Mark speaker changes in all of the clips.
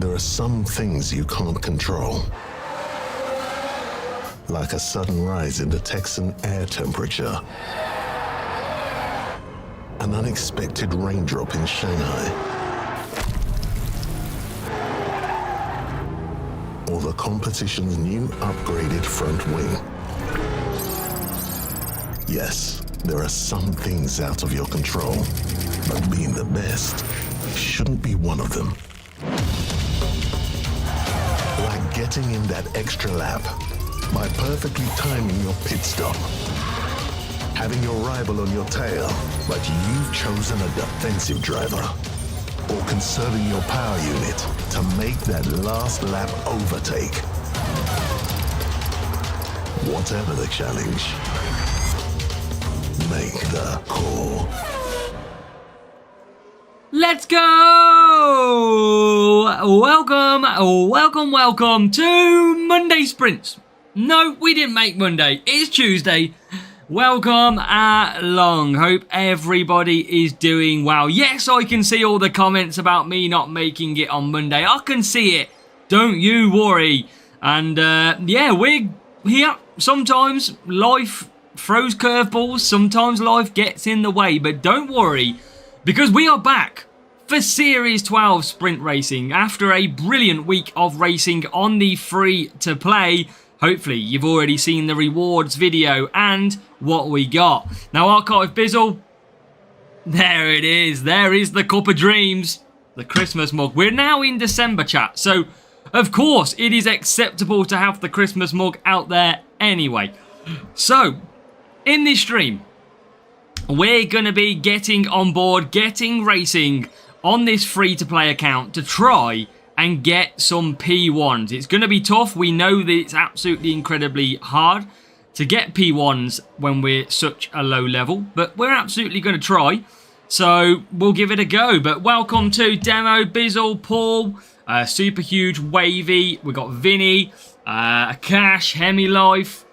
Speaker 1: There are some things you can't control. Like a sudden rise in the Texan air temperature. An unexpected raindrop in Shanghai. Or the competition's new upgraded front wing. Yes, there are some things out of your control, but being the best shouldn't be one of them. Like getting in that extra lap by perfectly timing your pit stop. Having your rival on your tail, but you've chosen a defensive driver. Or conserving your power unit to make that last lap overtake. Whatever the challenge, make the call.
Speaker 2: Let's go! Welcome to Monday Sprints. No, we didn't make Monday. It's Tuesday. Welcome along. Hope everybody is doing well. Yes, I can see all the comments about me not making it on Monday. I can see it. Don't you worry. And yeah, we're here. Sometimes life throws curveballs. Sometimes life gets in the way. But don't worry, because we are back for Series 12 sprint racing after a brilliant week of racing on the free-to-play. Hopefully, you've already seen the rewards video and what we got. Now, Archive Bizzle, there it is. There is the Cup of Dreams, the Christmas mug. We're now in December, chat. So, of course, it is acceptable to have the Christmas mug out there anyway. So, in this stream, we're going to be getting on board, getting racing on this free-to-play account to try and get some P1s. It's going to be tough. We know that it's absolutely incredibly hard to get P1s when we're such a low level, but we're absolutely going to try. So we'll give it a go. But welcome to Demo, Bizzle, Paul, Super Huge, Wavy. We've got Vinny, Cash, Hemi Life.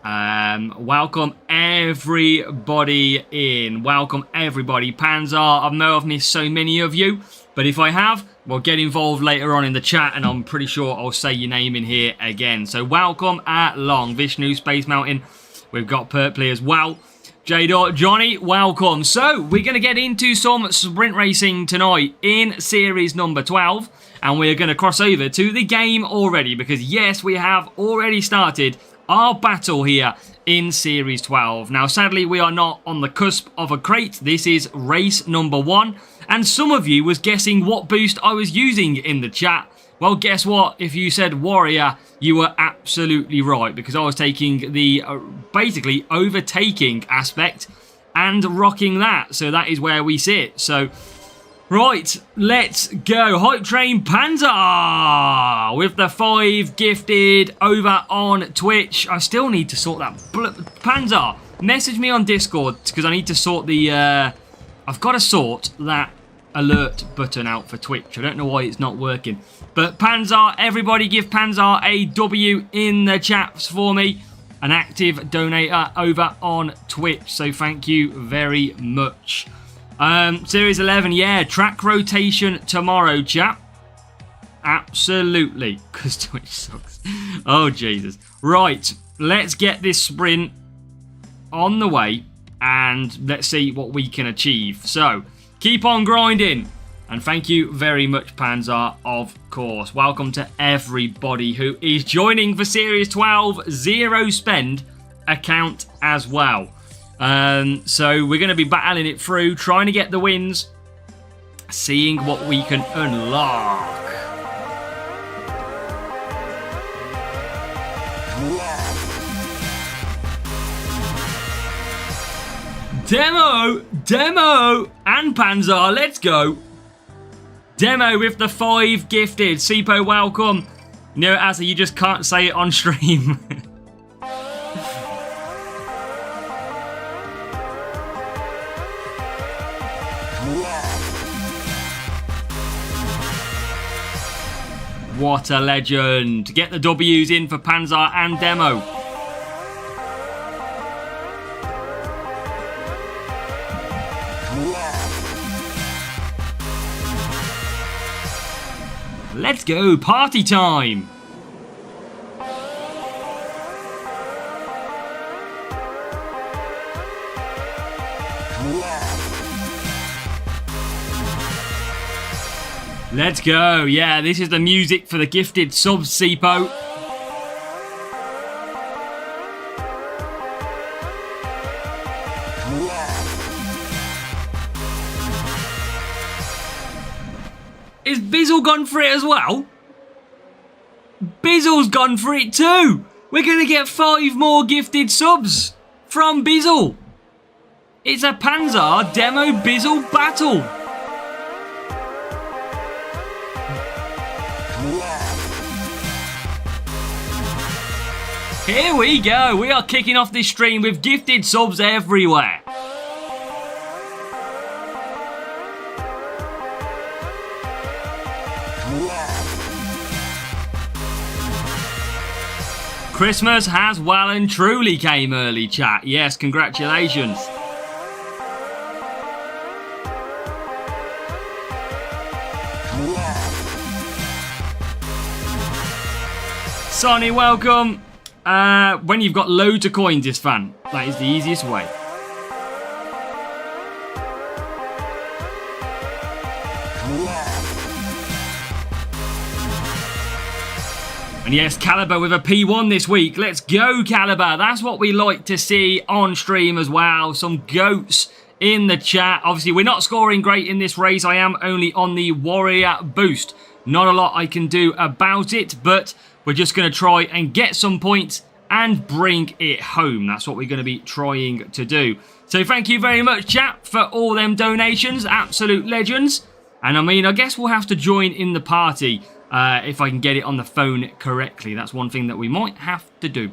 Speaker 2: Welcome everybody in. Welcome everybody. Panzer, I know I've missed so many of you, but if I have, well, get involved later on in the chat, and I'm pretty sure I'll say your name in here again. So welcome along, Vishnu, Space Mountain. We've got Purpley as well. J. Johnny, welcome. So we're going to get into some sprint racing tonight in series number 12, and we're going to cross over to the game already, because yes, we have already started our battle here in Series 12. Now, sadly, we are not on the cusp of a crate. This is race number 1. And some of you was guessing what boost I was using in the chat. Well, guess what? If you said Warrior, you were absolutely right, because I was taking the basically overtaking aspect and rocking that. So that is where we sit. So, right, let's go. Hype Train Panzer with the 5 gifted over on Twitch. I still need to sort that. Panzer, message me on Discord, because I need to sort the... I've got to sort that alert button out for Twitch. I don't know why it's not working. But Panzer, everybody give Panzer a W in the chats for me. An active donator over on Twitch. So thank you very much. Series 11, yeah, track rotation tomorrow, chat. Absolutely, because Twitch sucks. Oh, Jesus. Right, let's get this sprint on the way, and let's see what we can achieve. So, keep on grinding, and thank you very much, Panzer, of course. Welcome to everybody who is joining for Series 12 Zero Spend account as well. So we're going to be battling it through, trying to get the wins, seeing what we can unlock. Demo, and Panzer, let's go. Demo with the 5 gifted. Sipo, welcome. No, Asa, you just can't say it on stream. What a legend. Get the W's in for Panzer and Demo. Let's go, party time. Let's go. Yeah, this is the music for the gifted subs, Sipo. Is Bizzle gone for it as well? Bizzle's gone for it too. We're going to get 5 more gifted subs from Bizzle. It's a Panzer Demo Bizzle battle. Here we go. We are kicking off this stream with gifted subs everywhere. Christmas has well and truly came early, chat. Yes, congratulations. Sonny, welcome. When you've got loads of coins, this fan, that is the easiest way. And yes, Caliber with a P1 this week. Let's go, Caliber. That's what we like to see on stream as well. Some goats in the chat. Obviously, we're not scoring great in this race. I am only on the Warrior boost. Not a lot I can do about it, but we're just going to try and get some points and bring it home. That's what we're going to be trying to do. So thank you very much, chat, for all them donations. Absolute legends. And I mean, I guess we'll have to join in the party if I can get it on the phone correctly. That's one thing that we might have to do.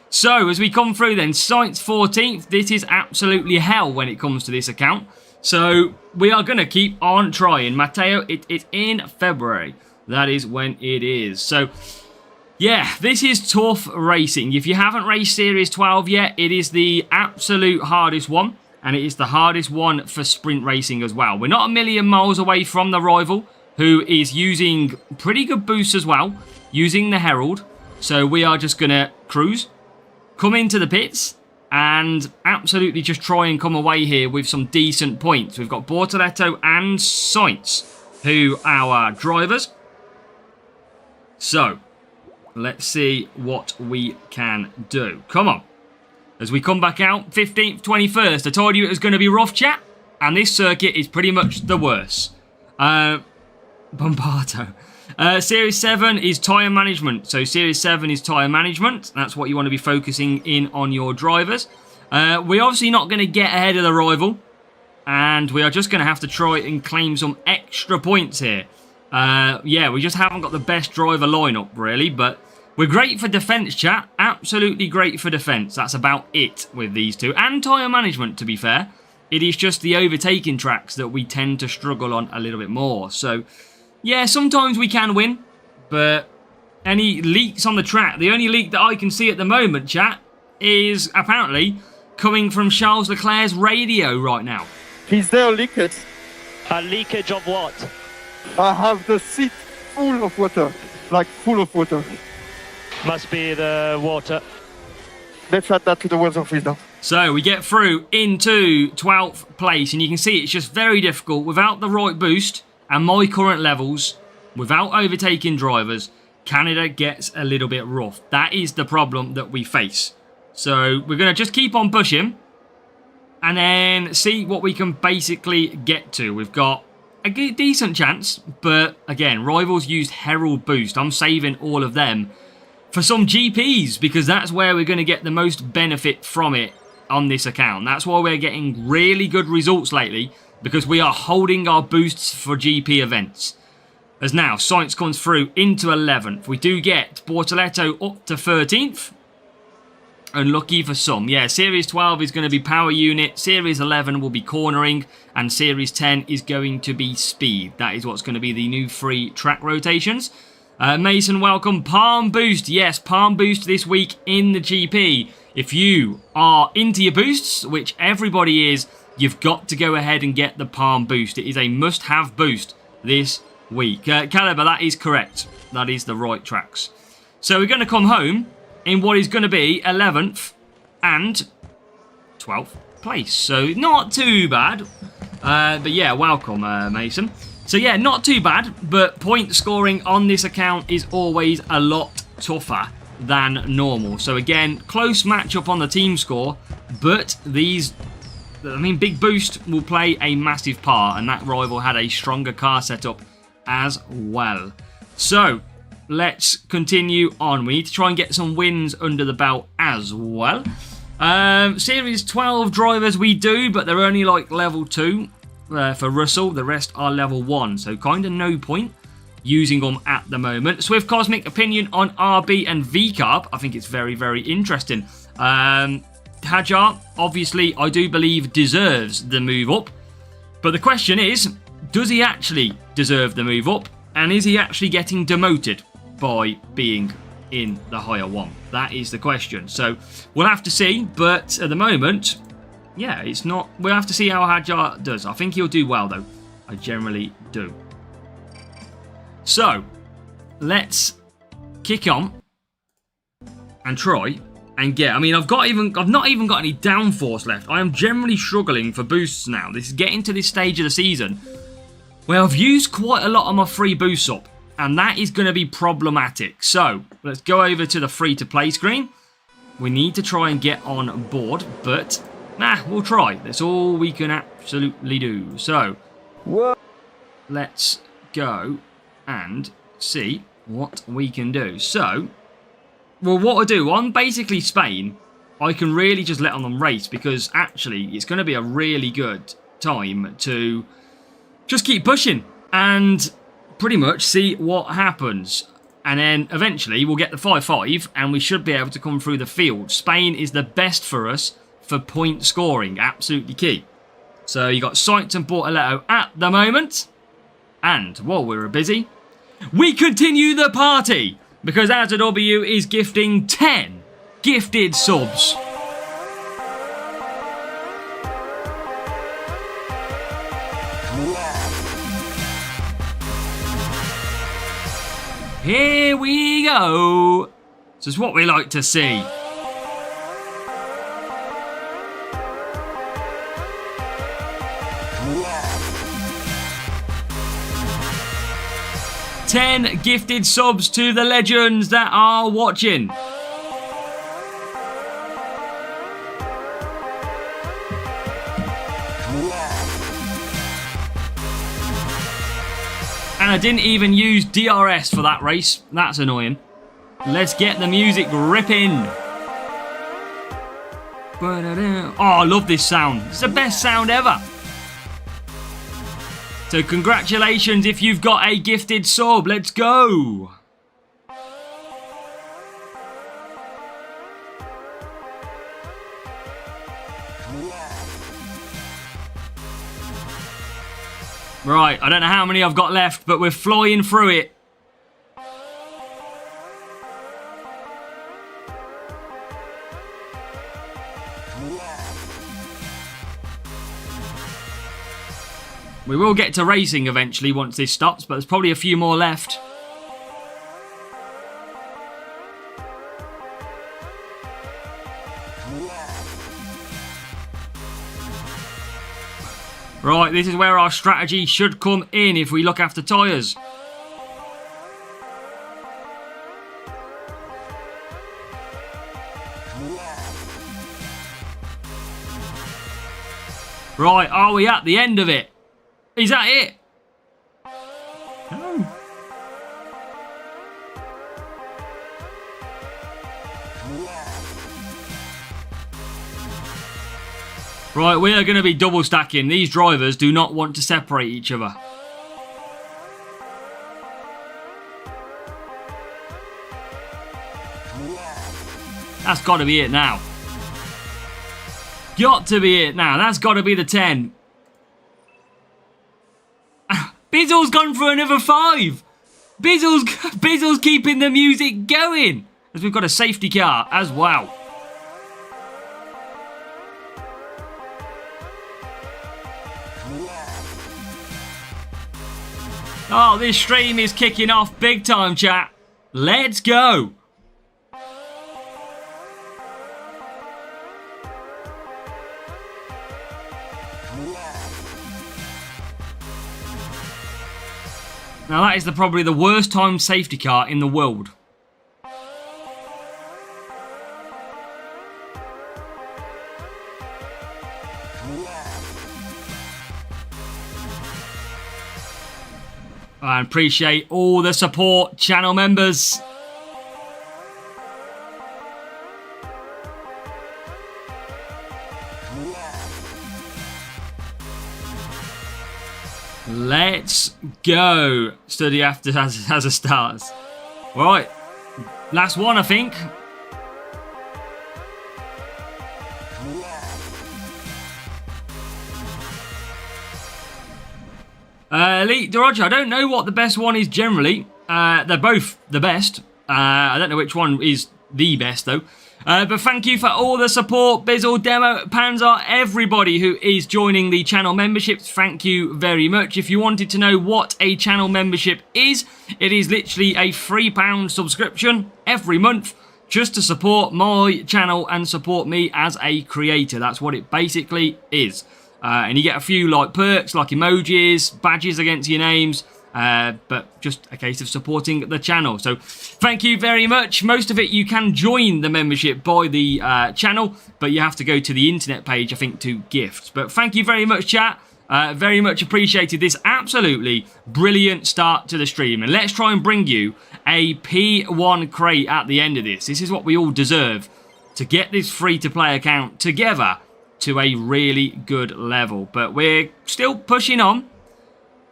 Speaker 2: So as we come through then, Science 14th. This is absolutely hell when it comes to this account. So we are going to keep on trying. Matteo, it is in February. That is when it is. So yeah, this is tough racing. If you haven't raced Series 12 yet, it is the absolute hardest one. And it is the hardest one for sprint racing as well. We're not a million miles away from the rival, who is using pretty good boosts as well, using the Herald. So we are just going to cruise, come into the pits, and absolutely just try and come away here with some decent points. We've got Bortoletto and Sainz, who are our drivers. So let's see what we can do. Come on. As we come back out, 15th, 21st. I told you it was going to be rough, chat. And this circuit is pretty much the worst. Bombardo. Series 7 is tyre management. So Series 7 is tyre management. That's what you want to be focusing in on your drivers. We're obviously not going to get ahead of the rival. And we are just going to have to try and claim some extra points here. Yeah, we just haven't got the best driver lineup, really. But we're great for defence, chat. Absolutely great for defence. That's about it with these two. And tyre management, to be fair. It is just the overtaking tracks that we tend to struggle on a little bit more. So yeah, sometimes we can win, but any leaks on the track, the only leak that I can see at the moment, chat, is apparently coming from Charles Leclerc's radio right now.
Speaker 3: Is there a leakage?
Speaker 4: A leakage of what?
Speaker 3: I have the seat full of water, like full of water.
Speaker 4: Must be the water.
Speaker 3: Let's add that to the weather office now.
Speaker 2: So we get through into 12th place, and you can see it's just very difficult without the right boost. And my current levels, without overtaking drivers, Canada gets a little bit rough. That is the problem that we face. So we're going to just keep on pushing and then see what we can basically get to. We've got a decent chance, but again, rivals used Herald Boost. I'm saving all of them for some GPs because that's where we're going to get the most benefit from it on this account. That's why we're getting really good results lately, because we are holding our boosts for GP events. As now, Sainz comes through into 11th. We do get Bortoletto up to 13th. Unlucky for some. Yeah, Series 12 is going to be power unit. Series 11 will be cornering. And Series 10 is going to be speed. That is what's going to be the new free track rotations. Mason, welcome. Palm Boost. Yes, Palm Boost this week in the GP. If you are into your boosts, which everybody is, you've got to go ahead and get the Palm Boost. It is a must-have boost this week. Caliber, that is correct. That is the right tracks. So we're going to come home in what is going to be 11th and 12th place. So not too bad. But yeah, welcome, Mason. So yeah, not too bad. But point scoring on this account is always a lot tougher than normal. So again, close matchup on the team score. But these... I mean, Big Boost will play a massive part, and that rival had a stronger car setup as well. So, let's continue on. We need to try and get some wins under the belt as well. Series 12 drivers we do, but they're only like level 2 for Russell. The rest are level 1, so kind of no point using them at the moment. Swift Cosmic opinion on RB and VCarb. I think it's very, very interesting. Hajar, obviously, I do believe deserves the move up. But the question is, does he actually deserve the move up? And is he actually getting demoted by being in the higher one? That is the question. So we'll have to see. But at the moment, yeah, it's not... We'll have to see how Hajar does. I think he'll do well, though. I generally do. So, let's kick on and try... and get, I mean, I've not even got any downforce left. I am generally struggling for boosts now. This is getting to this stage of the season where I've used quite a lot of my free boosts up, and that is going to be problematic. So, let's go over to the free-to-play screen. We need to try and get on board, but, we'll try. That's all we can absolutely do. So, let's go and see what we can do. So... well, what I do, on basically Spain, I can really just let on them race because actually it's going to be a really good time to just keep pushing and pretty much see what happens. And then eventually we'll get the 5-5 and we should be able to come through the field. Spain is the best for us for point scoring, absolutely key. So you got Sainz and Bortoletto at the moment. And while we're busy, we continue the party. Because AzaW is gifting 10 gifted subs. Here we go. This is what we like to see. Ten gifted subs to the legends that are watching. And I didn't even use DRS for that race. That's annoying. Let's get the music ripping. Oh, I love this sound. It's the best sound ever. So congratulations if you've got a gifted sub. Let's go. Right, I don't know how many I've got left, but we're flying through it. We will get to racing eventually once this stops, but there's probably a few more left. Right, this is where our strategy should come in if we look after tyres. Right, are we at the end of it? Is that it? No. Right, we are going to be double stacking. These drivers do not want to separate each other. That's got to be it now. Got to be it now. That's got to be the 10. Bizzle's gone for another 5. Bizzle's keeping the music going. As we've got a safety car as well. Oh, this stream is kicking off big time, chat. Let's go. Now that is probably the worst timed safety car in the world. I appreciate all the support, channel members. Let's go. Study after has a stars. Right. Last one, I think. Elite Roger, I don't know what the best one is generally. They're both the best. I don't know which one is the best though. But thank you for all the support, Bizzle, Demo, Panzer, everybody who is joining the channel memberships. Thank you very much. If you wanted to know what a channel membership is, it is literally a £3 subscription every month just to support my channel and support me as a creator. That's what it basically is. And you get a few like perks, like emojis, badges against your names, but just a case of supporting the channel. So thank you very much. Most of it you can join the membership by the channel, but you have to go to the internet page, I think, to gift. But thank you very much, chat. Very much appreciated this absolutely brilliant start to the stream. And let's try and bring you a P1 crate at the end of this. This is what we all deserve, to get this free-to-play account together to a really good level. But we're still pushing on.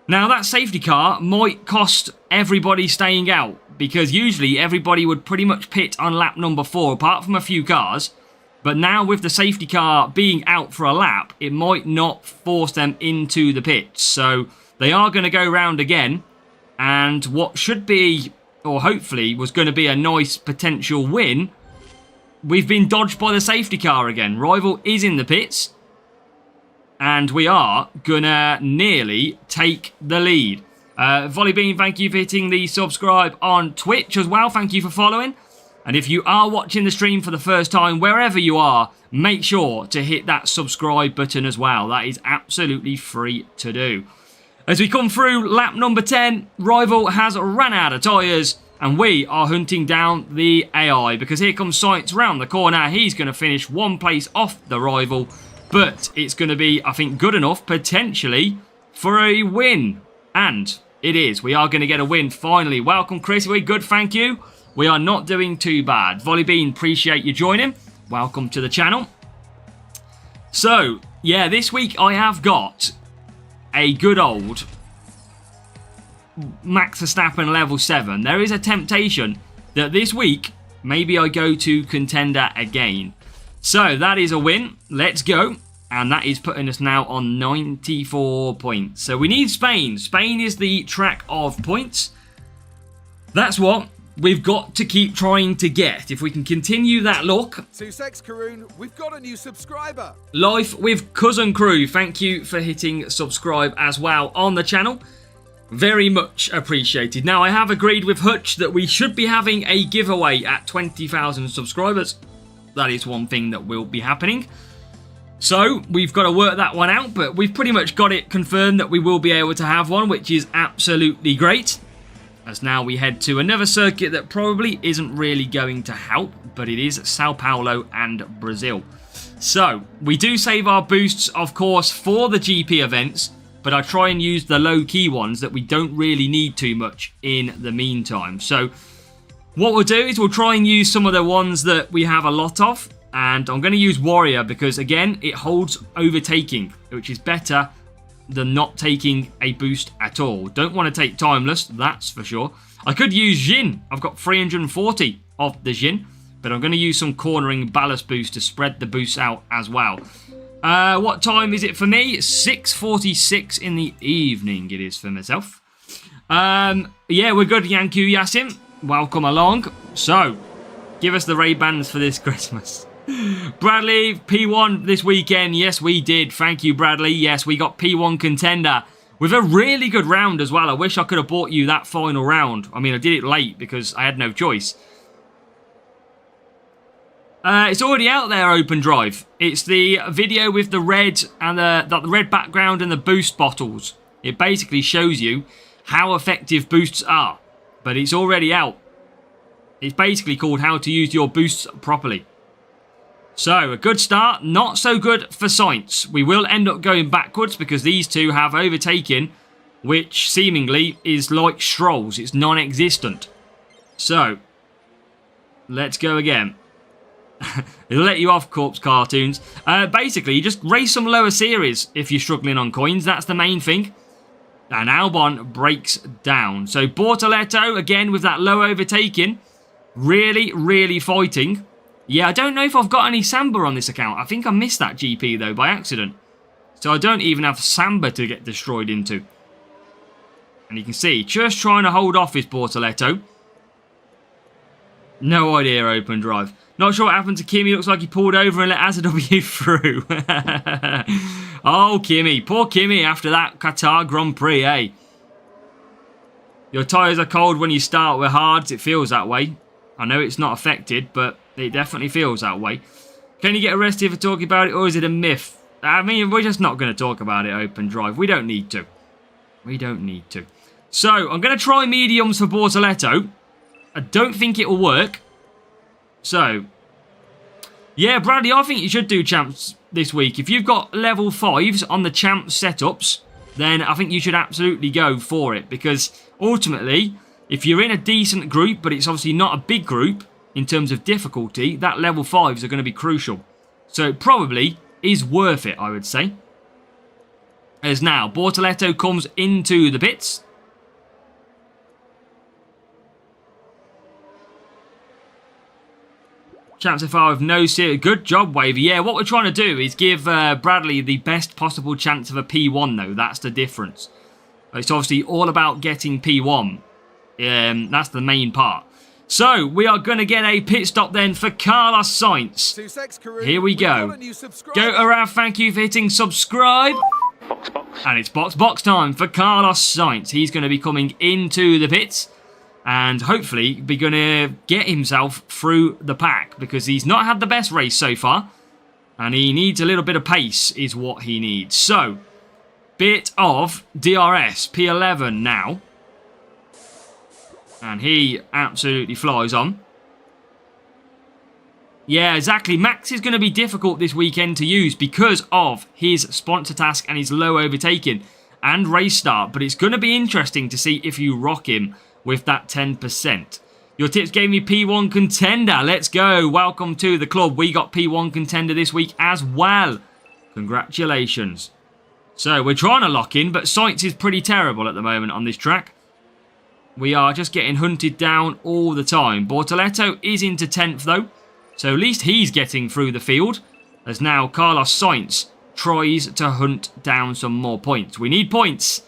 Speaker 2: Now that safety car might cost everybody staying out, because usually everybody would pretty much pit on lap number 4 apart from a few cars. But now with the safety car being out for a lap, it might not force them into the pits. So they are going to go round again, and what should be, or hopefully was going to be, a nice potential win, we've been dodged by the safety car again. Rival is in the pits, and we are gonna nearly take the lead. Volleybean, thank you for hitting the subscribe on Twitch as well. Thank you for following. And if you are watching the stream for the first time, wherever you are, make sure to hit that subscribe button as well. That is absolutely free to do. As we come through lap number 10, Rival has ran out of tyres, and we are hunting down the AI, because here comes Science round the corner. He's going to finish one place off the Rival, but it's going to be, I think, good enough, potentially, for a win. And it is. We are going to get a win, finally. Welcome, Chris. We're good, thank you. We are not doing too bad. Volleybean, appreciate you joining. Welcome to the channel. So, yeah, this week I have got a good old Max Verstappen level 7. There is a temptation that this week maybe I go to contender again. So that is a win. Let's go. And that is putting us now on 94 points. So we need Spain. Spain is the track of points. That's what we've got to keep trying to get. If we can continue that look.
Speaker 5: Sussex Karoon, we've got a new subscriber.
Speaker 2: Life with Cousin Crew. Thank you for hitting subscribe as well on the channel. Very much appreciated. Now, I have agreed with Hutch that we should be having a giveaway at 20,000 subscribers. That is one thing that will be happening. So, we've got to work that one out, but we've pretty much got it confirmed that we will be able to have one, which is absolutely great. As now we head to another circuit that probably isn't really going to help, but it is Sao Paulo and Brazil. So, we do save our boosts, of course, for the GP events, but I try and use the low-key ones that we don't really need too much in the meantime. So what we'll do is we'll try and use some of the ones that we have a lot of. And I'm going to use Warrior because, again, it holds overtaking, which is better than not taking a boost at all. Don't want to take Timeless, that's for sure. I could use Jin. I've got 340 of the Jin, but I'm going to use some cornering ballast boost to spread the boosts out as well. What time is it for me? 6:46 in the evening it is for myself. Yeah, we're good, Yanku Yasin. Welcome along. So, give us the Ray-Bans for this Christmas. Bradley, P1 this weekend. Yes, we did. Thank you, Bradley. Yes, we got P1 contender with a really good round as well. I wish I could have bought you that final round. I mean, I did it late because I had no choice. It's already out there, Open Drive. It's the video with the red and the red background and the boost bottles. It basically shows you how effective boosts are, but it's already out. It's basically called How to Use Your Boosts Properly. So, a good start, not so good for Sainz. We will end up going backwards because these two have overtaken, which seemingly is like Stroll's. It's non-existent. So, let's go again. It'll let you off, Corpse Cartoons. Basically, you just race some lower series if you're struggling on coins. That's the main thing. And Albon breaks down. So, Bortoletto, again, with that low overtaking. Really, really fighting. Yeah, I don't know if I've got any Samba on this account. I think I missed that GP, though, by accident. So I don't even have Samba to get destroyed into. And you can see, just trying to hold off his Bortoletto. No idea, Open Drive. Not sure what happened to Kimi. Looks like he pulled over and let Azaw through. Oh, Kimi. Poor Kimi after that Qatar Grand Prix, eh? Your tyres are cold when you start with hards. It feels that way. I know it's not affected, but it definitely feels that way. Can you get arrested for talking about it, or is it a myth? I mean, we're just not going to talk about it, Open Drive. We don't need to. We don't need to. So, I'm going to try mediums for Bortoletto. I don't think it will work. So, yeah, Bradley, I think you should do champs this week. If you've got level 5s on the champs setups, then I think you should absolutely go for it. Because, ultimately, if you're in a decent group, but it's obviously not a big group in terms of difficulty, that level 5s are going to be crucial. So it probably is worth it, I would say. As now, Bortoletto comes into the pits. Champs so far with no serious. Good job, Wavy. Yeah, what we're trying to do is give Bradley the best possible chance of a P1, though. That's the difference. It's obviously all about getting P1. That's the main part. So, we are going to get a pit stop then for Carlos Sainz. Here we go. Go around, thank you for hitting subscribe. And it's box time for Carlos Sainz. He's going to be coming into the pits. And hopefully be going to get himself through the pack. Because he's not had the best race so far. And he needs a little bit of pace is what he needs. So, bit of DRS, P11 now. And he absolutely flies on. Yeah, exactly. Max is going to be difficult this weekend to use because of his sponsor task and his low overtaking and race start. But it's going to be interesting to see if you rock him with that 10%. Your tips gave me P1 contender. Let's go. Welcome to the club. We got P1 contender this week as well. Congratulations. So we're trying to lock in, but Sainz is pretty terrible at the moment on this track. We are just getting hunted down all the time. Bortoletto is into 10th though. So at least he's getting through the field. As now Carlos Sainz tries to hunt down some more points. We need points.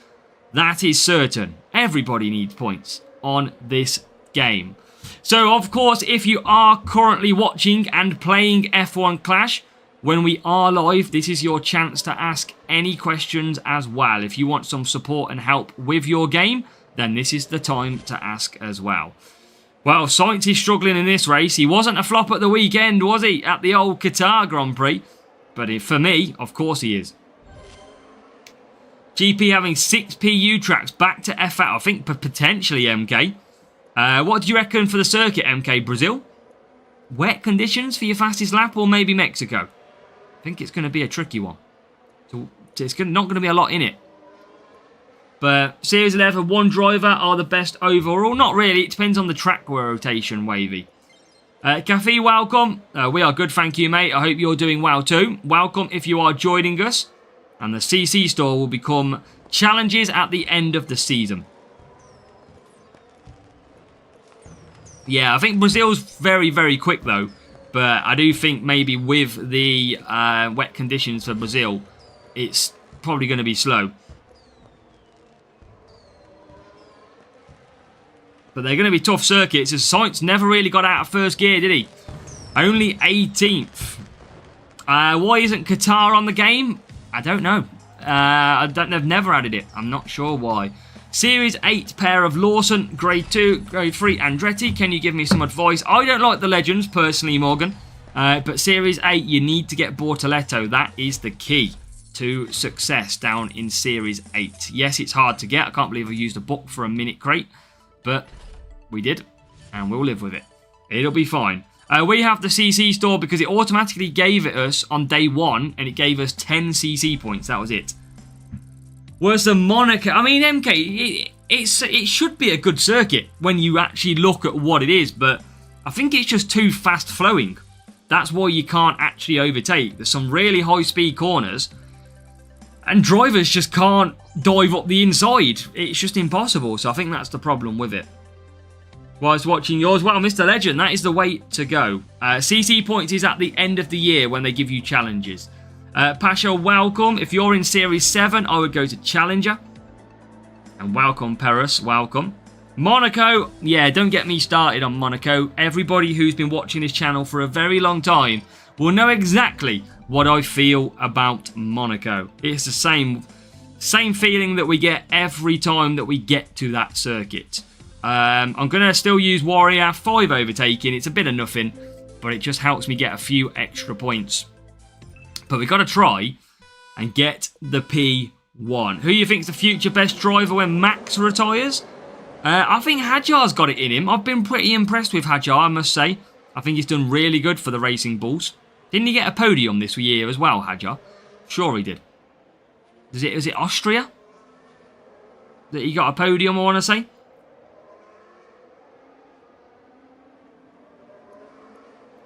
Speaker 2: That is certain. Everybody needs points on this game. So of course, if you are currently watching and playing F1 Clash, when we are live, this is your chance to ask any questions as well. If you want some support and help with your game, then this is the time to ask as well. Well, Sainz is struggling in this race. He wasn't a flop at the weekend, was he? At the old Qatar Grand Prix. But for me, of course he is. GP having 6 PU tracks back to F out. I think potentially MK. What do you reckon for the circuit, MK? Brazil? Wet conditions for your fastest lap or maybe Mexico? I think it's going to be a tricky one. So it's not going to be a lot in it. But Series 11, one driver are the best overall. Not really. It depends on the track rotation, Wavy. Cafe, welcome. We are good, thank you, mate. I hope you're doing well too. Welcome if you are joining us. And the CC store will become challenges at the end of the season. Yeah, I think Brazil's very, very quick though. But I do think maybe with the wet conditions for Brazil, it's probably going to be slow. But they're going to be tough circuits. As Sainz never really got out of first gear, did he? Only 18th. Why isn't Qatar on the game? I don't know. They've never added it. I'm not sure why. Series 8 pair of Lawson, Grade 2, Grade 3 Andretti. Can you give me some advice? I don't like the Legends, personally, Morgan. But Series 8, you need to get Bortoletto. That is the key to success down in Series 8. Yes, it's hard to get. I can't believe I used a book for a minute crate. But we did, and we'll live with it. It'll be fine. We have the CC store because it automatically gave it us on day 1, and it gave us 10 CC points. That was it. Whereas the Monaco, I mean, MK, it should be a good circuit when you actually look at what it is, but I think it's just too fast flowing. That's why you can't actually overtake. There's some really high speed corners, and drivers just can't dive up the inside. It's just impossible, so I think that's the problem with it. Whilst watching yours, well, Mr. Legend, that is the way to go. CC points is at the end of the year when they give you challenges. Pasha, welcome. If you're in Series 7, I would go to Challenger. And welcome, Paris, welcome. Monaco, yeah, don't get me started on Monaco. Everybody who's been watching this channel for a very long time will know exactly what I feel about Monaco. It's the same feeling that we get every time that we get to that circuit. I'm going to still use Warrior 5 overtaking. It's a bit of nothing, but it just helps me get a few extra points. But we've got to try and get the P1. Who do you think is the future best driver when Max retires? I think Hadjar's got it in him. I've been pretty impressed with Hadjar, I must say. I think he's done really good for the Racing Bulls. Didn't he get a podium this year as well, Hadjar? Sure he did. Is it Austria that he got a podium, I want to say?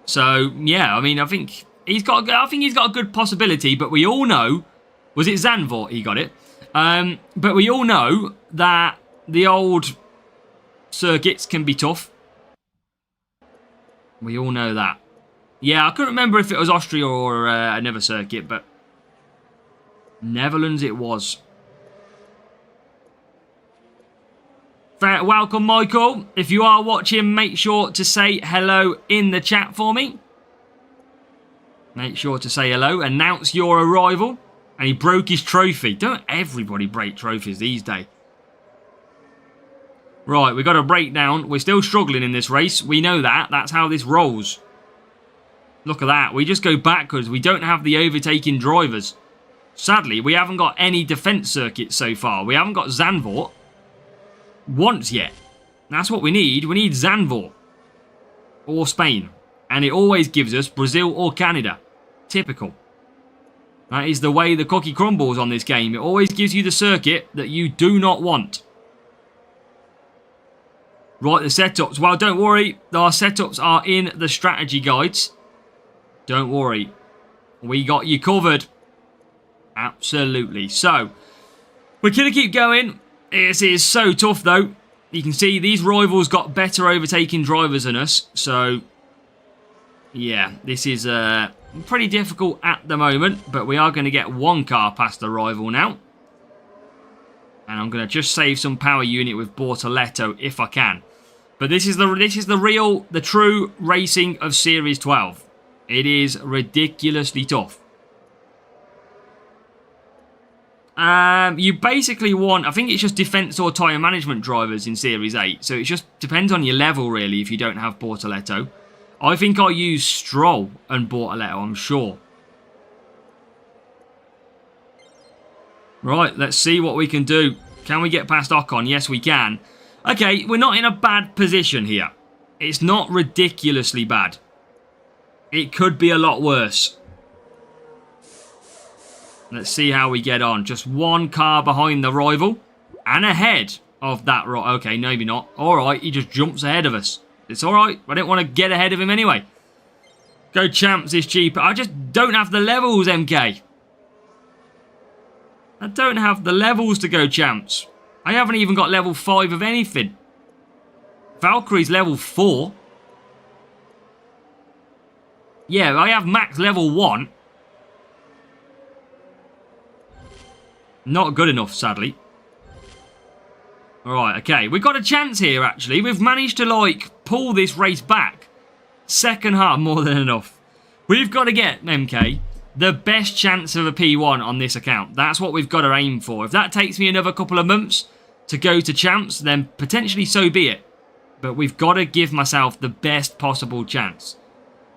Speaker 2: So, yeah, I mean, I think he's got a good possibility, but we all know, was it Zandvoort he got it? But we all know that the old circuits can be tough. We all know that. Yeah, I couldn't remember if it was Austria or another circuit, but Netherlands it was. Welcome, Michael. If you are watching, make sure to say hello in the chat for me. Make sure to say hello. Announce your arrival. And he broke his trophy. Don't everybody break trophies these days? Right, we've got a breakdown. We're still struggling in this race. We know that. That's how this rolls. Look at that. We just go backwards. We don't have the overtaking drivers. Sadly, we haven't got any defense circuits so far. We haven't got Zandvoort once yet. That's what we need. We need Zandvoort or Spain. And it always gives us Brazil or Canada. Typical. That is the way the cookie crumbles on this game. It always gives you the circuit that you do not want. Right, the setups. Well, don't worry. Our setups are in the strategy guides. Don't worry. We got you covered. Absolutely. So, we're going to keep going. It is so tough, though. You can see these rivals got better overtaking drivers than us. So, yeah, this is pretty difficult at the moment. But we are going to get one car past the rival now. And I'm going to just save some power unit with Bortoletto if I can. But this is the true racing of Series 12. It is ridiculously tough. You basically want, I think it's just defense or tyre management drivers in Series 8. So it just depends on your level, really, if you don't have Bortoletto. I think I'll use Stroll and Bortoletto, I'm sure. Right, let's see what we can do. Can we get past Ocon? Yes, we can. Okay, we're not in a bad position here. It's not ridiculously bad. It could be a lot worse. Let's see how we get on. Just one car behind the rival and ahead of that. Okay, maybe not. All right, he just jumps ahead of us. It's all right. I don't want to get ahead of him anyway. Go champs is cheaper. I just don't have the levels, MK. I don't have the levels to go champs. I haven't even got level 5 of anything. Valkyrie's level 4. Yeah, I have max level 1. Not good enough, sadly. Alright, okay. We've got a chance here, actually. We've managed to, like, pull this race back. Second half, more than enough. We've got to get, MK, the best chance of a P1 on this account. That's what we've got to aim for. If that takes me another couple of months to go to champs, then potentially so be it. But we've got to give myself the best possible chance.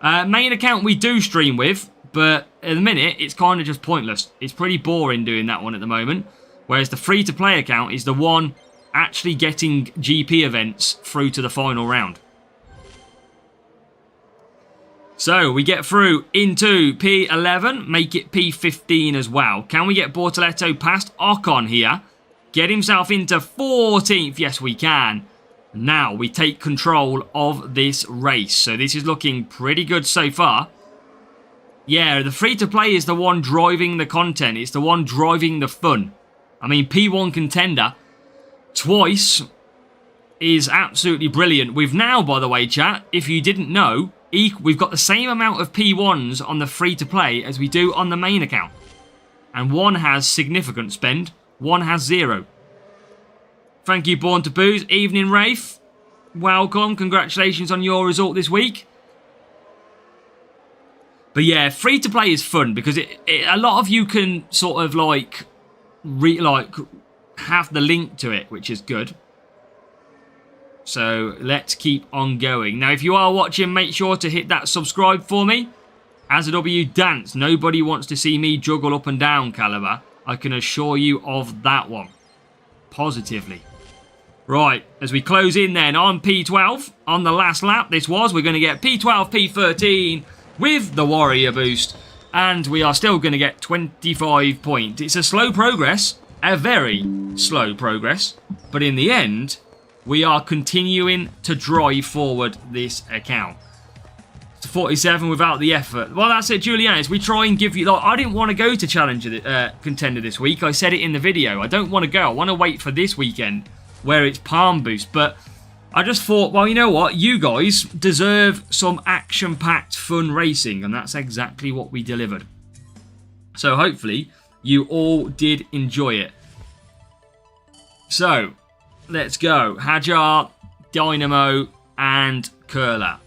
Speaker 2: Main account we do stream with, but at the minute, it's kind of just pointless. It's pretty boring doing that one at the moment. Whereas the free-to-play account is the one actually getting GP events through to the final round. So, we get through into P11, make it P15 as well. Can we get Bortoletto past Ocon here? Get himself into 14th. Yes, we can. Now, we take control of this race. So, this is looking pretty good so far. Yeah, the free-to-play is the one driving the content. It's the one driving the fun. I mean, P1 contender twice is absolutely brilliant. We've now, by the way, chat, if you didn't know, we've got the same amount of P1s on the free-to-play as we do on the main account. And one has significant spend, one has 0. Thank you, Born to Booze. Evening, Rafe. Welcome. Congratulations on your result this week. But yeah, free-to-play is fun because a lot of you can sort of like have the link to it, which is good. So let's keep on going. Now, if you are watching, make sure to hit that subscribe for me. As a W dance, nobody wants to see me juggle up and down, Caliber. I can assure you of that one. Positively. Right, as we close in then on P12, on the last lap we're going to get P12, P13 with the Warrior boost. And we are still going to get 25 points. It's a slow progress, a very slow progress. But in the end, we are continuing to drive forward this account. It's 47 without the effort. Well, that's it, Julianus. We try and give you... Like, I didn't want to go to Challenger Contender this week. I said it in the video. I don't want to go. I want to wait for this weekend where it's Palm Boost. But I just thought, well, you know what? You guys deserve some action-packed fun racing. And that's exactly what we delivered. So hopefully you all did enjoy it. So... let's go. Hajar, Dynamo, and Curler.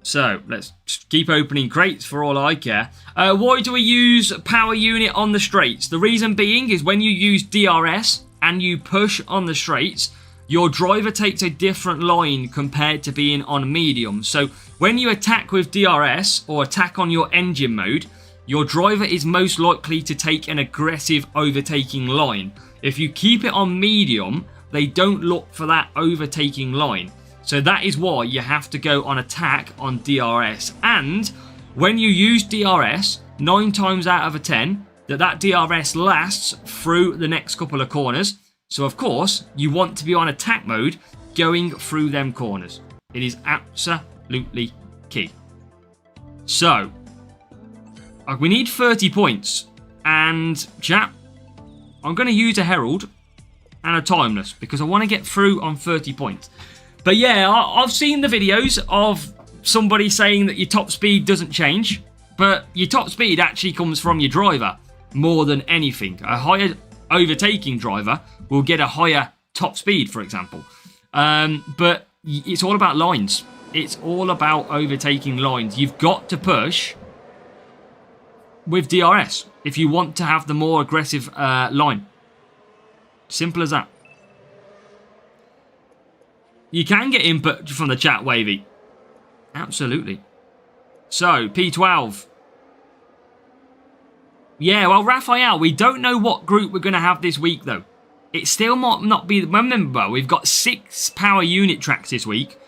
Speaker 2: So, let's keep opening crates for all I care. Why do we use power unit on the straights? The reason being is when you use DRS and you push on the straights, your driver takes a different line compared to being on medium. So, when you attack with DRS or attack on your engine mode, your driver is most likely to take an aggressive overtaking line. If you keep it on medium, they don't look for that overtaking line. So that is why you have to go on attack on DRS. And when you use DRS, 9 times out of 10, that DRS lasts through the next couple of corners. So of course, you want to be on attack mode going through them corners. It is absolutely key. So, we need 30 points. And, chap, I'm going to use a Herald and a Timeless because I want to get through on 30 points. But yeah, I've seen the videos of somebody saying that your top speed doesn't change, but your top speed actually comes from your driver more than anything. A higher overtaking driver will get a higher top speed, for example. But it's all about lines. It's all about overtaking lines. You've got to push with DRS if you want to have the more aggressive line. Simple as that. You can get input from the chat, Wavy. Absolutely. So, P12. Yeah, well, Raphael, we don't know what group we're going to have this week, though. It still might not be... Remember, we've got 6 power unit tracks this week.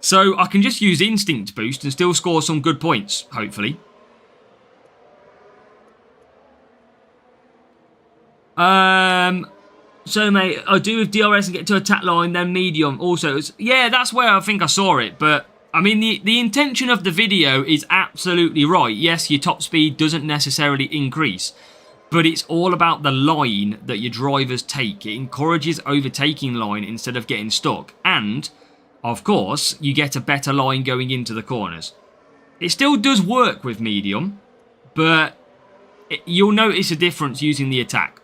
Speaker 2: So, I can just use Instinct Boost and still score some good points, hopefully. So, mate, I do with DRS and get to attack line, then medium. Also, yeah, that's where I think I saw it. But, I mean, the intention of the video is absolutely right. Yes, your top speed doesn't necessarily increase. But it's all about the line that your drivers take. It encourages overtaking line instead of getting stuck. And, of course, you get a better line going into the corners. It still does work with medium. But you'll notice a difference using the attack.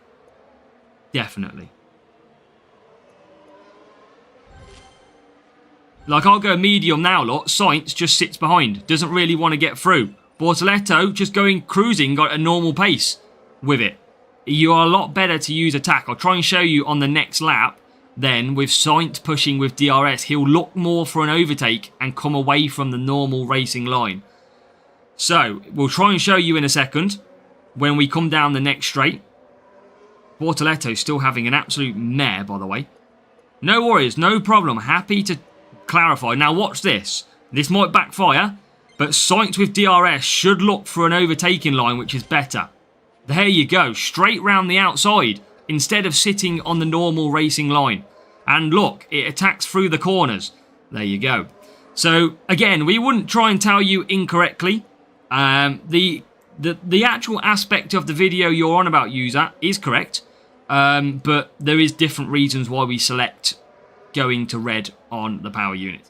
Speaker 2: Definitely. Like, I'll go medium now, look. Science just sits behind. Doesn't really want to get through. Bortoleto just going cruising, got a normal pace with it. You are a lot better to use attack. I'll try and show you on the next lap. Then with Sainz pushing with DRS, he'll look more for an overtake and come away from the normal racing line. So we'll try and show you in a second when we come down the next straight. Bortoleto still having an absolute mare, by the way. No worries, no problem. Happy to clarify. Now watch this. This might backfire, but Sainz with DRS should look for an overtaking line, which is better. There you go, straight round the outside instead of sitting on the normal racing line. And look, it attacks through the corners. There you go. So again, we wouldn't try and tell you incorrectly. The actual aspect of the video you're on about, user, is correct. But there is different reasons why we select going to red on the power unit.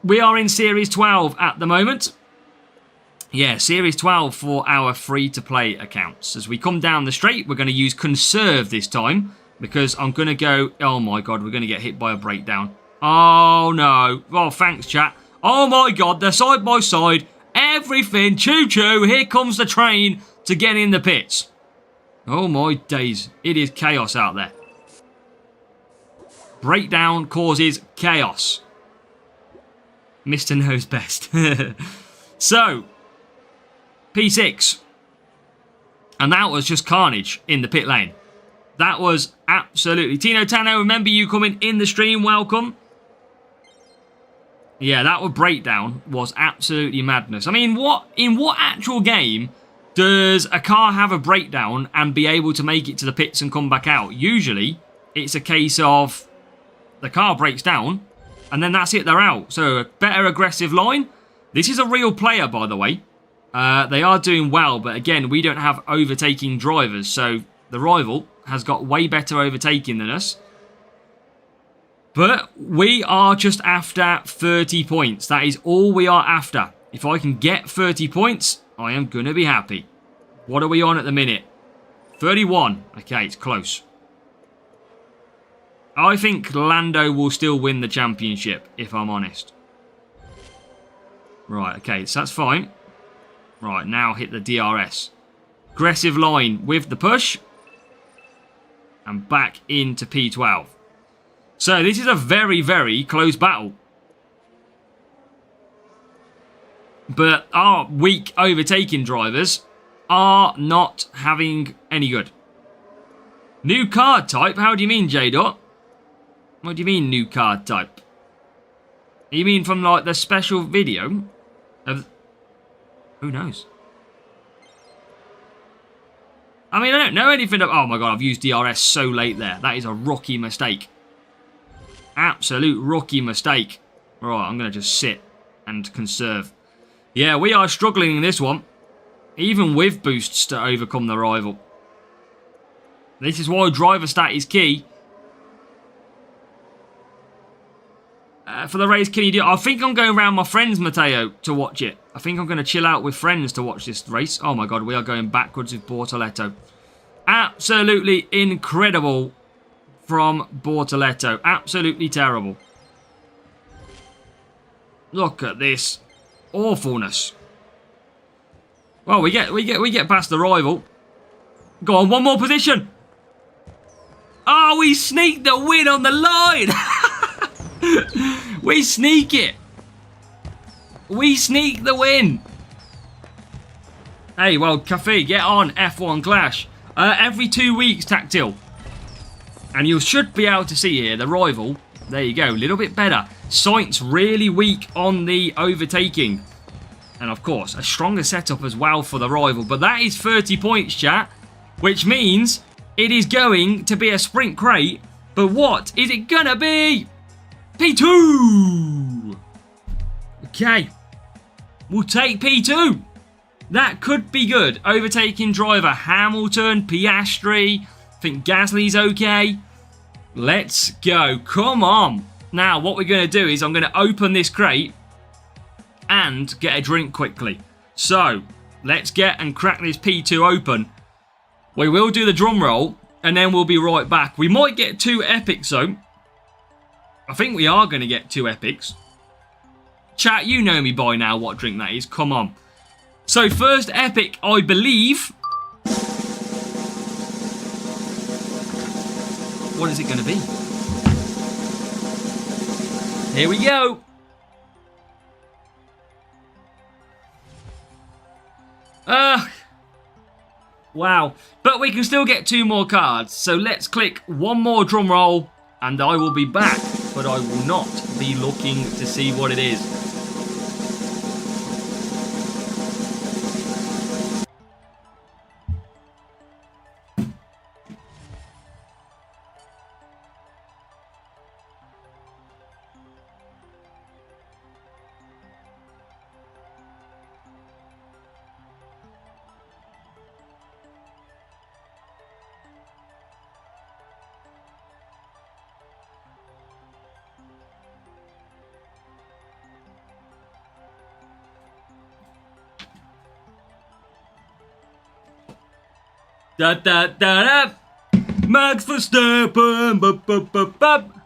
Speaker 2: We are in Series 12 at the moment. Yeah, Series 12 for our free-to-play accounts. As we come down the straight, we're going to use Conserve this time. Because I'm going to go... Oh my god, we're going to get hit by a breakdown. Oh no. Oh, thanks, chat. Oh my god, they're side by side. Everything. Choo-choo. Here comes the train to get in the pits. Oh my days. It is chaos out there. Breakdown causes chaos. Mr. Knows Best. So, P6. And that was just carnage in the pit lane. That was absolutely... Tino Tano, remember you coming in the stream. Welcome. Yeah, that would breakdown was absolutely madness. I mean, in what actual game does a car have a breakdown and be able to make it to the pits and come back out? Usually, it's a case of the car breaks down and then that's it, they're out. So, a better aggressive line. This is a real player, by the way. They are doing well, but again, we don't have overtaking drivers. So, the rival has got way better overtaking than us. But we are just after 30 points. That is all we are after. If I can get 30 points, I am going to be happy. What are we on at the minute? 31. Okay, it's close. I think Lando will still win the championship, if I'm honest. Right, okay, so that's fine. Right, now hit the DRS. Aggressive line with the push. And back into P12. So this is a very, very close battle. But our weak overtaking drivers are not having any good. New card type? How do you mean, J-Dot? What do you mean, new card type? You mean from, like, the special video? Of... Who knows? I mean, I don't know anything of... Oh my god, I've used DRS so late there. That is a rookie mistake. Absolute rookie mistake. Right, I'm going to just sit and conserve. Yeah, we are struggling in this one. Even with boosts to overcome the rival. This is why driver stat is key. For the race, can you do... I think I'm going around my friends, Matteo, to watch it. I think I'm going to chill out with friends to watch this race. Oh my god, we are going backwards with Bortoleto. Absolutely incredible from Bortoleto. Absolutely terrible. Look at this awfulness. Well, we get past the rival. Go on, one more position. Oh, we sneaked the win on the line. We sneak it. We sneak the win. Hey, well, Cafe, get on F1 Clash. Every 2 weeks, Tactile. And you should be able to see here the rival. There you go, a little bit better. Sainz really weak on the overtaking. And of course, a stronger setup as well for the rival. But that is 30 points, chat. Which means it is going to be a sprint crate. But what is it gonna be? P2! Okay. We'll take P2. That could be good. Overtaking driver Hamilton, Piastri. I think Gasly's okay. Let's go. Come on. Now, what we're going to do is I'm going to open this crate and get a drink quickly. So, let's get and crack this P2 open. We will do the drum roll and then we'll be right back. We might get 2 epics though. I think we are going to get 2 epics. Chat, you know me by now what drink that is. Come on. So first epic, I believe. What is it going to be? Here we go. Wow. But we can still get 2 more cards. So let's click one more drum roll and I will be back. But I will not be looking to see what it is. Da da da da. Max Verstappen. Bup, bup, bup, bup.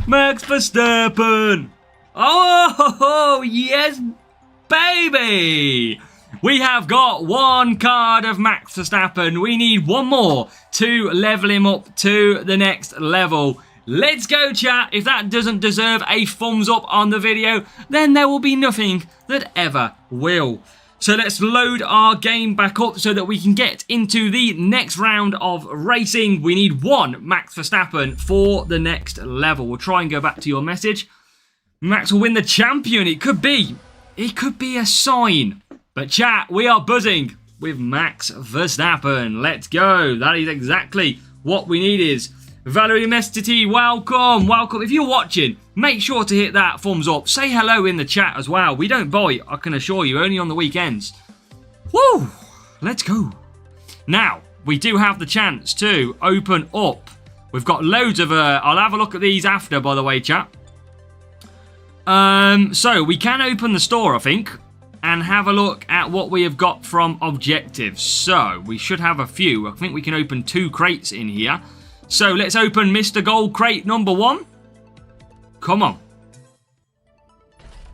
Speaker 2: Max Verstappen. Oh, yes, baby. We have got 1 card of Max Verstappen. We need 1 more to level him up to the next level. Let's go, chat. If that doesn't deserve a thumbs up on the video, then there will be nothing that ever will. So let's load our game back up so that we can get into the next round of racing. We need 1 Max Verstappen for the next level. We'll try and go back to your message. Max will win the champion. It could be a sign. But chat, we are buzzing with Max Verstappen. Let's go. That is exactly what we need is. Valerie Mestity, welcome, welcome. If you're watching, make sure to hit that thumbs up. Say hello in the chat as well. We don't bite, I can assure you, only on the weekends. Woo! Let's go. Now, we do have the chance to open up. We've got loads of, I'll have a look at these after, by the way, chat. So, we can open the store, I think, and have a look at what we have got from objectives. So, we should have a few. I think we can open 2 crates in here. So let's open Mr. Gold crate number 1. Come on.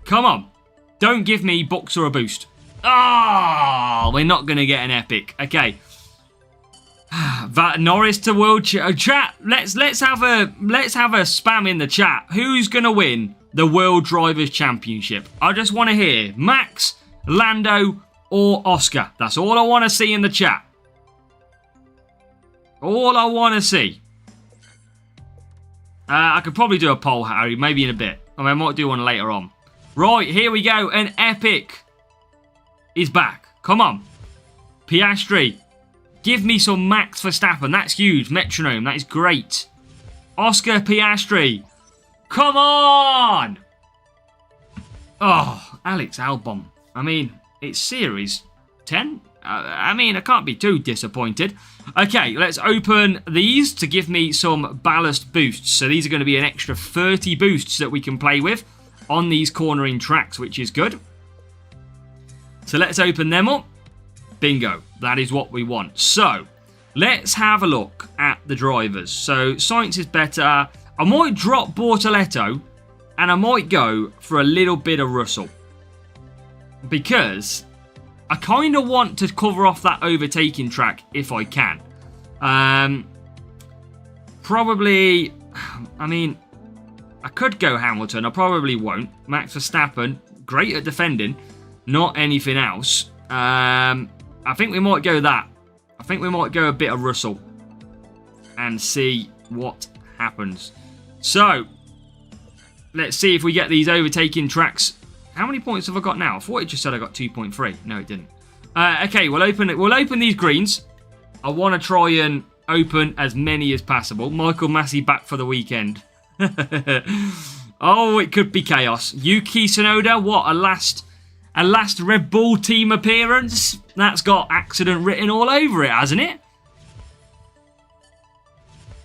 Speaker 2: Come on. Don't give me bucks or a boost. Ah, we're not going to get an epic. Okay. Norris to world chat. Let's have a spam in the chat. Who's going to win the World Drivers' Championship? I just want to hear Max, Lando, or Oscar. That's all I want to see in the chat. All I want to see. I could probably do a poll, Harry, maybe in a bit. I mean, I might do one later on. Right, here we go. An epic is back. Come on. Piastri. Give me some Max Verstappen. That's huge. Metronome. That is great. Oscar Piastri. Come on. Oh, Alex Albon. I mean, it's Series 10. I mean, I can't be too disappointed. Okay, let's open these to give me some ballast boosts. So these are going to be an extra 30 boosts that we can play with on these cornering tracks, which is good. So let's open them up. Bingo. That is what we want. So let's have a look at the drivers. So Sainz is better. I might drop Bortoletto and I might go for a little bit of Russell. Because I kind of want to cover off that overtaking track if I can. Probably, I mean, I could go Hamilton. I probably won't. Max Verstappen, great at defending, not anything else. I think we might go that. I think we might go a bit of Russell and see what happens. So, let's see if we get these overtaking tracks. How many points have I got now? I thought it just said I got 2.3. No, it didn't. Okay, we'll open it. We'll open these greens. I want to try and open as many as possible. Michael Massey back for the weekend. Oh, it could be chaos. Yuki Tsunoda, what, a last Red Bull team appearance? That's got accident written all over it, hasn't it?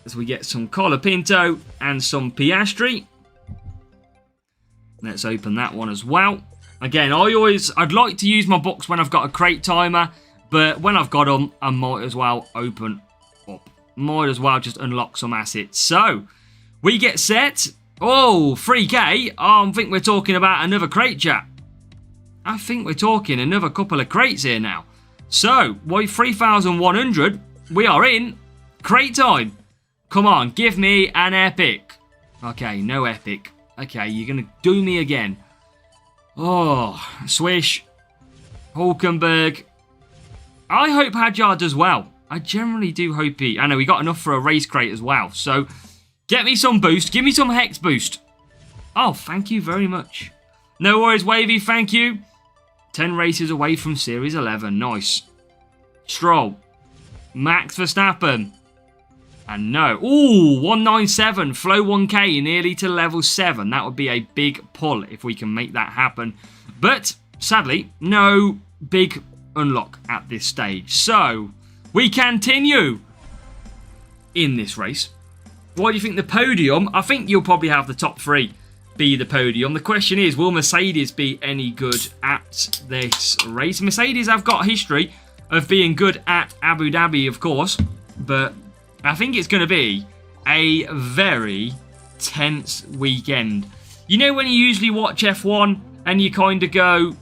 Speaker 2: As we get some Colapinto and some Piastri. Let's open that one as well. Again, I'd like to use my books when I've got a crate timer, but when I've got them, I might as well open up. Might as well just unlock some assets. So, we get set. Oh, 3K? Oh, I think we're talking about another crate, chat. I think we're talking another couple of crates here now. So, with 3,100, we are in crate time. Come on, give me an epic. Okay, no epic. Okay, you're going to do me again. Oh, Swish. Hulkenberg. I hope Hadjar does well. I generally do hope he... I know, we got enough for a race crate as well. So, get me some boost. Give me some hex boost. Oh, thank you very much. No worries, Wavy. Thank you. 10 races away from Series 11. Nice. Stroll. Max Verstappen. And no. Ooh, 197. Flow 1K nearly to level 7. That would be a big pull if we can make that happen. But, sadly, no big unlock at this stage. So, we continue in this race. What do you think the podium? I think you'll probably have the top 3 be the podium. The question is, will Mercedes be any good at this race? Mercedes have got a history of being good at Abu Dhabi, of course, but I think it's going to be a very tense weekend. You know when you usually watch F1 and you kind of go,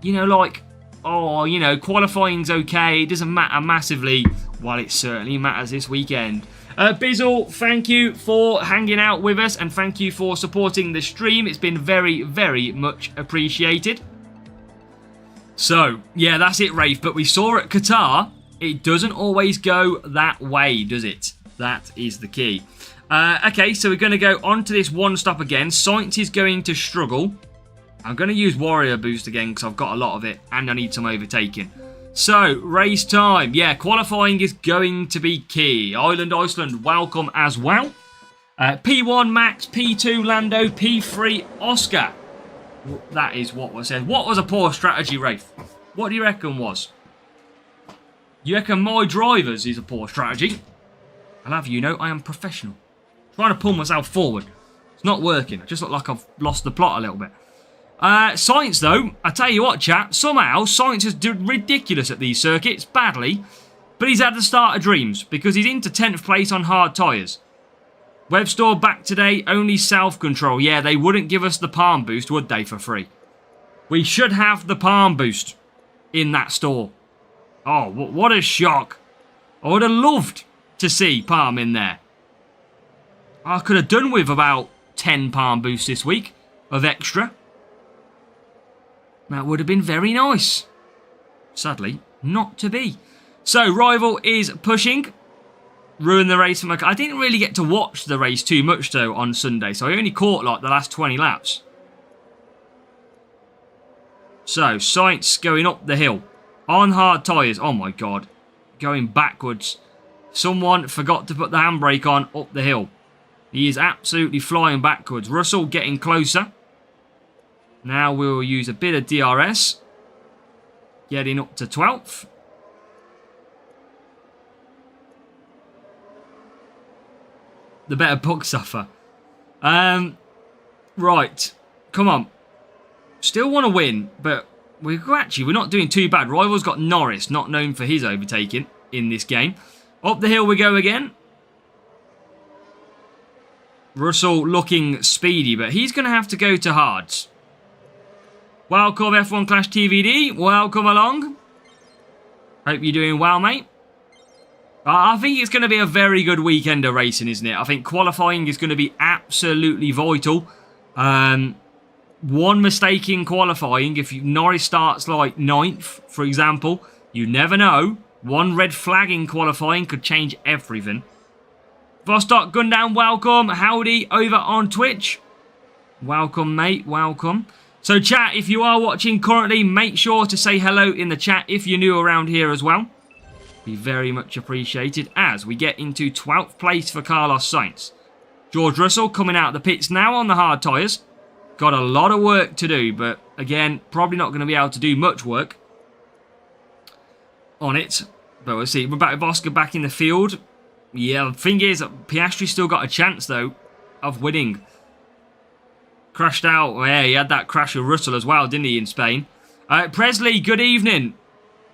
Speaker 2: you know, like, oh, you know, qualifying's okay, it doesn't matter massively. Well, it certainly matters this weekend. Bizzle, thank you for hanging out with us and thank you for supporting the stream. It's been very, very much appreciated. So, yeah, that's it, Rafe. But we saw at Qatar, it doesn't always go that way, does it? That is the key. Okay, so we're going to go on to this one stop again. Sainz is going to struggle. I'm going to use Warrior Boost again because I've got a lot of it and I need some overtaking. So, race time. Yeah, qualifying is going to be key. Iceland, welcome as well. P1 Max, P2 Lando, P3 Oscar. That is what was said. What was a poor strategy, Rafe? What do you reckon was? You reckon my drivers is a poor strategy? I'll have you know, I am professional. Trying to pull myself forward. It's not working. I just look like I've lost the plot a little bit. Sainz, though, I tell you what, chat, somehow Sainz has done ridiculous at these circuits, badly, but he's had the start of dreams because he's into 10th place on hard tyres. Web store back today, only self-control. Yeah, they wouldn't give us the palm boost, would they, for free? We should have the palm boost in that store. Oh, what a shock. I would have loved to see palm in there. I could have done with about 10 palm boosts this week of extra. That would have been very nice. Sadly, not to be. So, Rival is pushing. Ruined the race for my car. I didn't really get to watch the race too much, though, on Sunday. So, I only caught, like, the last 20 laps. So, Sainz going up the hill. On hard tyres. Oh, my God. Going backwards. Someone forgot to put the handbrake on up the hill. He is absolutely flying backwards. Russell getting closer. Now we'll use a bit of DRS. Getting up to 12th. The better book suffer. Right. Come on. Still want to win, but we're not doing too bad. Rival's got Norris, not known for his overtaking in this game. Up the hill we go again. Russell looking speedy, but he's going to have to go to hards. Welcome F1 Clash TVD. Welcome along. Hope you're doing well, mate. I think it's going to be a very good weekend of racing, isn't it? I think qualifying is going to be absolutely vital. One mistake in qualifying, if Norris starts like 9th, for example, you never know. One red flag in qualifying could change everything. Vostok Gundown, welcome. Howdy over on Twitch. Welcome, mate. Welcome. So, chat, if you are watching currently, make sure to say hello in the chat if you're new around here as well. Be very much appreciated as we get into 12th place for Carlos Sainz. George Russell coming out of the pits now on the hard tyres. Got a lot of work to do, but again, probably not going to be able to do much work on it. But we'll see. We're back with Oscar back in the field. Yeah, the thing is, Piastri's still got a chance, though, of winning. Crashed out. Oh, yeah, he had that crash with Russell as well, didn't he, in Spain? Presley, good evening.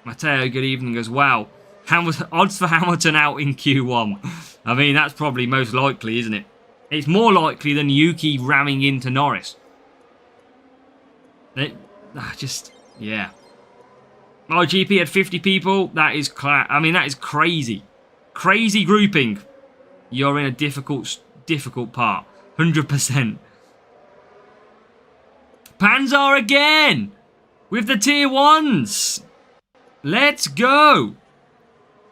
Speaker 2: Matteo, good evening as well. Odds for Hamilton out in Q1. I mean, that's probably most likely, isn't it? It's more likely than Yuki ramming into Norris. Yeah. Oh, GP had 50 people. That is that is crazy. Crazy grouping. You're in a difficult part. 100%. Panzer again! With the tier 1s. Let's go.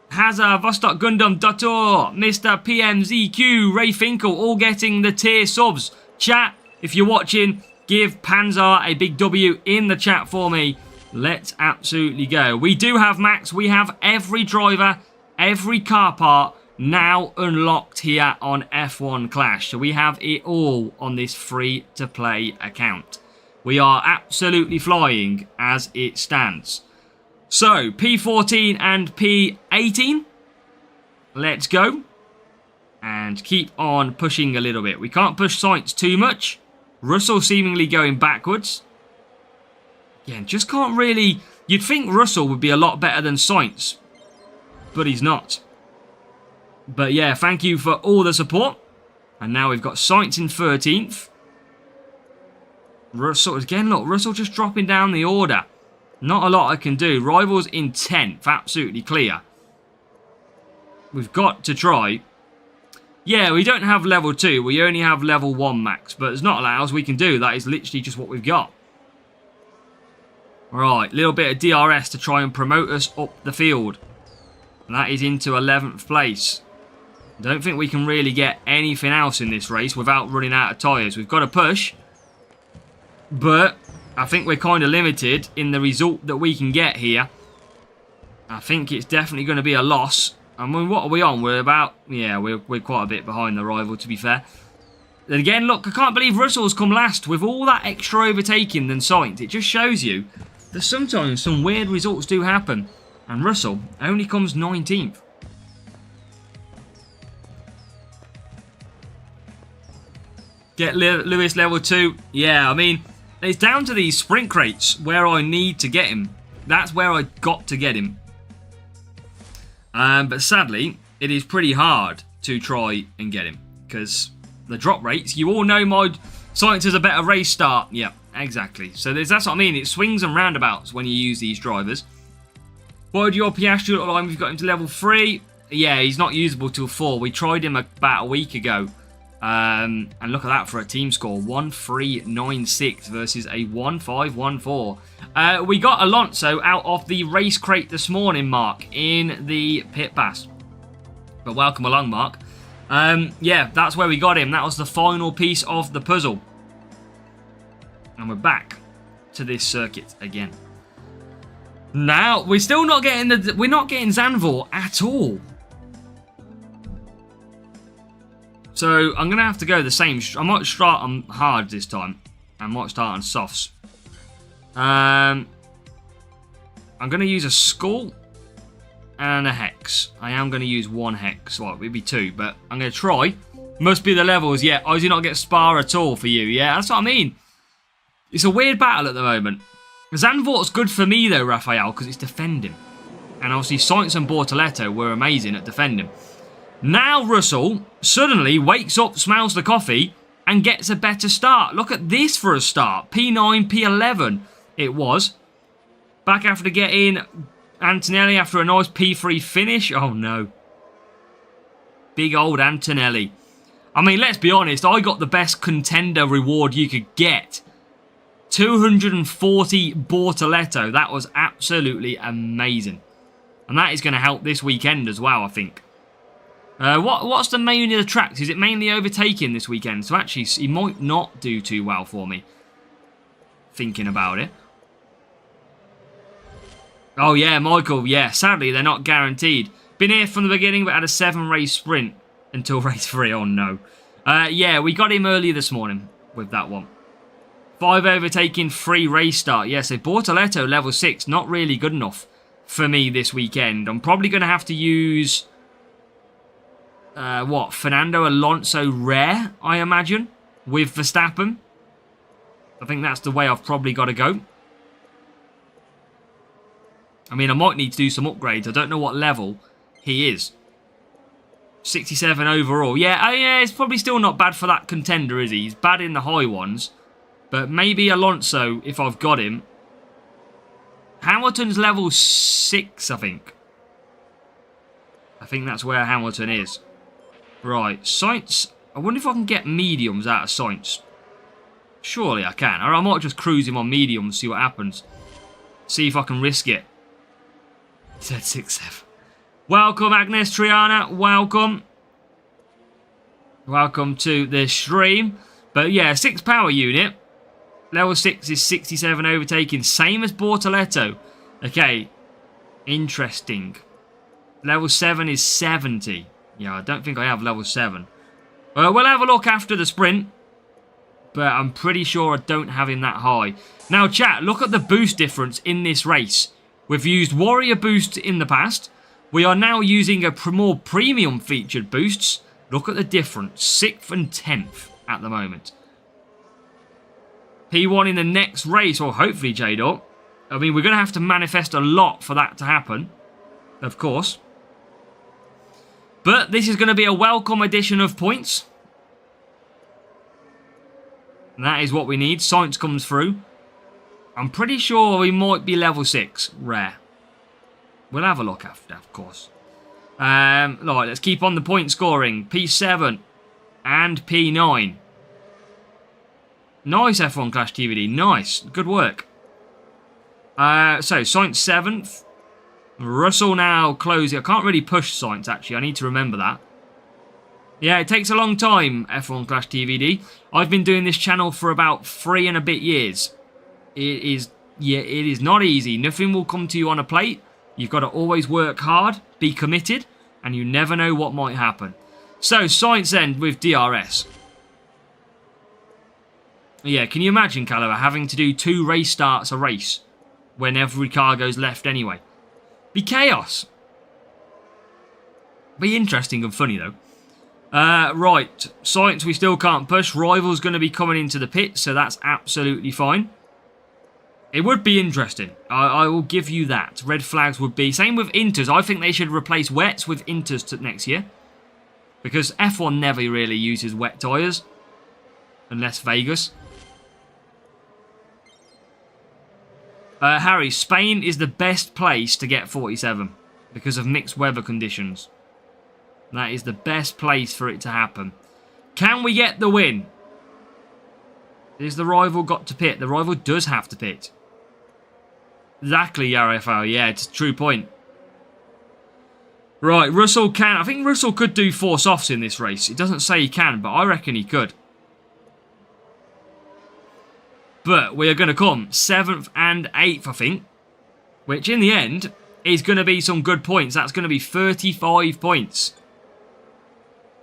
Speaker 2: Hazard, Vostok Gundam, Dator, Mr. PMZQ, Ray Finkel, all getting the tier subs. Chat, if you're watching, give Panzer a big W in the chat for me. Let's absolutely go. We do have Max. We have every driver, every car part now unlocked here on F1 Clash. So we have it all on this free-to-play account. We are absolutely flying as it stands. So, P14 and P18. Let's go. And keep on pushing a little bit. We can't push Sainz too much. Russell seemingly going backwards. Again, just can't really... You'd think Russell would be a lot better than Sainz. But he's not. But yeah, thank you for all the support. And now we've got Sainz in 13th. Russell, again, look, Russell just dropping down the order. Not a lot I can do. Rivals in 10th, absolutely clear. We've got to try. Yeah, we don't have level 2. We only have level 1 max. But there's not a lot else we can do. That is literally just what we've got. Right, little bit of DRS to try and promote us up the field. And that is into 11th place. Don't think we can really get anything else in this race without running out of tyres. We've got to push. But I think we're kind of limited in the result that we can get here. I think it's definitely going to be a loss. I mean, what are we on? We're about... Yeah, we're quite a bit behind the rival, to be fair. Then again, look, I can't believe Russell's come last with all that extra overtaking than Sainz. It just shows you that sometimes some weird results do happen. And Russell only comes 19th. Get Lewis level 2. Yeah, I mean... It's down to these sprint crates where I need to get him. That's where I got to get him. But sadly, it is pretty hard to try and get him. Because the drop rates, you all know my Sainz has a better race start. Yeah, exactly. So that's what I mean. It swings and roundabouts when you use these drivers. What would your Piastri look like? We've got him to level 3. Yeah, he's not usable till 4. We tried him about a week ago. And look at that for a team score. 1396 versus a 1514. We got Alonso out of the race crate this morning, Mark, in the pit pass. But welcome along, Mark. Yeah, that's where we got him. That was the final piece of the puzzle. And we're back to this circuit again. Now, we're still not getting we're not getting Zandvoort at all. So, I'm going to have to go the same. I might start on hard this time. I might start on softs. I'm going to use a skull and a hex. I am going to use one hex. Well, it'd be 2, but I'm going to try. Must be the levels. Yeah, I do not get spar at all for you. Yeah, that's what I mean. It's a weird battle at the moment. Zandvoort's good for me, though, Raphael, because it's defending. And obviously, Sainz and Bortoletto were amazing at defending. Now Russell suddenly wakes up, smells the coffee, and gets a better start. Look at this for a start. P9, P11 it was. Back after getting Antonelli after a nice P3 finish. Oh no. Big old Antonelli. I mean, let's be honest. I got the best contender reward you could get. 240 Bortoletto. That was absolutely amazing. And that is going to help this weekend as well, I think. What's the main of the tracks? Is it mainly overtaking this weekend? So actually, he might not do too well for me. Thinking about it. Oh yeah, Michael. Yeah, sadly, they're not guaranteed. Been here from the beginning, but had a 7-race sprint until race 3. Oh no. Yeah, we got him earlier this morning with that one. 5 overtaking, 3 race start. Yeah, so Bortoletto level 6, not really good enough for me this weekend. I'm probably going to have to use... Fernando Alonso rare, I imagine, with Verstappen. I think that's the way I've probably got to go. I mean, I might need to do some upgrades. I don't know what level he is. 67 overall. Yeah, yeah, it's probably still not bad for that contender, is he? He's bad in the high ones. But maybe Alonso, if I've got him. Hamilton's level 6, I think. I think that's where Hamilton is. Right, Sainz. I wonder if I can get mediums out of Sainz. Surely I can. Or I might just cruise him on mediums, see what happens. See if I can risk it. He said 6-7. Welcome, Agnes Triana. Welcome. Welcome to the stream. But yeah, 6 power unit. Level 6 is 67 overtaking. Same as Bortoletto. Okay. Interesting. Level 7 is 70. Yeah, I don't think I have level 7. Well, we'll have a look after the sprint. But I'm pretty sure I don't have him that high. Now, chat, look at the boost difference in this race. We've used Warrior boosts in the past. We are now using a more premium featured boosts. Look at the difference. 6th and 10th at the moment. P1 in the next race, or hopefully J-Dot. I mean, we're going to have to manifest a lot for that to happen. Of course. But this is going to be a welcome addition of points. And that is what we need. Sainz comes through. I'm pretty sure we might be level 6. Rare. We'll have a look after, of course. Right, let's keep on the point scoring. P7 and P9. Nice F1 Clash TVD. Nice. Good work. So, Sainz 7th. Russell now closing. I can't really push Sainz, actually. I need to remember that. Yeah, it takes a long time, F1 Clash TVD. I've been doing this channel for about 3 and a bit years. It is not easy. Nothing will come to you on a plate. You've got to always work hard, be committed, and you never know what might happen. So, Sainz end with DRS. Yeah, can you imagine, Caliber, having to do 2 race starts a race when every car goes left anyway? Be chaos. Be interesting and funny, though. Right, Sainz we still can't push. Rival's going to be coming into the pit, so that's absolutely fine. It would be interesting. I will give you that. Red flags would be... Same with Inters. I think they should replace wets with Inters next year. Because F1 never really uses wet tyres. Unless Vegas. Harry, Spain is the best place to get 47. Because of mixed weather conditions. That is the best place for it to happen. Can we get the win? Is the rival got to pit? The rival does have to pit. Exactly, RFL. Yeah, it's a true point. Right, Russell can... I think Russell could do 4 softs in this race. It doesn't say he can, but I reckon he could. But we are going to come 7th and 8th, I think. Which, in the end, is going to be some good points. That's going to be 35 points.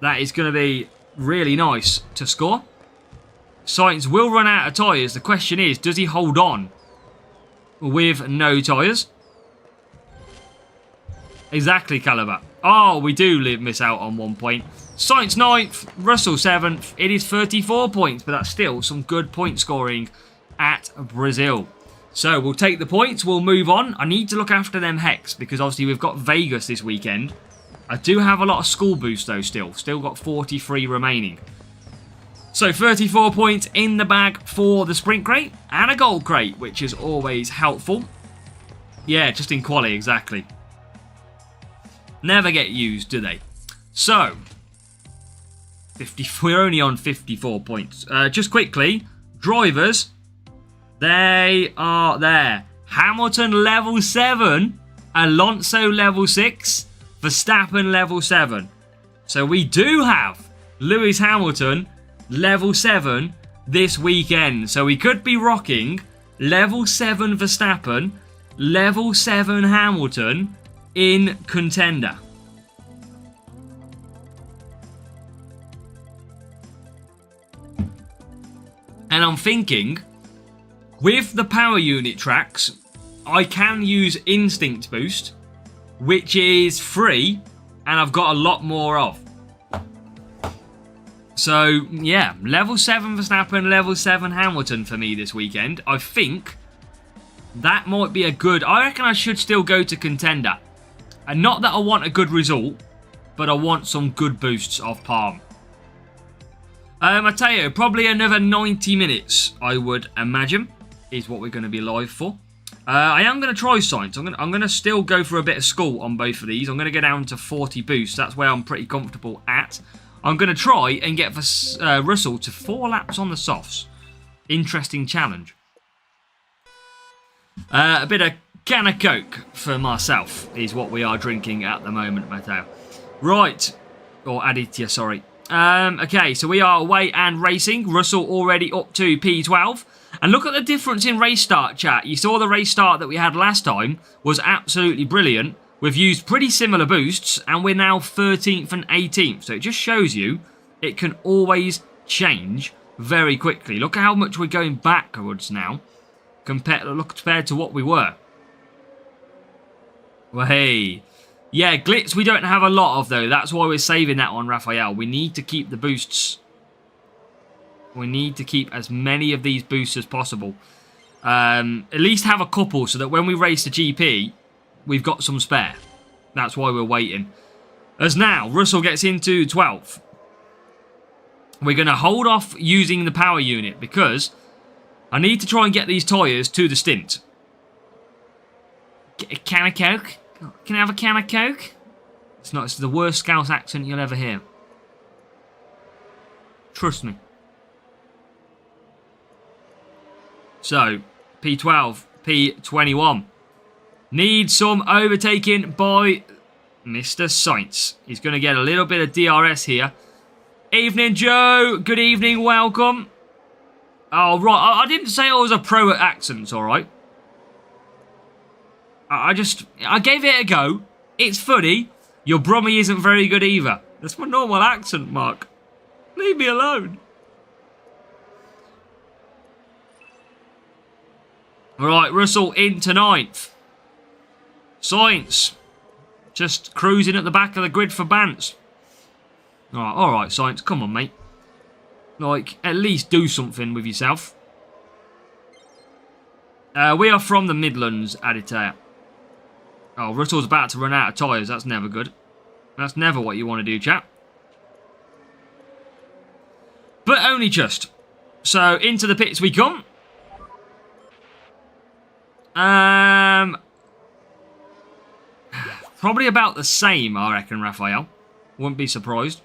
Speaker 2: That is going to be really nice to score. Sainz will run out of tyres. The question is, does he hold on with no tyres? Exactly, Caliber. Oh, we do miss out on 1 point. Sainz 9th, Russell 7th. It is 34 points, but that's still some good point scoring at Brazil. So we'll take the points. We'll move on. I need to look after them Hex because obviously we've got Vegas this weekend. I do have a lot of school boosts though still. Still got 43 remaining. So 34 points in the bag for the sprint crate and a gold crate, which is always helpful. Yeah, just in quali, exactly. Never get used, do they? So, we're only on 54 points. Just quickly, drivers, they are there. Hamilton level 7, Alonso level 6, Verstappen level 7. So we do have Lewis Hamilton level 7 this weekend. So we could be rocking level 7 Verstappen, level 7 Hamilton in contender. And I'm thinking, with the power unit tracks, I can use Instinct Boost, which is free, and I've got a lot more of. So, yeah, level 7 Verstappen, level 7 Hamilton for me this weekend. I think that might be a good... I reckon I should still go to contender. And not that I want a good result, but I want some good boosts off Palm. Matteo, probably another 90 minutes, I would imagine, is what we're going to be live for. I am going to try science. I'm going to still go for a bit of school on both of these. I'm going to go down to 40 boosts. That's where I'm pretty comfortable at. I'm going to try and get Russell to 4 laps on the softs. Interesting challenge. A bit of can of Coke for myself is what we are drinking at the moment, Matteo. Right. Or Aditya, sorry. Okay, so we are away and racing. Russell already up to P12. And look at the difference in race start, chat. You saw the race start that we had last time was absolutely brilliant. We've used pretty similar boosts, and we're now 13th and 18th. So it just shows you it can always change very quickly. Look at how much we're going backwards now compared to what we were. Well, hey. Yeah, glitz we don't have a lot of, though. That's why we're saving that one, Raphael. We need to keep the boosts. We need to keep as many of these boosts as possible. At least have a couple so that when we race the GP, we've got some spare. That's why we're waiting. As now, Russell gets into 12th. We're going to hold off using the power unit because I need to try and get these tyres to the stint. A can of Coke? Can I have a can of Coke? It's the worst Scouse accent you'll ever hear. Trust me. So, P12, P21. Need some overtaking by Mr. Sainz. He's going to get a little bit of DRS here. Evening, Joe. Good evening. Welcome. Oh, right. I didn't say I was a pro at accents, all right? I gave it a go. It's funny. Your Brummy isn't very good either. That's my normal accent, Mark. Leave me alone. Alright, Russell into 9th. Sainz. Just cruising at the back of the grid for Bants. Alright, Sainz. Come on, mate. Like, at least do something with yourself. We are from the Midlands, Aditya. Oh, Russell's about to run out of tyres. That's never good. That's never what you want to do, chap. But only just. So, into the pits we come. Probably about the same, I reckon, Raphael. Wouldn't be surprised.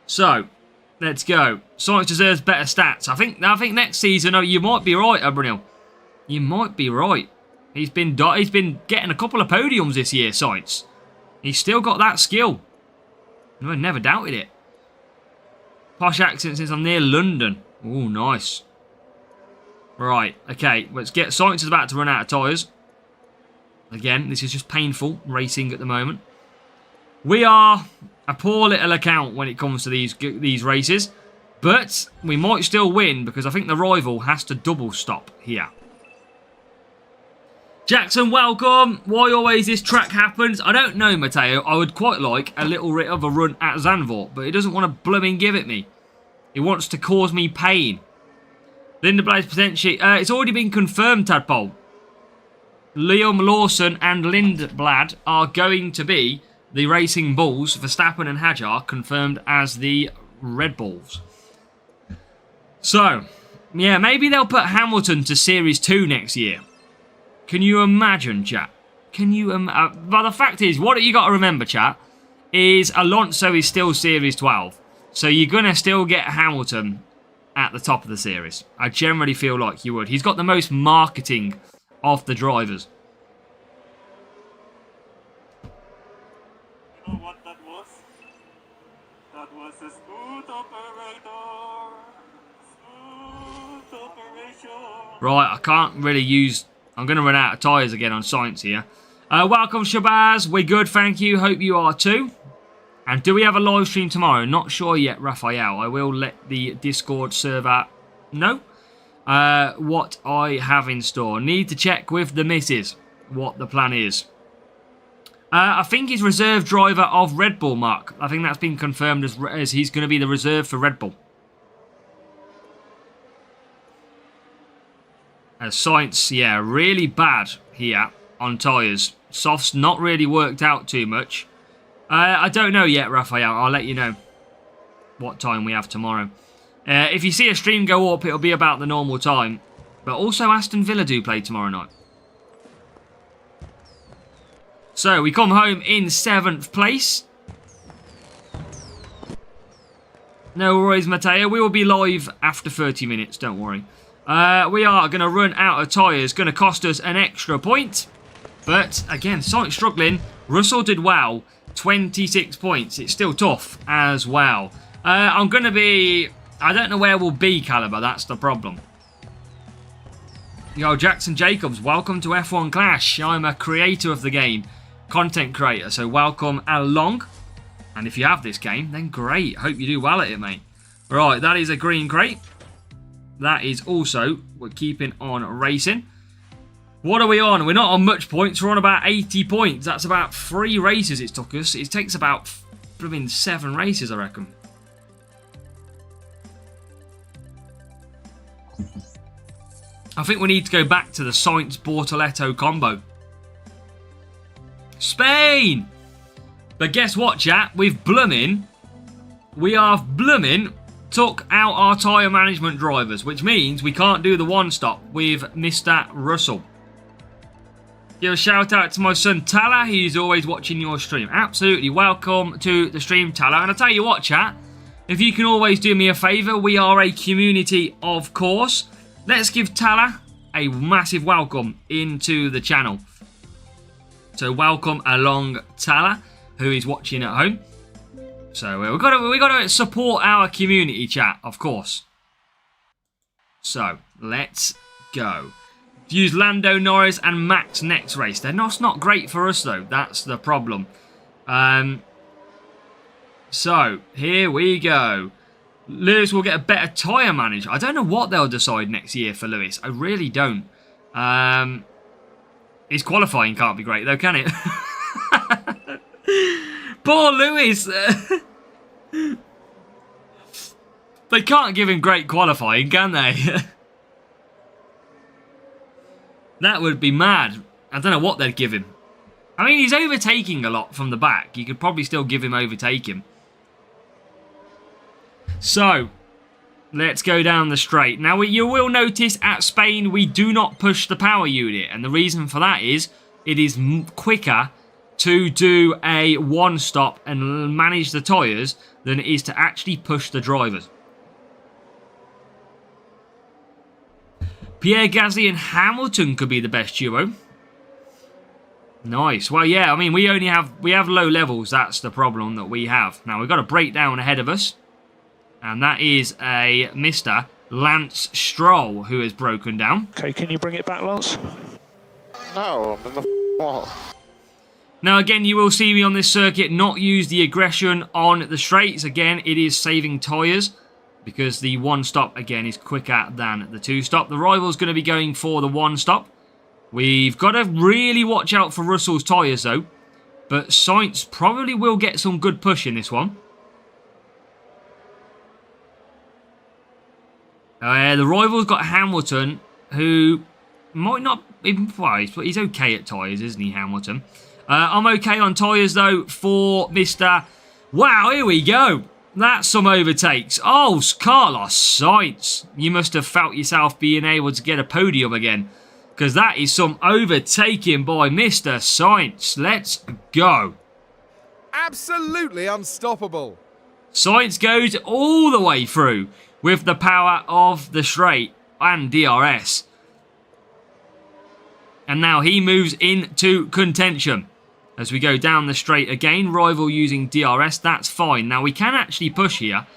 Speaker 2: So, let's go. Sainz deserves better stats. I think next season, you might be right, Abrunil. You might be right. He's been getting a couple of podiums this year, Sainz. He's still got that skill. I never doubted it. Posh accent since I'm near London. Oh, nice. Right, okay, let's get... Sainz is about to run out of tyres. Again, this is just painful racing at the moment. We are a poor little account when it comes to these races. But we might still win because I think the rival has to double stop here. Jackson, welcome. Why always this track happens? I don't know, Matteo. I would quite like a little bit of a run at Zandvoort, but he doesn't want to blooming give it me. He wants to cause me pain. Lindblad's potentially... it's already been confirmed, Tadpole. Liam Lawson and Lindblad are going to be the Racing Bulls. Verstappen and Hajar confirmed as the Red Bulls. So, yeah, maybe they'll put Hamilton to Series 2 next year. Can you imagine, chat? Can you... but the fact is, what you got to remember, chat, is Alonso is still Series 12. So you're going to still get Hamilton at the top of the series. I generally feel like you would. He's got the most marketing of the drivers.
Speaker 6: You know what that was? That was a smooth operator. Smooth operation.
Speaker 2: Right, I can't really use... I'm going to run out of tyres again on Sainz here. Welcome, Shabazz. We're good, thank you. Hope you are too. And do we have a live stream tomorrow? Not sure yet, Raphael. I will let the Discord server know what I have in store. Need to check with the missus what the plan is. I think he's reserve driver of Red Bull, Mark. I think that's been confirmed as he's going to be the reserve for Red Bull. Sainz, yeah, really bad here on tyres. Soft's not really worked out too much. I don't know yet, Raphael. I'll let you know what time we have tomorrow. If you see a stream go up, it'll be about the normal time. But also Aston Villa do play tomorrow night. So we come home in 7th place. No worries, Matteo. We will be live after 30 minutes. Don't worry. We are going to run out of tyres. Going to cost us an extra point. But again, slightly struggling. Russell did well. 26 points. It's still tough as well. I'm going to be... I don't know where we'll be, Caliber. That's the problem. Yo, Jackson Jacobs, welcome to F1 Clash. I'm a creator of the game. Content creator. So welcome along. And if you have this game, then great. Hope you do well at it, mate. Right, that is a green crate. That is also... We're keeping on racing. What are we on? We're not on much points. We're on about 80 points. That's about 3 races it took us. It takes about 7 races, I reckon. I think we need to go back to the Sainz-Bortoletto combo. Spain! But guess what, chat? We have blooming took out our tyre management drivers, which means we can't do the one-stop with Mr. Russell. Give a shout out to my son Tala, who's always watching your stream. Absolutely, welcome to the stream, Tala. And I tell you what, chat, if you can always do me a favour, we are a community, of course. Let's give Tala a massive welcome into the channel. So welcome along, Tala, who is watching at home. So we've got to support our community, chat, of course. So let's go. Use Lando Norris and Max next race. They're not great for us, though. That's the problem. So here we go. Lewis will get a better tyre manager. I don't know what they'll decide next year for Lewis. I really don't. His qualifying can't be great, though, can it? Poor Lewis. They can't give him great qualifying, can they? That would be mad. I don't know what they'd give him. I mean, he's overtaking a lot from the back. You could probably still give him overtaking. So, let's go down the straight. Now, you will notice at Spain, we do not push the power unit. And the reason for that is, it is quicker to do a one-stop and manage the tyres than it is to actually push the drivers. Pierre Gasly and Hamilton could be the best duo. Nice. Well, yeah, I mean, we have low levels. That's the problem that we have. Now, we've got a breakdown ahead of us. And that is a Mr. Lance Stroll who has broken down.
Speaker 4: Okay, can you bring it back, Lance?
Speaker 7: No, I'm in the wall.
Speaker 2: Now, again, you will see me on this circuit not use the aggression on the straights. Again, it is saving tyres because the one-stop, again, is quicker than the two-stop. The rival's going to be going for the one-stop. We've got to really watch out for Russell's tyres, though. But Sainz probably will get some good push in this one. The rival's got Hamilton, who might not... Well, he's okay at tyres, isn't he, Hamilton? I'm okay on tyres, though, for Mr... Wow, here we go. That's some overtakes. Oh, Carlos Sainz. You must have felt yourself being able to get a podium again. Because that is some overtaking by Mr. Sainz. Let's go.
Speaker 5: Absolutely unstoppable.
Speaker 2: Sainz goes all the way through with the power of the straight and DRS. And now he moves into contention. As we go down the straight again, rival using DRS, that's fine. Now we can actually push here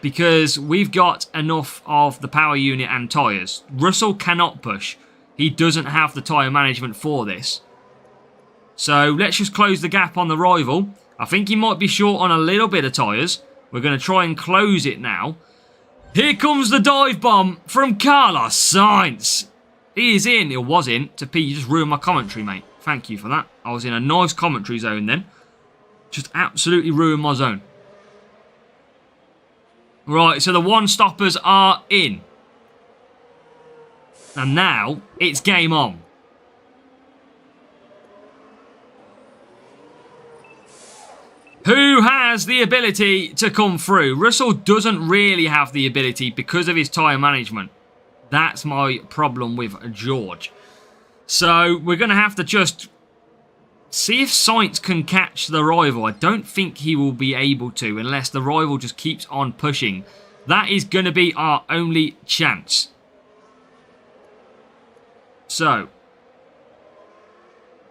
Speaker 2: because we've got enough of the power unit and tyres. Russell cannot push. He doesn't have the tyre management for this. So let's just close the gap on the rival. I think he might be short on a little bit of tyres. We're going to try and close it now. Here comes the dive bomb from Carlos Sainz. He is in, or was in, to P. You just ruined my commentary, mate. Thank you for that. I was in a nice commentary zone then. Just absolutely ruined my zone. Right, so the one-stoppers are in. And now, it's game on. Who has the ability to come through? Russell doesn't really have the ability because of his tyre management. That's my problem with George. So we're going to have to just see if Sainz can catch the rival. I don't think he will be able to unless the rival just keeps on pushing. That is going to be our only chance. So,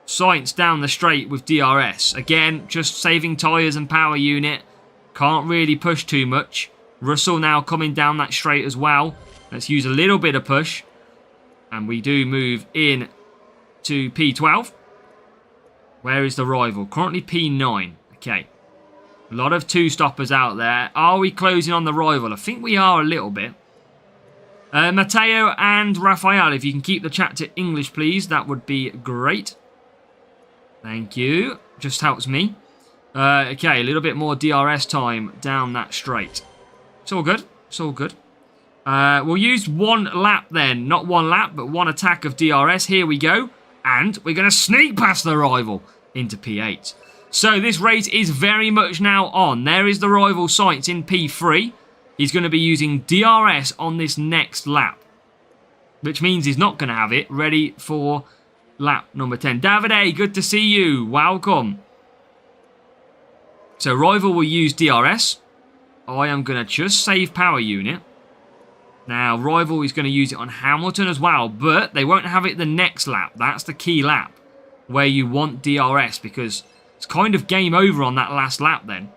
Speaker 2: Sainz down the straight with DRS. Again, just saving tyres and power unit. Can't really push too much. Russell now coming down that straight as well. Let's use a little bit of push. And we do move in to P12. Where is the rival? Currently P9. Okay. A lot of two-stoppers out there. Are we closing on the rival? I think we are a little bit. Matteo and Raphael, if you can keep the chat to English, please. That would be great. Thank you. Just helps me. Okay, a little bit more DRS time down that straight. It's all good. It's all good. We'll use one lap then. Not one lap, but one attack of DRS. Here we go. And we're going to sneak past the rival into P8. So this race is very much now on. There is the rival Sainz in P3. He's going to be using DRS on this next lap. Which means he's not going to have it ready for lap number 10. Davide, good to see you. Welcome. So rival will use DRS. I am going to just save power unit. Now, rival is going to use it on Hamilton as well, but they won't have it the next lap. That's the key lap where you want DRS because it's kind of game over on that last lap then.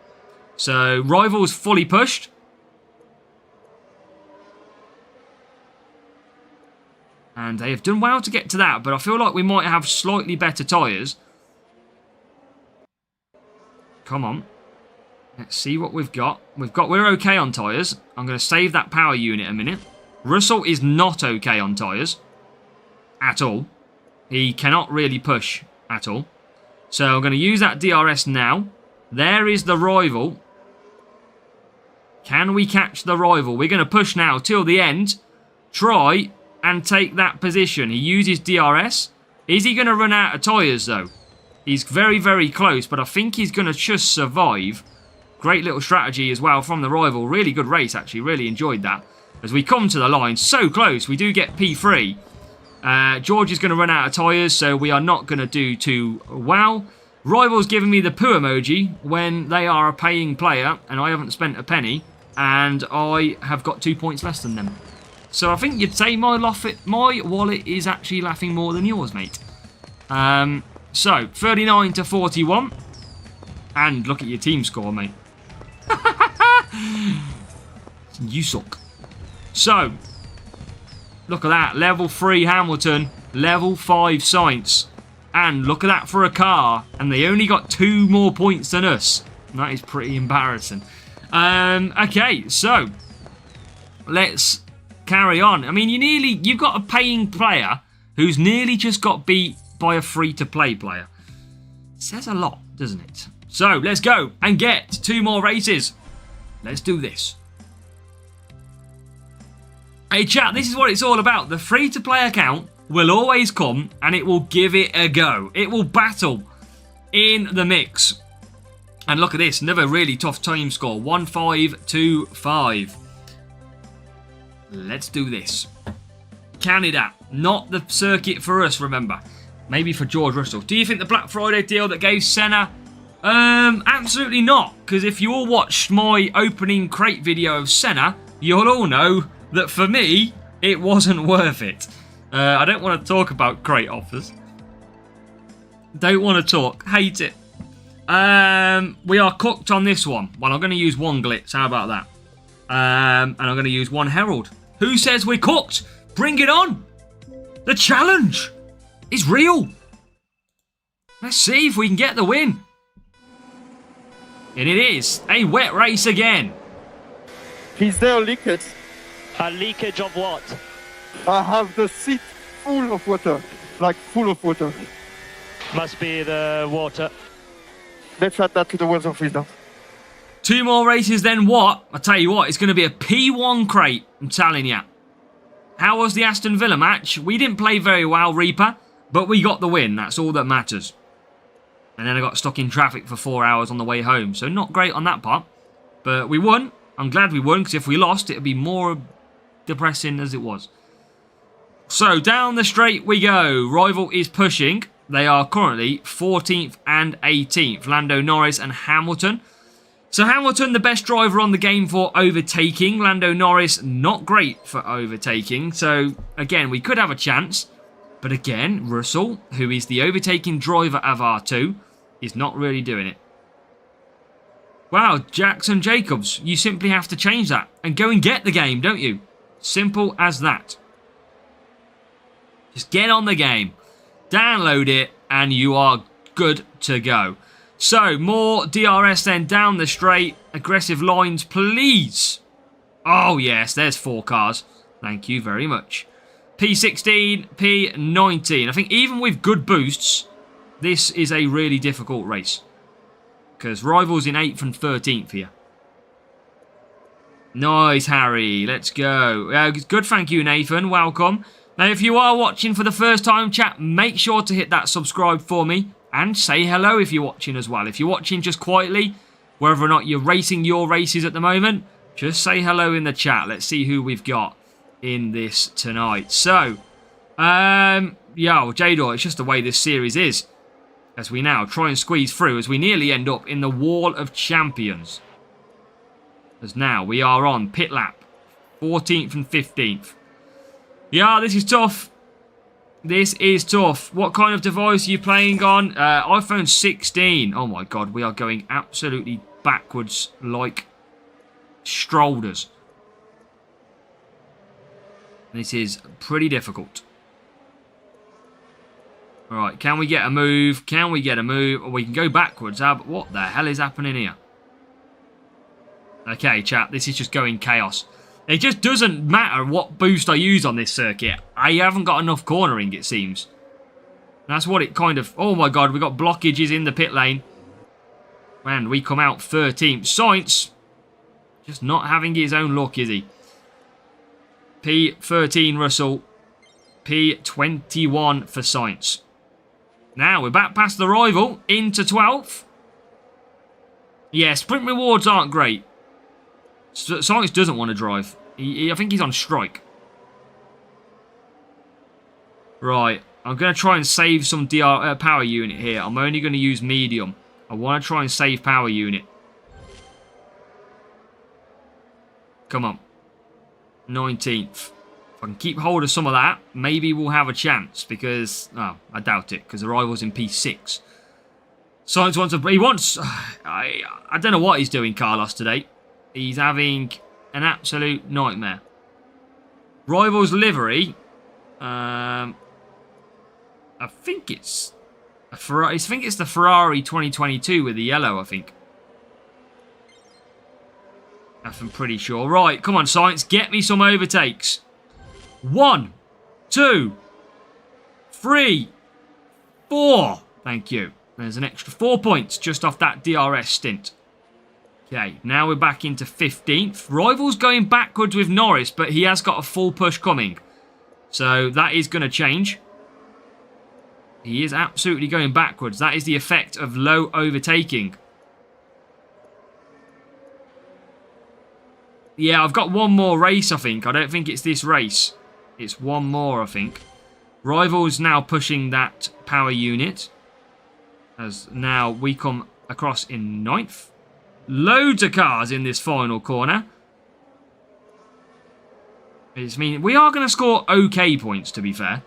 Speaker 2: So, rival's fully pushed. And they have done well to get to that, but I feel like we might have slightly better tyres. Come on. Let's see what we've got. We're okay on tyres. I'm going to save that power unit a minute. Russell is not okay on tyres. At all. He cannot really push at all. So I'm going to use that DRS now. There is the rival. Can we catch the rival? We're going to push now till the end. Try and take that position. He uses DRS. Is he going to run out of tyres though? He's very, very close, but I think he's going to just survive. Great little strategy as well from the rival. Really good race, actually. Really enjoyed that. As we come to the line, so close. We do get P3. George is going to run out of tyres, so we are not going to do too well. Rival's giving me the poo emoji when they are a paying player, and I haven't spent a penny, and I have got 2 points less than them. So I think you'd say my wallet is actually laughing more than yours, mate. So, 39 to 41. And look at your team score, mate. You suck. So, look at that. Level 3 Hamilton. Level 5 Sainz. And look at that for a car. And they only got 2 more points than us. That is pretty embarrassing. Okay, so let's carry on. I mean, you've got a paying player who's nearly just got beat by a free-to-play player. Says a lot, doesn't it? So, let's go and get 2 more races. Let's do this. Hey chat, this is what it's all about. The free-to-play account will always come and it will give it a go. It will battle in the mix. And look at this, another really tough time score. 1-5-2-5. Let's do this. Canada, not the circuit for us, remember. Maybe for George Russell. Do you think the Black Friday deal that gave Senna? Absolutely not. Because if you all watched my opening crate video of Senna, you'll all know that for me, it wasn't worth it. I don't want to talk about crate offers. Don't want to talk. Hate it. We are cooked on this one. Well, I'm going to use 1 Glitz. How about that? And I'm going to use 1 Herald. Who says we're cooked? Bring it on. The challenge is real. Let's see if we can get the win. And it is a wet race again.
Speaker 3: Is there leakage?
Speaker 4: A leakage of what?
Speaker 3: I have the seat full of water, like full of water.
Speaker 4: Must be the water.
Speaker 3: Let's add that to the weather freezer.
Speaker 2: 2 more races, then what? I tell you what, it's going to be a P1 crate. I'm telling you. How was the Aston Villa match? We didn't play very well, Reaper, but we got the win. That's all that matters. And then I got stuck in traffic for 4 hours on the way home. So not great on that part. But we won. I'm glad we won, because if we lost, it would be more depressing as it was. So down the straight we go. Rival is pushing. They are currently 14th and 18th. Lando Norris and Hamilton. So Hamilton, the best driver on the game for overtaking. Lando Norris, not great for overtaking. So again, we could have a chance. But again, Russell, who is the overtaking driver of R2, is not really doing it. Wow, Jackson Jacobs, you simply have to change that and go and get the game, don't you? Simple as that. Just get on the game, download it, and you are good to go. So, more DRS then down the straight. Aggressive lines, please. Oh, yes, there's 4 cars. Thank you very much. P16, P19. I think even with good boosts, this is a really difficult race. Because Rival's in 8th and 13th here. Nice, Harry. Let's go. Good, thank you, Nathan. Welcome. Now, if you are watching for the first time, chat, make sure to hit that subscribe for me. And say hello if you're watching as well. If you're watching just quietly, whether or not you're racing your races at the moment, just say hello in the chat. Let's see who we've got in this tonight. So, yeah, well, Jador, it's just the way this series is. As we now try and squeeze through, as we nearly end up in the Wall of Champions. As now we are on pit lap 14th and 15th. Yeah, this is tough. This is tough. What kind of device are you playing on? iPhone 16. Oh my god, we are going absolutely backwards like strollers. This is pretty difficult. Alright, can we get a move? Can we get a move? Or we can go backwards. What the hell is happening here? Okay, chat, this is just going chaos. It just doesn't matter what boost I use on this circuit. I haven't got enough cornering, it seems. That's what it kind of... Oh my god, we got blockages in the pit lane. And we come out 13th. Sainz, just not having his own luck, is he? P13 Russell. P21 for Sainz. Now we're back past the rival into 12th. Yeah, sprint rewards aren't great. Sainz doesn't want to drive. I think he's on strike. Right, I'm going to try and save some power unit here. I'm only going to use medium. I want to try and save power unit. Come on. 19th. If I can keep hold of some of that, maybe we'll have a chance. Because, oh, I doubt it. Because the rival's in P6. Sainz wants to... He wants... I don't know what he's doing, Carlos, today. He's having an absolute nightmare. Rival's livery. I think it's a Ferrari. I think it's the Ferrari 2022 with the yellow, I think. I'm pretty sure. Right, come on, Sainz. Get me some overtakes. 1, 2, 3, 4. Thank you. There's an extra 4 points just off that DRS stint. Okay, now we're back into 15th. Rival's going backwards with Norris, but he has got a full push coming. So that is going to change. He is absolutely going backwards. That is the effect of low overtaking. Yeah, I've got one more race, I think. I don't think it's this race. It's one more, I think. Rival's now pushing that power unit. As now we come across in 9th. Loads of cars in this final corner. I mean, we are going to score okay points, to be fair.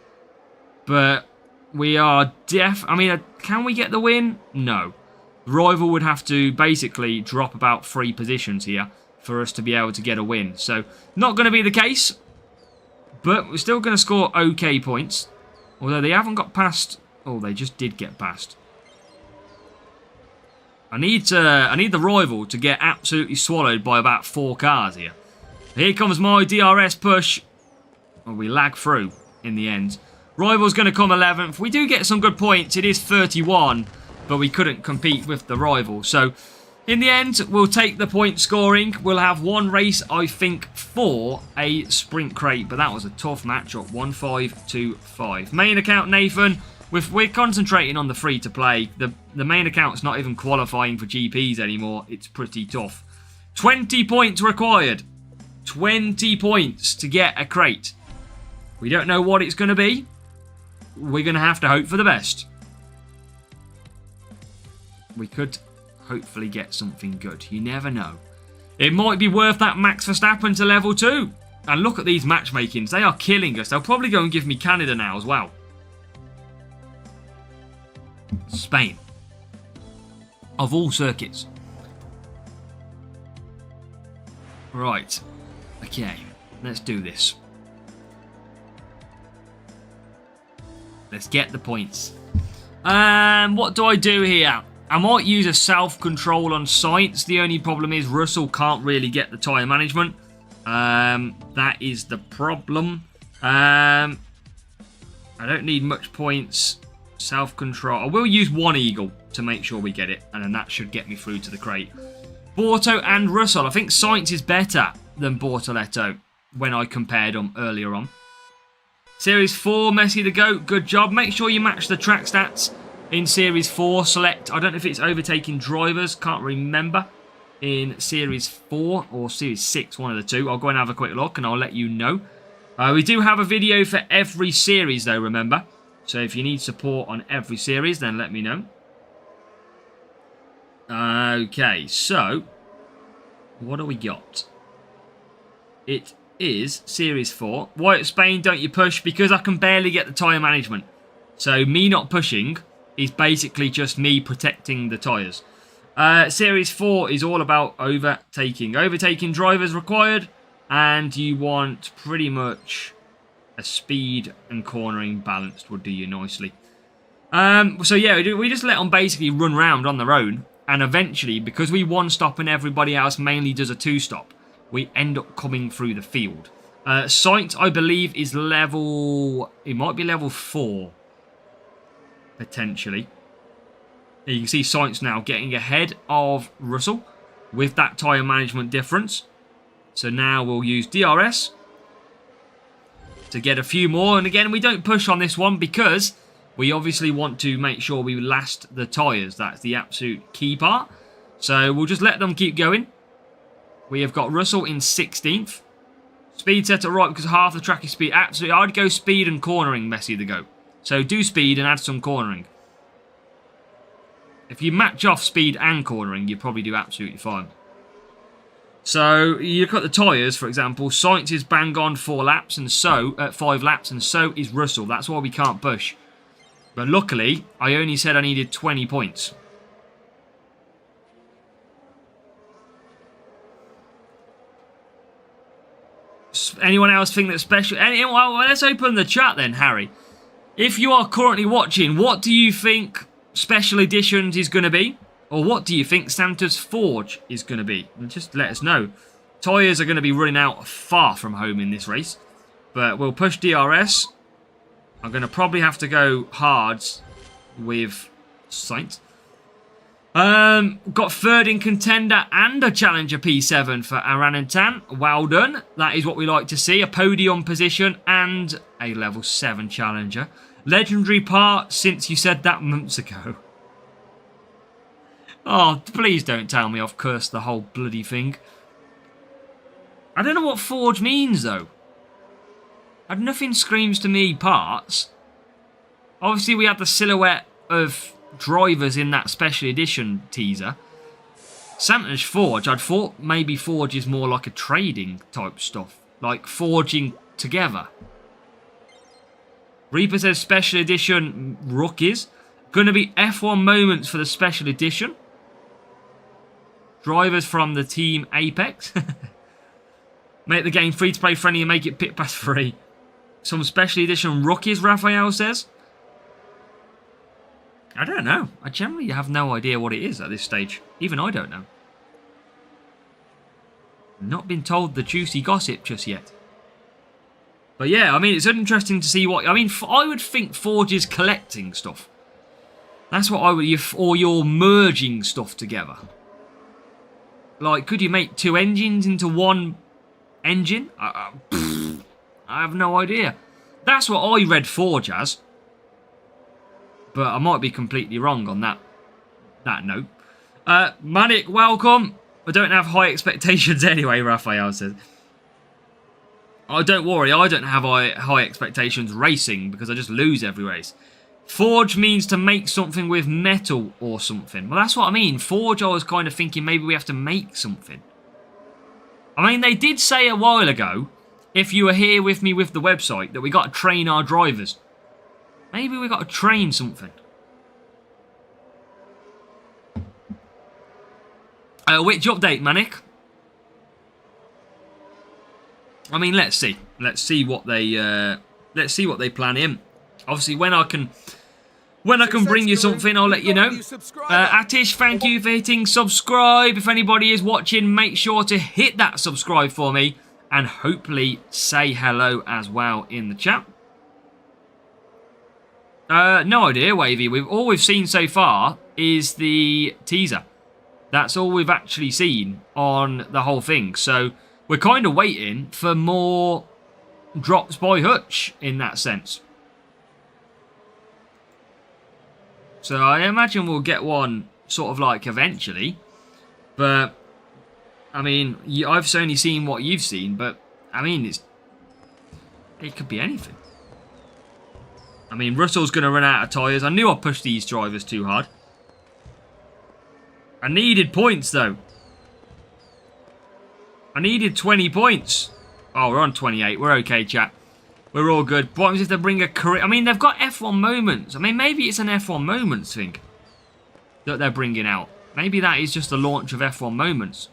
Speaker 2: But we are I mean, can we get the win? No. Rival would have to basically drop about 3 positions here for us to be able to get a win. So, not going to be the case. But we're still going to score okay points. Although they haven't got past... Oh, they just did get past. I need the rival to get absolutely swallowed by about 4 cars here. Here comes my DRS push. Well, we lag through in the end. Rival's going to come 11th. We do get some good points. It is 31, but we couldn't compete with the rival. So, in the end, we'll take the point scoring. We'll have one race, I think, for a sprint crate. But that was a tough matchup. 1-5-2-5. Main account, Nathan. we're concentrating on the free-to-play. The main account's not even qualifying for GPs anymore. It's pretty tough. 20 points required. 20 points to get a crate. We don't know what it's going to be. We're going to have to hope for the best. We could hopefully get something good. You never know. It might be worth that Max Verstappen to level 2. And look at these matchmakings. They are killing us. They'll probably go and give me Canada now as well. Spain. Of all circuits. Right. Okay. Let's do this. Let's get the points. What do I do here? I might use a self-control on Sainz. The only problem is Russell can't really get the tyre management. That is the problem. I don't need much points. Self-control. I will use one Eagle to make sure we get it. And then that should get me through to the crate. Borto and Russell. I think Sainz is better than Bortoletto when I compared them earlier on. Series 4, Messi the GOAT. Good job. Make sure you match the track stats in Series 4. Select, I don't know if it's overtaking drivers. Can't remember. In Series 4 or Series 6, one of the two. I'll go and have a quick look and I'll let you know. We do have a video for every series though, remember. So if you need support on every series, then let me know. Okay, so what do we got? It is Series 4. Why at Spain don't you push? Because I can barely get the tyre management. So me not pushing is basically just me protecting the tyres. Series 4 is all about overtaking. Overtaking drivers required. And you want pretty much a speed and cornering balanced would do you nicely. So yeah, we just let them basically run round on their own. And eventually, because we one-stop and everybody else mainly does a two-stop, we end up coming through the field. Sainz, I believe, is level... It might be level 4. Potentially. You can see Sainz now getting ahead of Russell with that tyre management difference. So now we'll use DRS to get a few more. And again, we don't push on this one because we obviously want to make sure we last the tyres. That's the absolute key part. So we'll just let them keep going. We have got Russell in 16th. Speed set it right because half the track is speed. Absolutely, I'd go speed and cornering, Messi the GOAT. So do speed and add some cornering. If you match off speed and cornering, you probably do absolutely fine. So you look at the tyres, for example. Sainz is bang on 4 laps, and so 5 laps, and so is Russell. That's why we can't push. But luckily, I only said I needed 20 points. Anyone else think that special... Well, let's open the chat then, Harry. If you are currently watching, what do you think Special Editions is going to be? Or what do you think Santa's Forge is going to be? Just let us know. Tyres are going to be running out far from home in this race. But we'll push DRS. I'm going to probably have to go hards with Sainz. Got third in Contender and a Challenger P7 for Aran and Tan. Well done. That is what we like to see. A podium position and a level 7 Challenger. Legendary part since you said that months ago. Oh, please don't tell me I've cursed the whole bloody thing. I don't know what Forge means though. Nothing screams to me parts. Obviously we had the silhouette of drivers in that special edition teaser. Santa's Forge, I'd thought maybe Forge is more like a trading type stuff. Like forging together. Reaper says special edition rookies. Going to be F1 moments for the special edition. Drivers from the team Apex. Make the game free to play friendly and make it pit pass free. Some special edition rookies, Raphael says. I don't know. I generally have no idea what it is at this stage. Even I don't know. Not been told the juicy gossip just yet. But yeah, I mean, it's interesting to see what... I mean, I would think Forge is collecting stuff. That's what I would... Or you're merging stuff together. Like, could you make 2 engines into one engine? I have no idea. That's what I read Forge as. But I might be completely wrong on that note. Manic, welcome. I don't have high expectations anyway, Raphael says. Oh, don't worry, I don't have high expectations racing because I just lose every race. Forge means to make something with metal or something. Well, that's what I mean. Forge, I was kind of thinking maybe we have to make something. I mean, they did say a while ago, if you were here with me with the website, that we got to train our drivers. Maybe we got to train something. Which update, Manic? I mean, let's see. Let's see what they plan in. Obviously, when I can bring you something, I'll let you know. Atish, thank you for hitting subscribe. If anybody is watching, make sure to hit that subscribe for me. And hopefully say hello as well in the chat. No idea, Wavy. All we've seen so far is the teaser. That's all we've actually seen on the whole thing. So we're kind of waiting for more drops by Hutch in that sense. So I imagine we'll get one sort of like eventually. But, I mean, I've only seen what you've seen. But, I mean, it could be anything. I mean, Russell's going to run out of tyres. I knew I pushed these drivers too hard. I needed points, though. I needed 20 points. Oh, we're on 28. We're okay, chat. We're all good. What happens if they bring a career? I mean, they've got F1 moments. I mean, maybe it's an F1 moments thing that they're bringing out. Maybe that is just the launch of F1 moments.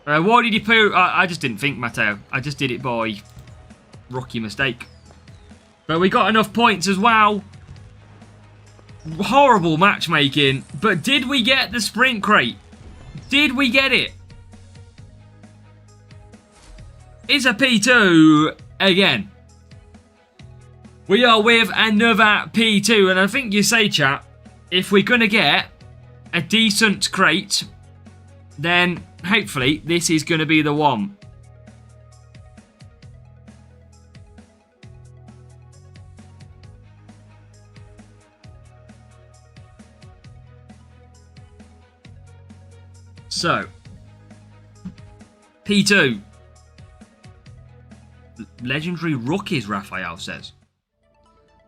Speaker 2: Why did you poo? I just didn't think, Matteo. I just did it by rookie mistake. But we got enough points as well. Horrible matchmaking. But did we get the sprint crate? Did we get it? It's a P2 again. We are with another P2. And I think you say, chat, if we're going to get a decent crate, then hopefully this is going to be the one. So, P2. Legendary rookies, Raphael says.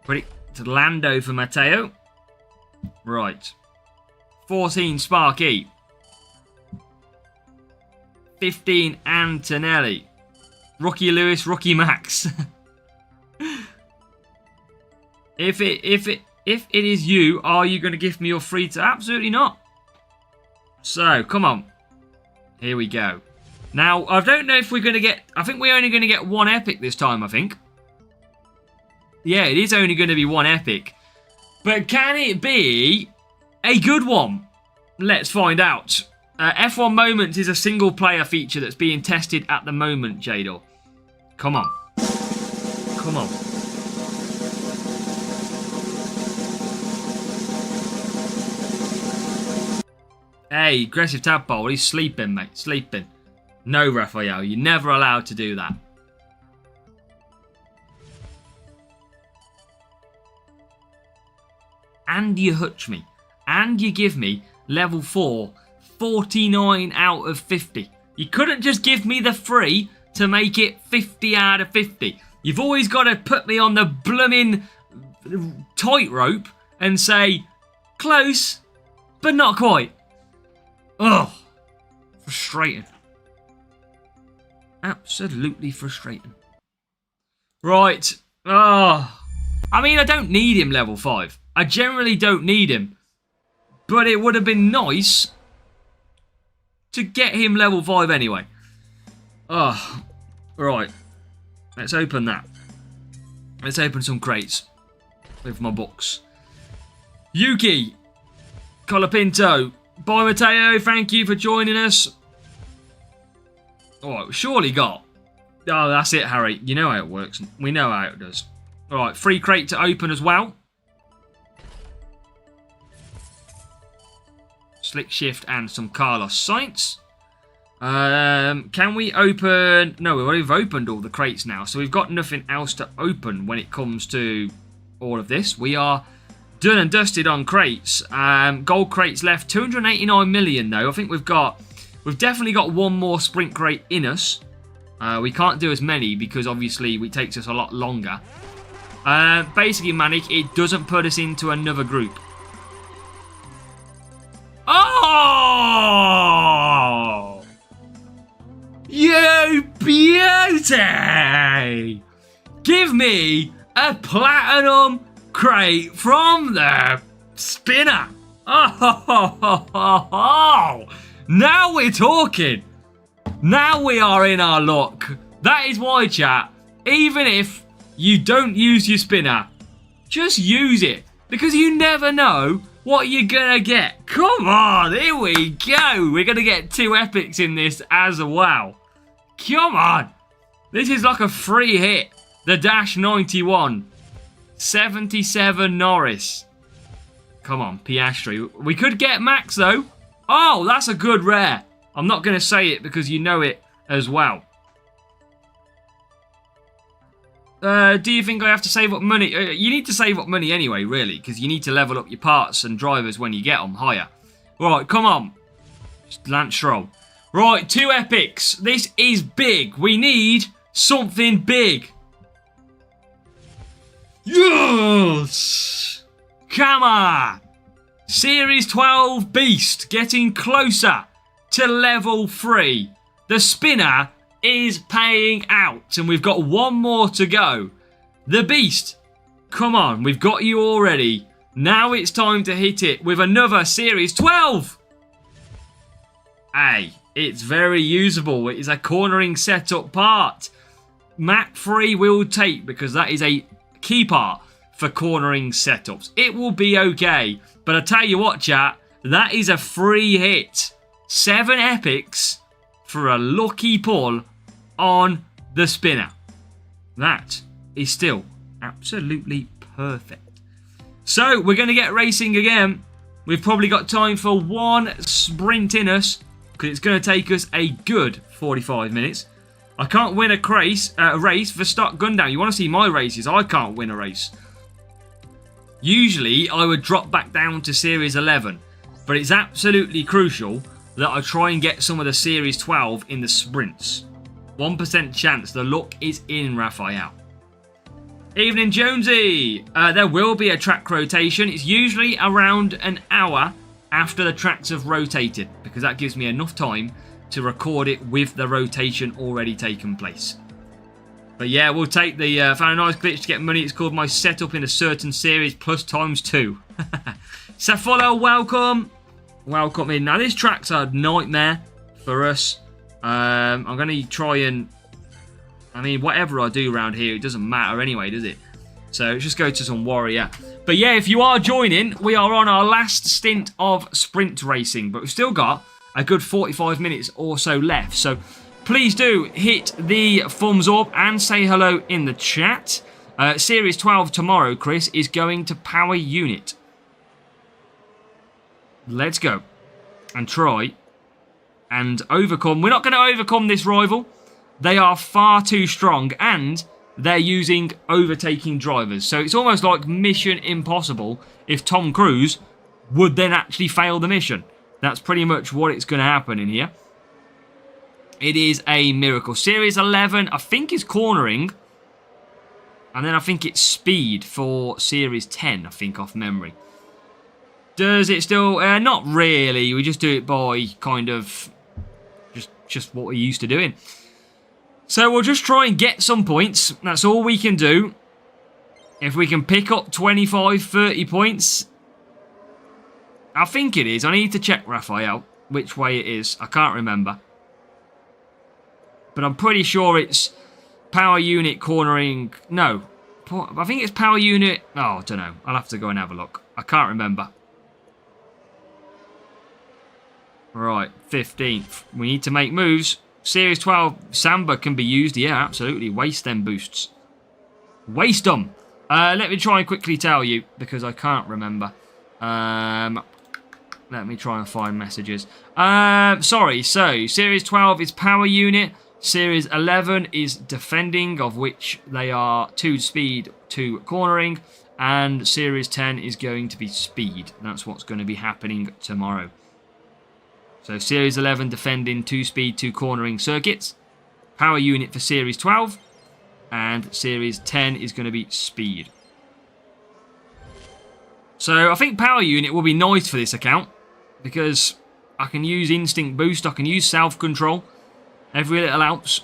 Speaker 2: Put it to Lando for Matteo. Right. 14 Sparky. 15 Antonelli. Rookie Lewis, rookie Max. If it is you, are you going to give me your free to? Absolutely not. So, come on. Here we go. Now, I don't know if we're going to get... I think we're only going to get one epic this time, I think. Yeah, it is only going to be one epic. But can it be a good one? Let's find out. F1 Moments is a single player feature that's being tested at the moment, Jador. Come on. Come on. Hey, aggressive tadpole. He's sleeping, mate. Sleeping. No, Raphael. You're never allowed to do that. And you hutch me. And you give me level 4, 49 out of 50. You couldn't just give me the free to make it 50 out of 50. You've always got to put me on the blooming tightrope and say, close, but not quite. Ugh. Frustrating. Absolutely frustrating. Right. Oh. I mean, I don't need him level 5. I generally don't need him. But it would have been nice to get him level 5 anyway. Oh. Right. Let's open that. Let's open some crates with my books. Yuki. Colapinto. Bye, Matteo. Thank you for joining us. Alright, surely got. Oh, that's it, Harry. You know how it works. We know how it does. Alright, free crate to open as well. Slick Shift and some Carlos Sainz. Can we open... No, we've opened all the crates now. So we've got nothing else to open when it comes to all of this. We are done and dusted on crates. Gold crates left, 289 million though. I think we've definitely got one more sprint crate in us. We can't do as many because obviously it takes us a lot longer. Basically, Manic, it doesn't put us into another group. Oh! You beauty! Give me a platinum crate from the spinner. Oh! Now we're talking. Now we are in our luck. That is why, chat, even if you don't use your spinner, just use it. Because you never know what you're going to get. Come on, here we go. We're going to get 2 epics in this as well. Come on. This is like a free hit. The Dash 91. 77 Norris. Come on, Piastri. We could get Max, though. Oh, that's a good rare. I'm not going to say it because you know it as well. Do you think I have to save up money? You need to save up money anyway, really, because you need to level up your parts and drivers when you get them higher. Right, come on. Lance Stroll. Right, 2 epics. This is big. We need something big. Yes! Come on! Series 12 Beast getting closer to level 3. The spinner is paying out, and we've got one more to go. The Beast, come on, we've got you already. Now it's time to hit it with another Series 12. Hey, it's very usable. It is a cornering setup part. Mach 3 will take, because that is a key part for cornering setups. It will be okay, but I tell you what, chat, that is a free hit. 7 epics for a lucky pull on the spinner. That is still absolutely perfect. So we're going to get racing again. We've probably got time for 1 sprint in us because it's going to take us a good 45 minutes. I can't win a race for stock Gundam. You want to see my races? I can't win a race. Usually I would drop back down to Series 11, but it's absolutely crucial that I try and get some of the Series 12 in the sprints. 1% chance. The luck is in, Raphael. Evening, Jonesy. There will be a track rotation. It's usually around an hour after the tracks have rotated, because that gives me enough time to record it with the rotation already taken place. But yeah, we'll take the found a nice glitch to get money. It's called my setup in a certain series plus ×2. Safolo, welcome. Welcome in. Now, this track's a nightmare for us. I'm going to try and... I mean, whatever I do around here, it doesn't matter anyway, does it? So, let's just go to some Warrior. But yeah, if you are joining, we are on our last stint of sprint racing. But we've still got a good 45 minutes or so left. So, please do hit the thumbs up and say hello in the chat. Series 12 tomorrow, Chris, is going to Power Unit. Let's go and try and overcome. We're not going to overcome this rival. They are far too strong and they're using overtaking drivers. So it's almost like Mission Impossible if Tom Cruise would then actually fail the mission. That's pretty much what it's going to happen in here. It is a miracle. Series 11, I think, is cornering. And then I think it's speed for Series 10, I think, off memory. Does it still? Not really. We just do it by kind of just what we're used to doing. So we'll just try and get some points. That's all we can do. If we can pick up 25, 30 points. I think it is. I need to check, Raphael, which way it is. I can't remember. But I'm pretty sure it's Power Unit cornering. No. I think it's Power Unit. Oh, I don't know. I'll have to go and have a look. I can't remember. Right, 15th. We need to make moves. Series 12, Samba can be used. Yeah, absolutely. Waste them boosts. Waste them. Let me try and quickly tell you, because I can't remember. Let me try and find messages. Sorry, so Series 12 is Power Unit. Series 11 is Defending, of which they are 2 speed, 2 cornering. And Series 10 is going to be speed. That's what's going to be happening tomorrow. So Series 11 defending 2 speed, 2 cornering circuits. Power unit for Series 12. And Series 10 is going to be speed. So I think power unit will be nice for this account. Because I can use instinct boost. I can use self-control. Every little helps.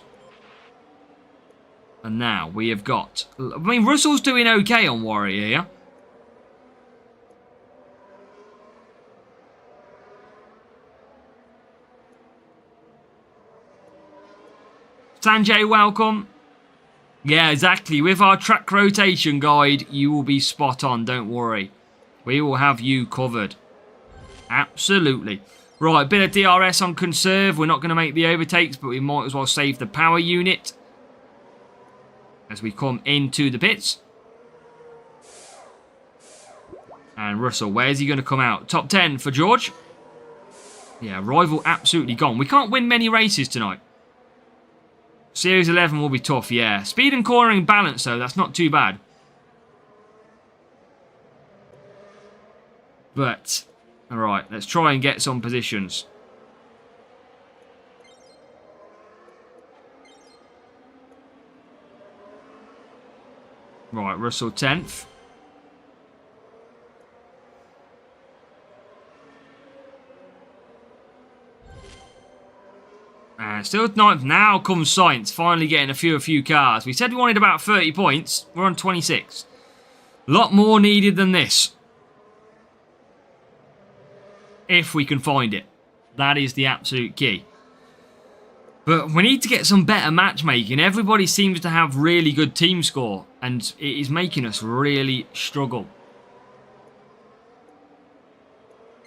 Speaker 2: And now we have got... I mean, Russell's doing okay on Warrior here. Sanjay, welcome. Yeah, exactly. With our track rotation guide, you will be spot on. Don't worry. We will have you covered. Absolutely. Right, a bit of DRS on conserve. We're not going to make the overtakes, but we might as well save the power unit as we come into the pits. And Russell, where's he going to come out? Top 10 for George. Yeah, rival absolutely gone. We can't win many races tonight. Series 11 will be tough, yeah. Speed and cornering balance, though. That's not too bad. But, alright, let's try and get some positions. Right, Russell 10th. Still 9th. Now comes Science, finally getting a few cars. We said we wanted about 30 points. We're on 26. A lot more needed than this. If we can find it. That is the absolute key. But we need to get some better matchmaking. Everybody seems to have really good team score. And it is making us really struggle.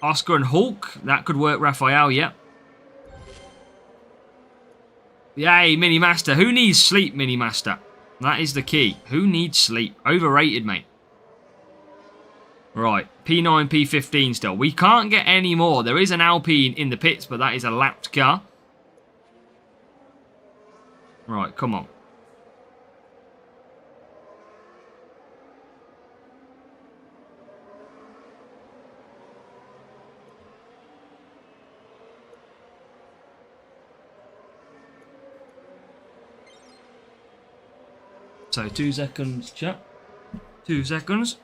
Speaker 2: Oscar and Hulk. That could work, Raphael, yeah. Yay, Mini Master. Who needs sleep, Mini Master? That is the key. Who needs sleep? Overrated, mate. Right, P9, P15 still. We can't get any more. There is an Alpine in the pits, but that is a lapped car. Right, come on. So 2 seconds, chat. 2 seconds.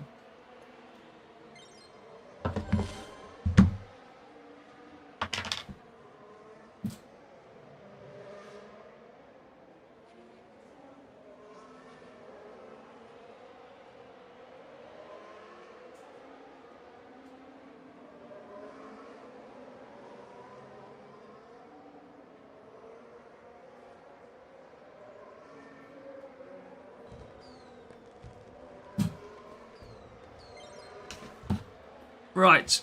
Speaker 2: Right.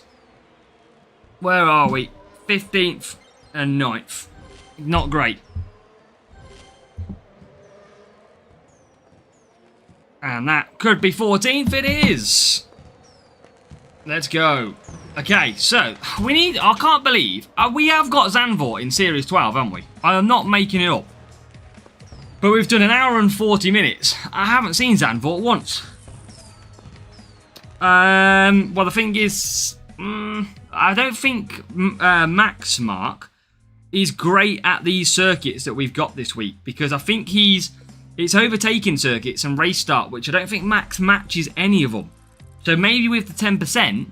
Speaker 2: Where are we? 15th and 9th. Not great. And that could be 14th. It is. Let's go. Okay, so we need... I can't believe... we have got Zandvoort in Series 12, haven't we? I am not making it up. But we've done an hour and 40 minutes. I haven't seen Zandvoort once. Well, the thing is, I don't think Max Mark is great at these circuits that we've got this week, because I think it's overtaking circuits and race start, which I don't think Max matches any of them. So maybe with the 10%,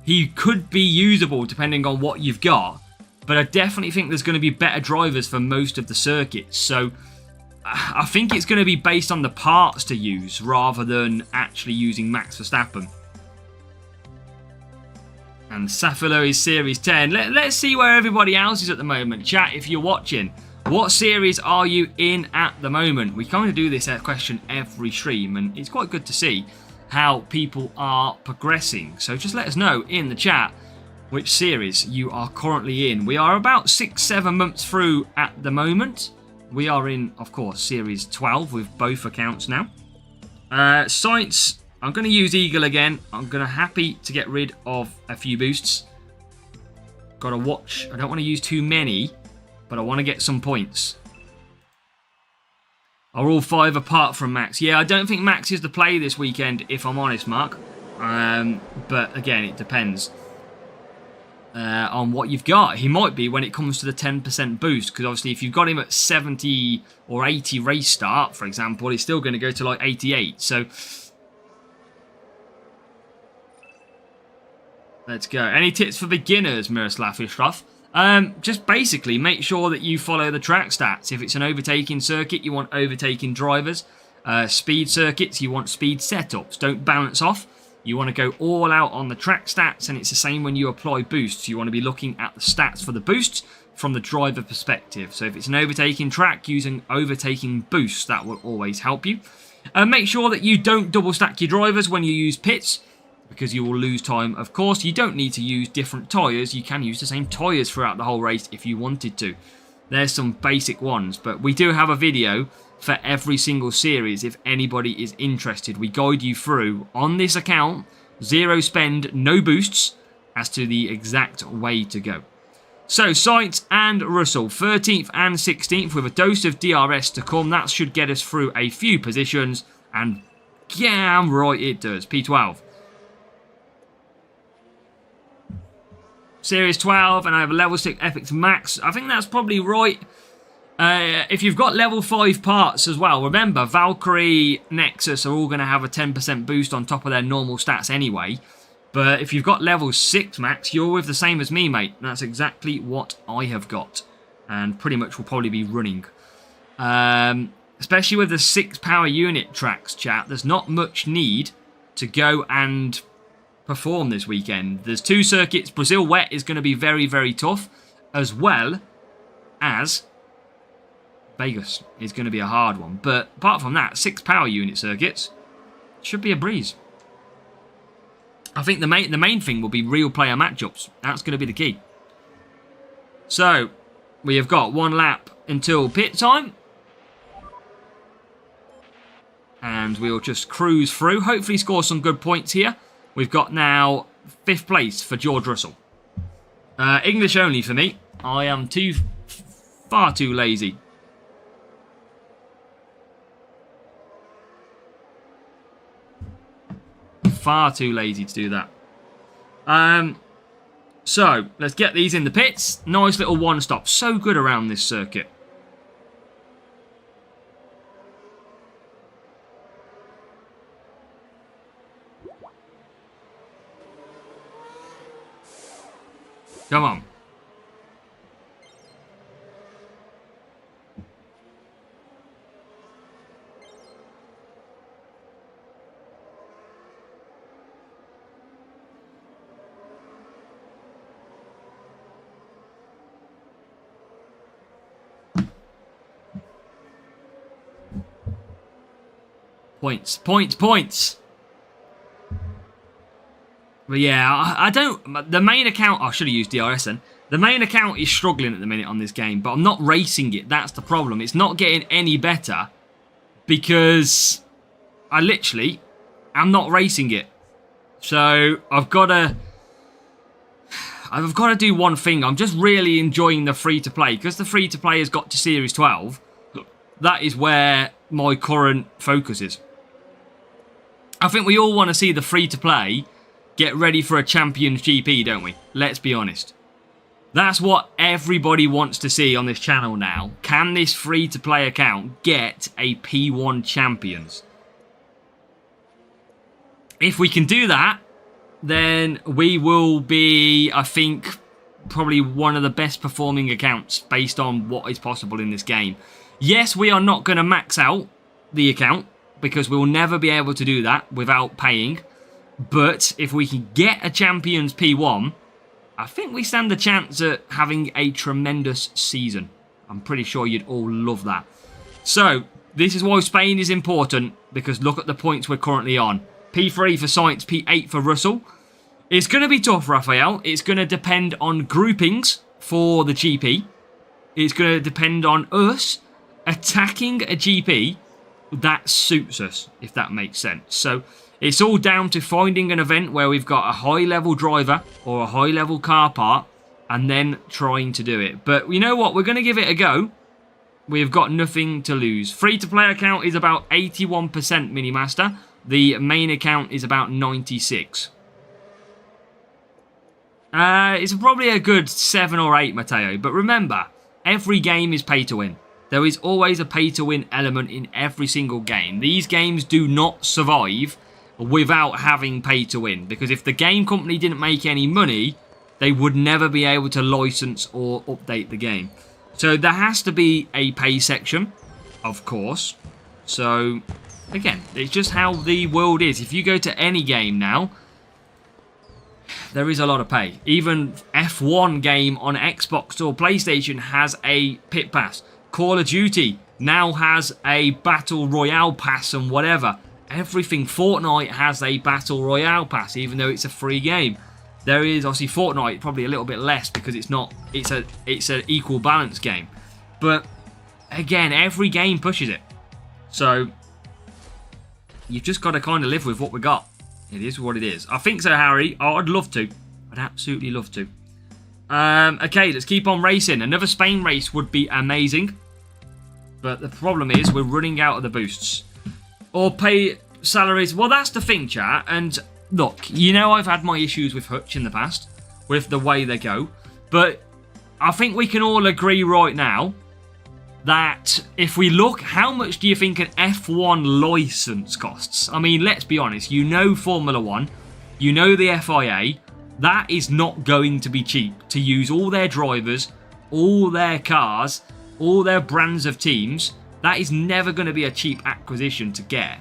Speaker 2: he could be usable depending on what you've got, but I definitely think there's going to be better drivers for most of the circuits. So I think it's going to be based on the parts to use rather than actually using Max Verstappen. And Safilo is Series 10. Let's see where everybody else is at the moment. Chat, if you're watching, what series are you in at the moment? We kind of do this question every stream, and it's quite good to see how people are progressing. So just let us know in the chat which series you are currently in. We are about 6-7 months through at the moment. We are in, of course, Series 12 with both accounts now. Science... I'm going to use Eagle again. I'm going to happy to get rid of a few boosts. Got to watch. I don't want to use too many, but I want to get some points. Are all 5 apart from Max? Yeah, I don't think Max is the play this weekend, if I'm honest, Mark. But again, it depends on what you've got. He might be when it comes to the 10% boost, because obviously if you've got him at 70 or 80 race start, for example, he's still going to go to like 88. So let's go. Any tips for beginners, Miroslav Ishraf? Just basically make sure that you follow the track stats. If it's an overtaking circuit, you want overtaking drivers. Speed circuits, you want speed setups. Don't bounce off. You want to go all out on the track stats, and it's the same when you apply boosts. You want to be looking at the stats for the boosts from the driver perspective. So if it's an overtaking track, using overtaking boosts, that will always help you. Make sure that you don't double stack your drivers when you use pits, because you will lose time. Of course, you don't need to use different tyres. You can use the same tyres throughout the whole race if you wanted to. There's some basic ones, but we do have a video for every single series if anybody is interested. We guide you through, on this account, 0 spend, no boosts, as to the exact way to go. So, Sainz and Russell, 13th and 16th, with a dose of DRS to come. That should get us through a few positions, and damn right it does. P12. Series 12, and I have a level 6 Epic Max. I think that's probably right. If you've got level 5 parts as well, remember, Valkyrie, Nexus are all going to have a 10% boost on top of their normal stats anyway. But if you've got level 6 max, you're with the same as me, mate. That's exactly what I have got. And pretty much will probably be running. Especially with the 6 power unit tracks, chat, there's not much need to go and perform this weekend. There's 2 circuits. Brazil Wet is going to be very, very tough, as well as Vegas is going to be a hard one. But apart from that, 6 power unit circuits should be a breeze. I think the main thing will be real player matchups. That's going to be the key. So, we have got 1 lap until pit time. And we'll just cruise through. Hopefully score some good points here. We've got now 5th place for George Russell. English only for me. I am far too lazy. Far too lazy to do that. So, let's get these in the pits. Nice little one stop. So good around this circuit. Come on. Points. But yeah, I don't... The main account... I should have used DRS then. The main account is struggling at the minute on this game, but I'm not racing it. That's the problem. It's not getting any better because I literally am not racing it. So I've got to do one thing. I'm just really enjoying the free-to-play. Because the free-to-play has got to Series 12, that is where my current focus is. I think we all want to see the free-to-play get ready for a Champions GP, don't we? Let's be honest. That's what everybody wants to see on this channel now. Can this free-to-play account get a P1 Champions? If we can do that, then we will be, I think, probably one of the best performing accounts based on what is possible in this game. Yes, we are not going to max out the account because we'll never be able to do that without paying. But if we can get a Champions P1, I think we stand a chance at having a tremendous season. I'm pretty sure you'd all love that. So, this is why Spain is important, because look at the points we're currently on. P3 for Sainz, P8 for Russell. It's going to be tough, Raphael. It's going to depend on groupings for the GP. It's going to depend on us attacking a GP that suits us, if that makes sense. So, it's all down to finding an event where we've got a high-level driver or a high-level car part and then trying to do it. But you know what? We're going to give it a go. we've got nothing to lose. Free-to-play account is about 81% Minimaster. The main account is about 96. It's probably a good 7 or 8, Matteo. But remember, every game is pay to win. There is always a pay to win element in every single game. These games do not survive without having pay to win. Because if the game company didn't make any money, they would never be able to license or update the game. So there has to be a pay section, of course. So, again, it's just how the world is. If you go to any game now, there is a lot of pay. Even F1 game on Xbox or PlayStation has a pit pass. Call of Duty now has a Battle Royale pass and whatever. Everything. Fortnite has a Battle Royale pass, even though it's a free game. There is obviously Fortnite, probably a little bit less because it's not. It's an equal balance game. But again, every game pushes it. So you've just got to kind of live with what we got. It is what it is. I think so, Harry. Oh, I'd love to. I'd absolutely love to. Okay, let's keep on racing. Another Spain race would be amazing. But the problem is we're running out of the boosts. Or pay salaries. Well, that's the thing, chat. And look, you know I've had my issues with Hutch in the past. With the way they go. But I think we can all agree right now that if we look, how much do you think an F1 license costs? I mean, let's be honest. You know Formula 1. You know the FIA. That is not going to be cheap to use all their drivers, all their cars, all their brands of teams. That is never going to be a cheap acquisition to get.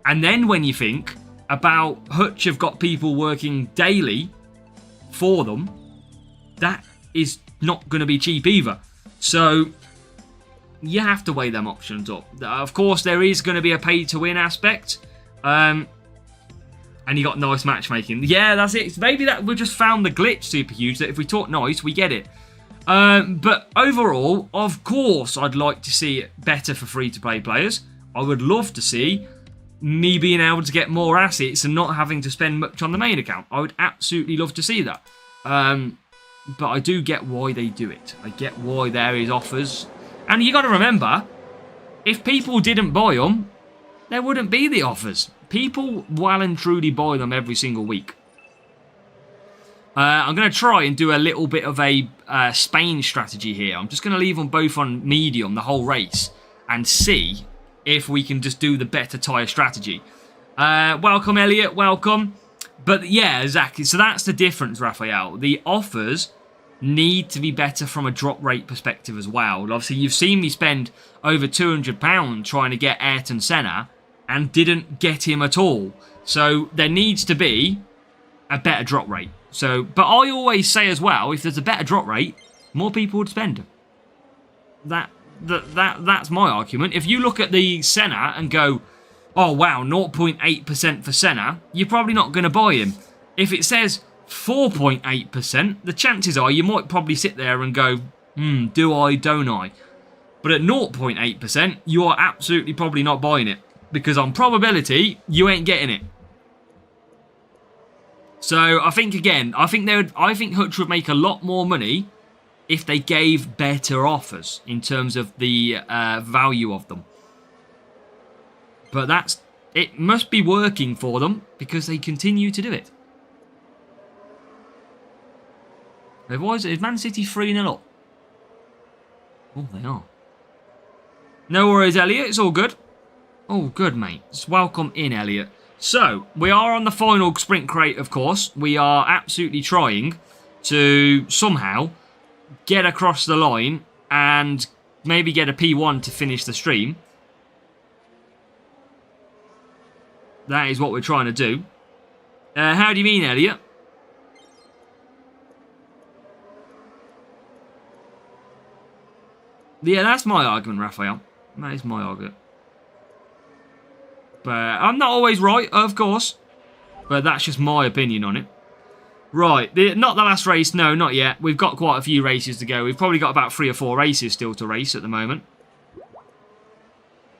Speaker 2: And then when you think about Hutch have got people working daily for them, that is not going to be cheap either. So you have to weigh them options up. Of course, there is going to be a pay-to-win aspect. And you got nice matchmaking. Yeah, that's it. Maybe that we just found the glitch super huge, that if we talk nice, we get it. But overall, of course, I'd like to see it better for free-to-play players. I would love to see me being able to get more assets and not having to spend much on the main account. I would absolutely love to see that. But I do get why they do it. I get why there is offers. And you got to remember, if people didn't buy them, there wouldn't be the offers. People well and truly buy them every single week. I'm going to try and do a little bit of a Spain strategy here. I'm just going to leave them both on medium the whole race and see if we can just do the better tyre strategy. Welcome, Elliot. Welcome. But yeah, exactly. So that's the difference, Raphael. The offers need to be better from a drop rate perspective as well. Obviously, you've seen me spend over £200 trying to get Ayrton Senna and didn't get him at all. So there needs to be a better drop rate. So, but I always say as well, if there's a better drop rate, more people would spend. That's my argument. If you look at the Senna and go, oh wow, 0.8% for Senna, you're probably not going to buy him. If it says 4.8%, the chances are you might probably sit there and go, do I, don't I? But at 0.8%, you are absolutely probably not buying it. Because on probability, you ain't getting it. So I think again, I think Hutch would make a lot more money if they gave better offers in terms of the value of them. But it must be working for them because they continue to do it. Otherwise, is Man City 3-0 up? Oh, they are. No worries, Elliot. It's all good. Oh, good, mate. Just welcome in, Elliot. So, we are on the final sprint crate, of course. We are absolutely trying to somehow get across the line and maybe get a P1 to finish the stream. That is what we're trying to do. How do you mean, Elliot? Yeah, that's my argument, Raphael. That is my argument. But I'm not always right, of course. But that's just my opinion on it. Right, not the last race. No, not yet. We've got quite a few races to go. We've probably got about 3 or 4 races still to race at the moment.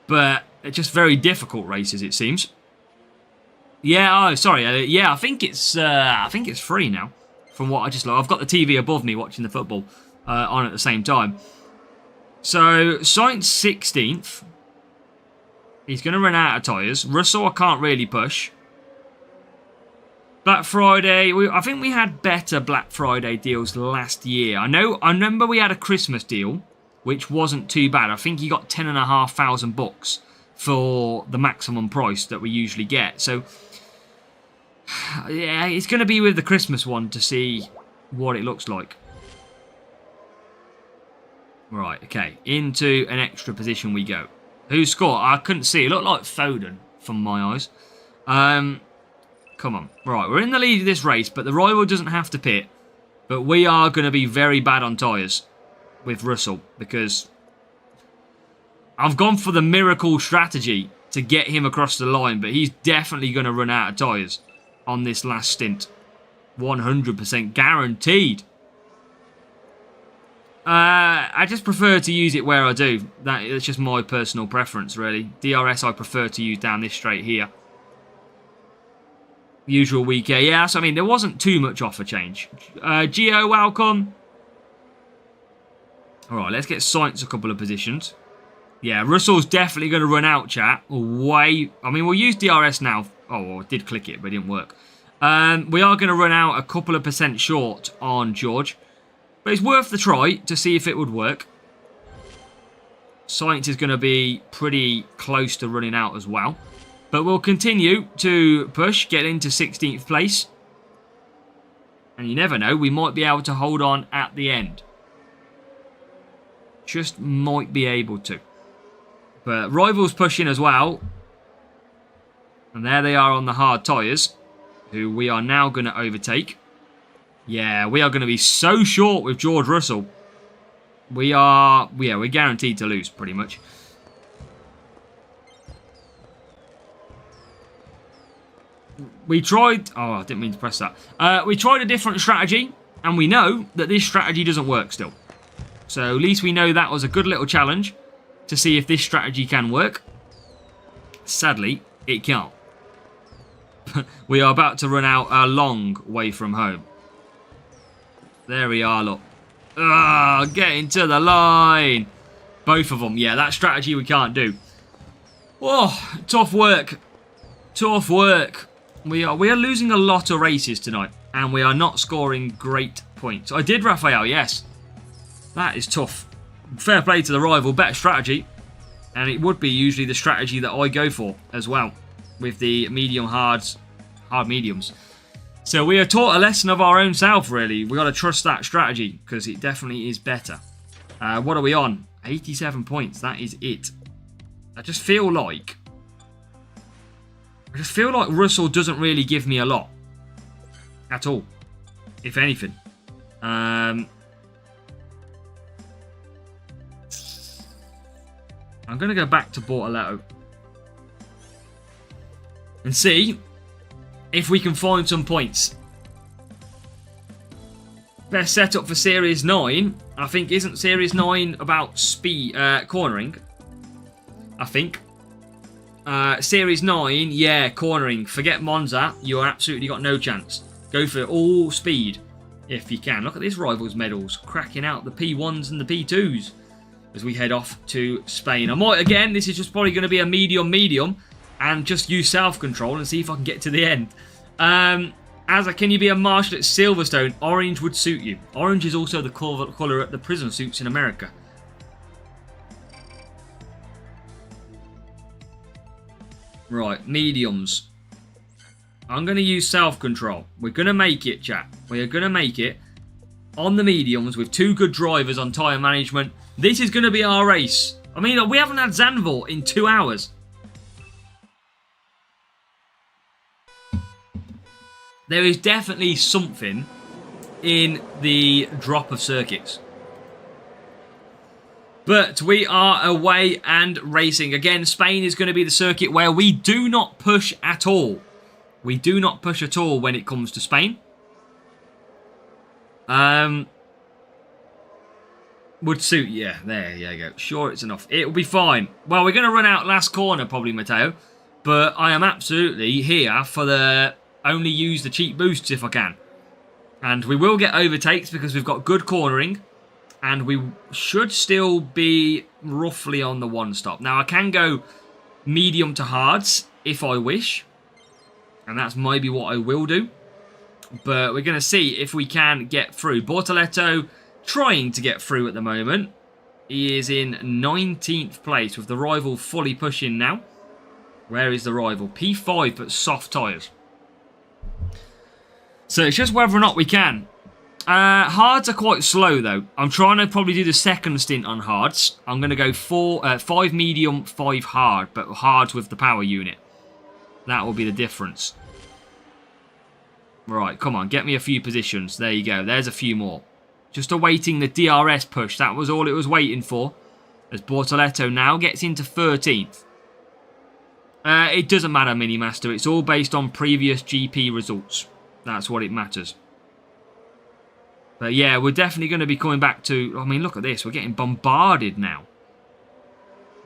Speaker 2: But they're just very difficult races, it seems. Yeah, oh, sorry. Yeah, I think it's free now. From what I just looked. I've got the TV above me watching the football on at the same time. So, Sainz 16th. He's going to run out of tyres. Russell, I can't really push. Black Friday. I think we had better Black Friday deals last year. I remember we had a Christmas deal, which wasn't too bad. I think you got 10,500 bucks for the maximum price that we usually get. So, yeah, it's going to be with the Christmas one to see what it looks like. Right, okay. Into an extra position we go. Who scored? I couldn't see. It looked like Foden from my eyes. Come on. Right, we're in the lead of this race, but the rival doesn't have to pit. But we are going to be very bad on tyres with Russell because I've gone for the miracle strategy to get him across the line, but he's definitely going to run out of tyres on this last stint. 100% guaranteed. I just prefer to use it where I do. That's just my personal preference, really. DRS I prefer to use down this straight here. Usual week, yeah. So I mean, there wasn't too much offer change. Gio, welcome. All right, let's get Sainz a couple of positions. Yeah, Russell's definitely going to run out, chat. I mean, we'll use DRS now. Oh, I did click it, but it didn't work. We are going to run out a couple of percent short on George. But it's worth the try to see if it would work. Sainz is going to be pretty close to running out as well. But we'll continue to push, get into 16th place. And you never know, we might be able to hold on at the end. Just might be able to. But rivals pushing as well. And there they are on the hard tyres, who we are now going to overtake. Yeah, we are going to be so short with George Russell. We're guaranteed to lose, pretty much. We tried... Oh, I didn't mean to press that. We tried a different strategy, and we know that this strategy doesn't work still. So at least we know that was a good little challenge to see if this strategy can work. Sadly, it can't. We are about to run out a long way from home. There we are, look. Getting to the line. Both of them. Yeah, that strategy we can't do. Oh, tough work. Tough work. We are losing a lot of races tonight. And we are not scoring great points. I did Raphael, yes. That is tough. Fair play to the rival. Better strategy. And it would be usually the strategy that I go for as well. With the medium hards. Hard mediums. So we are taught a lesson of our own self, really. We've got to trust that strategy because it definitely is better. What are we on? 87 points. That is it. I just feel like Russell doesn't really give me a lot. At all. If anything. I'm going to go back to Bortoletto. And see if we can find some points. Best setup for Series 9. I think, isn't Series 9 about speed, cornering? I think. Series 9, yeah, cornering. Forget Monza. You're absolutely got no chance. Go for all speed if you can. Look at this Rivals medals. Cracking out the P1s and the P2s as we head off to Spain. I might, again, this is just probably going to be a medium. And just use self-control and see if I can get to the end. Can you be a marshal at Silverstone? Orange would suit you. Orange is also the colour at the prison suits in America. Right, mediums. I'm going to use self-control. We're going to make it, chat. We are going to make it on the mediums with two good drivers on tyre management. This is going to be our race. I mean, we haven't had Zandvoort in 2 hours. There is definitely something in the drop of circuits. But we are away and racing. Again, Spain is going to be the circuit where we do not push at all. We do not push at all when it comes to Spain. Would suit, yeah, there you go. Sure, it's enough. It will be fine. Well, we're going to run out last corner probably, Matteo. But I am absolutely here for the... Only use the cheap boosts if I can. And we will get overtakes because we've got good cornering. And we should still be roughly on the one stop. Now, I can go medium to hards if I wish. And that's maybe what I will do. But we're going to see if we can get through. Bortoletto trying to get through at the moment. He is in 19th place with the rival fully pushing now. Where is the rival? P5 but soft tyres. So it's just whether or not we can. Hards are quite slow though. I'm trying to probably do the second stint on hards. I'm going to go 5 medium, 5 hard. But hards with the power unit. That will be the difference. Right, come on. Get me a few positions. There you go. There's a few more. Just awaiting the DRS push. That was all it was waiting for. As Bortoletto now gets into 13th. It doesn't matter, Minimaster. It's all based on previous GP results. That's what it matters. But yeah, we're definitely going to be coming back to... I mean, look at this. We're getting bombarded now.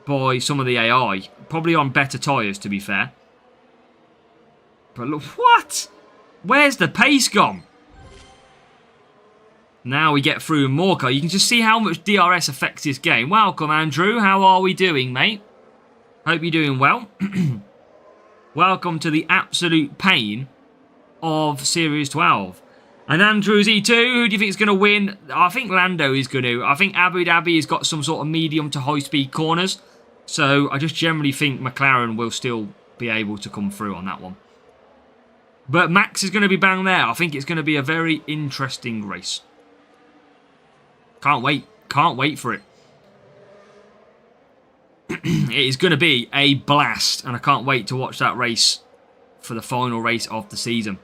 Speaker 2: By some of the AI. Probably on better tyres, to be fair. But look... What? Where's the pace gone? Now we get through Morka. You can just see how much DRS affects this game. Welcome, Andrew. How are we doing, mate? Hope you're doing well. Welcome to the absolute pain of Series 12. And Andrew's E2. Who do you think is going to win? I think Lando is going to. I think Abu Dhabi has got some sort of medium to high-speed corners. So I just generally think McLaren will still be able to come through on that one. But Max is going to be bang there. I think it's going to be a very interesting race. Can't wait. Can't wait for it. It is going to be a blast. And I can't wait to watch that race for the final race of the season.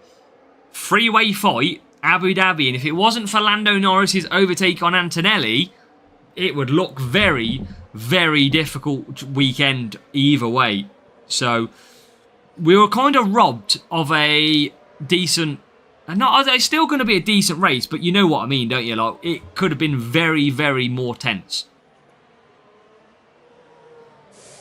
Speaker 2: Three-way fight, Abu Dhabi. And if it wasn't for Lando Norris's overtake on Antonelli, it would look very, very difficult weekend either way. So... we were kind of robbed of a decent... it's still going to be a decent race, but you know what I mean, don't you? Like, it could have been very, very more tense.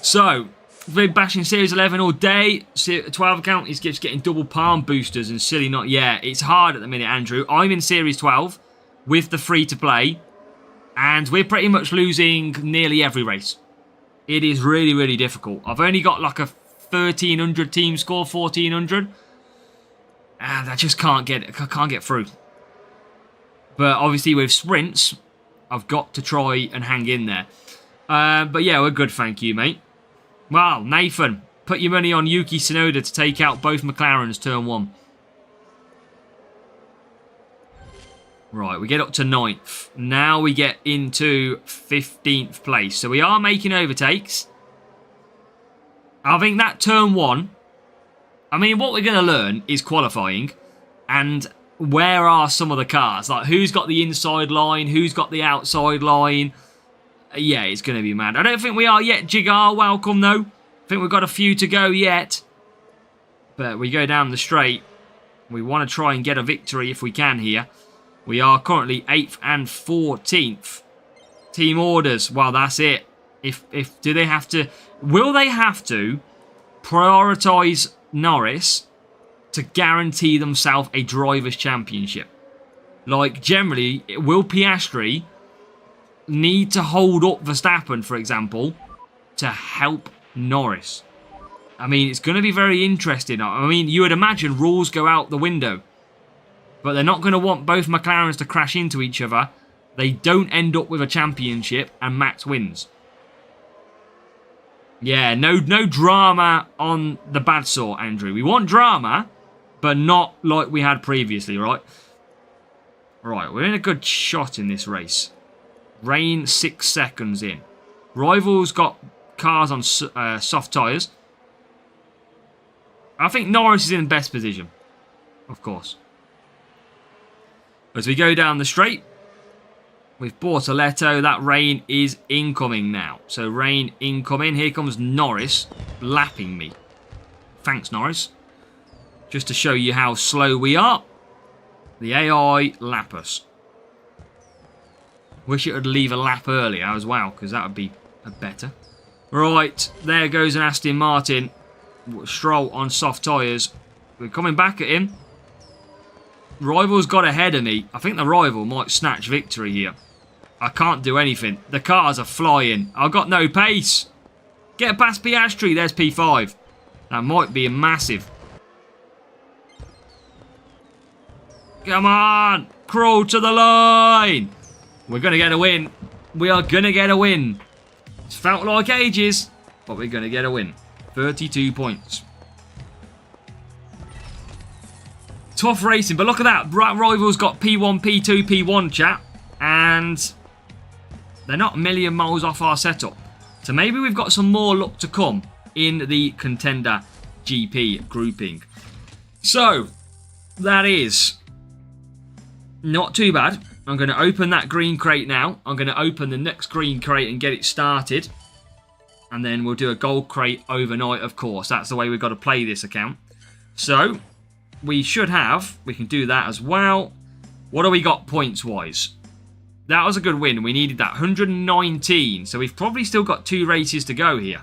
Speaker 2: So, we've been bashing Series 11 all day. 12 account is just getting double palm boosters and silly not... Yeah, it's hard at the minute, Andrew. I'm in Series 12 with the free-to-play, and we're pretty much losing nearly every race. It is really, really difficult. I've only got like a 1,300 team score, 1,400, and I just can't get it. I can't get through. But obviously with sprints, I've got to try and hang in there. But yeah, we're good, thank you, mate. Well, Nathan, put your money on Yuki Tsunoda to take out both McLarens turn 1. Right, we get up to 9th. Now we get into 15th place. So we are making overtakes. I think that turn 1, I mean, what we're going to learn is qualifying and where are some of the cars. Like, who's got the inside line, who's got the outside line. Yeah, it's going to be mad. I don't think we are yet, Jigar. Welcome, though. I think we've got a few to go yet. But we go down the straight. We want to try and get a victory if we can here. We are currently 8th and 14th. Team orders. Well, that's it. Do they have to... Will they have to prioritise Norris to guarantee themselves a Drivers' Championship? Like, generally, will Piastri need to hold up Verstappen, for example, to help Norris? I mean, it's going to be very interesting. I mean, you would imagine rules go out the window. But they're not going to want both McLarens to crash into each other. They don't end up with a championship and Max wins. Yeah, no drama on the bad sort, Andrew. We want drama, but not like we had previously, right? Right, we're in a good shot in this race. Rain 6 seconds in. Rivals got cars on soft tyres. I think Norris is in the best position, of course. As we go down the straight, with Bortoletto, that rain is incoming now. So rain incoming. Here comes Norris lapping me. Thanks, Norris. Just to show you how slow we are. The AI lap us. Wish it would leave a lap earlier as well, because that would be better. Right, there goes an Aston Martin. Stroll on soft tyres. We're coming back at him. Rival's got ahead of me. I think the rival might snatch victory here. I can't do anything. The cars are flying. I've got no pace. Get past Piastri. There's P5. That might be a massive. Come on. Crawl to the line. We're going to get a win. We are going to get a win. It's felt like ages, but we're going to get a win. 32 points. Tough racing, but look at that. Rivals got P1, P2, P1, chat. And they're not a million miles off our setup. So maybe we've got some more luck to come in the Contender GP grouping. So, that is not too bad. I'm going to open that green crate now. I'm going to open the next green crate and get it started. And then we'll do a gold crate overnight, of course. That's the way we've got to play this account. So, we should have... We can do that as well. What do we got points-wise? That was a good win. We needed that. 119. So, we've probably still got 2 races to go here.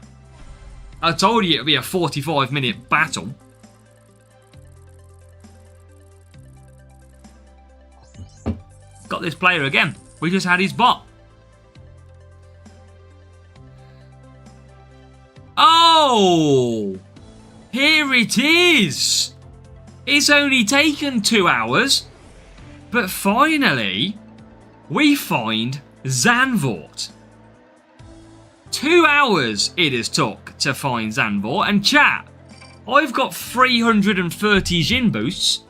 Speaker 2: I told you it would be a 45-minute battle. Got this player again. We just had his bot. Oh! Here it is! It's only taken 2 hours. But finally, we find Zandvoort. 2 hours it has took to find Zandvoort. And chat, I've got 330 Jin boosts.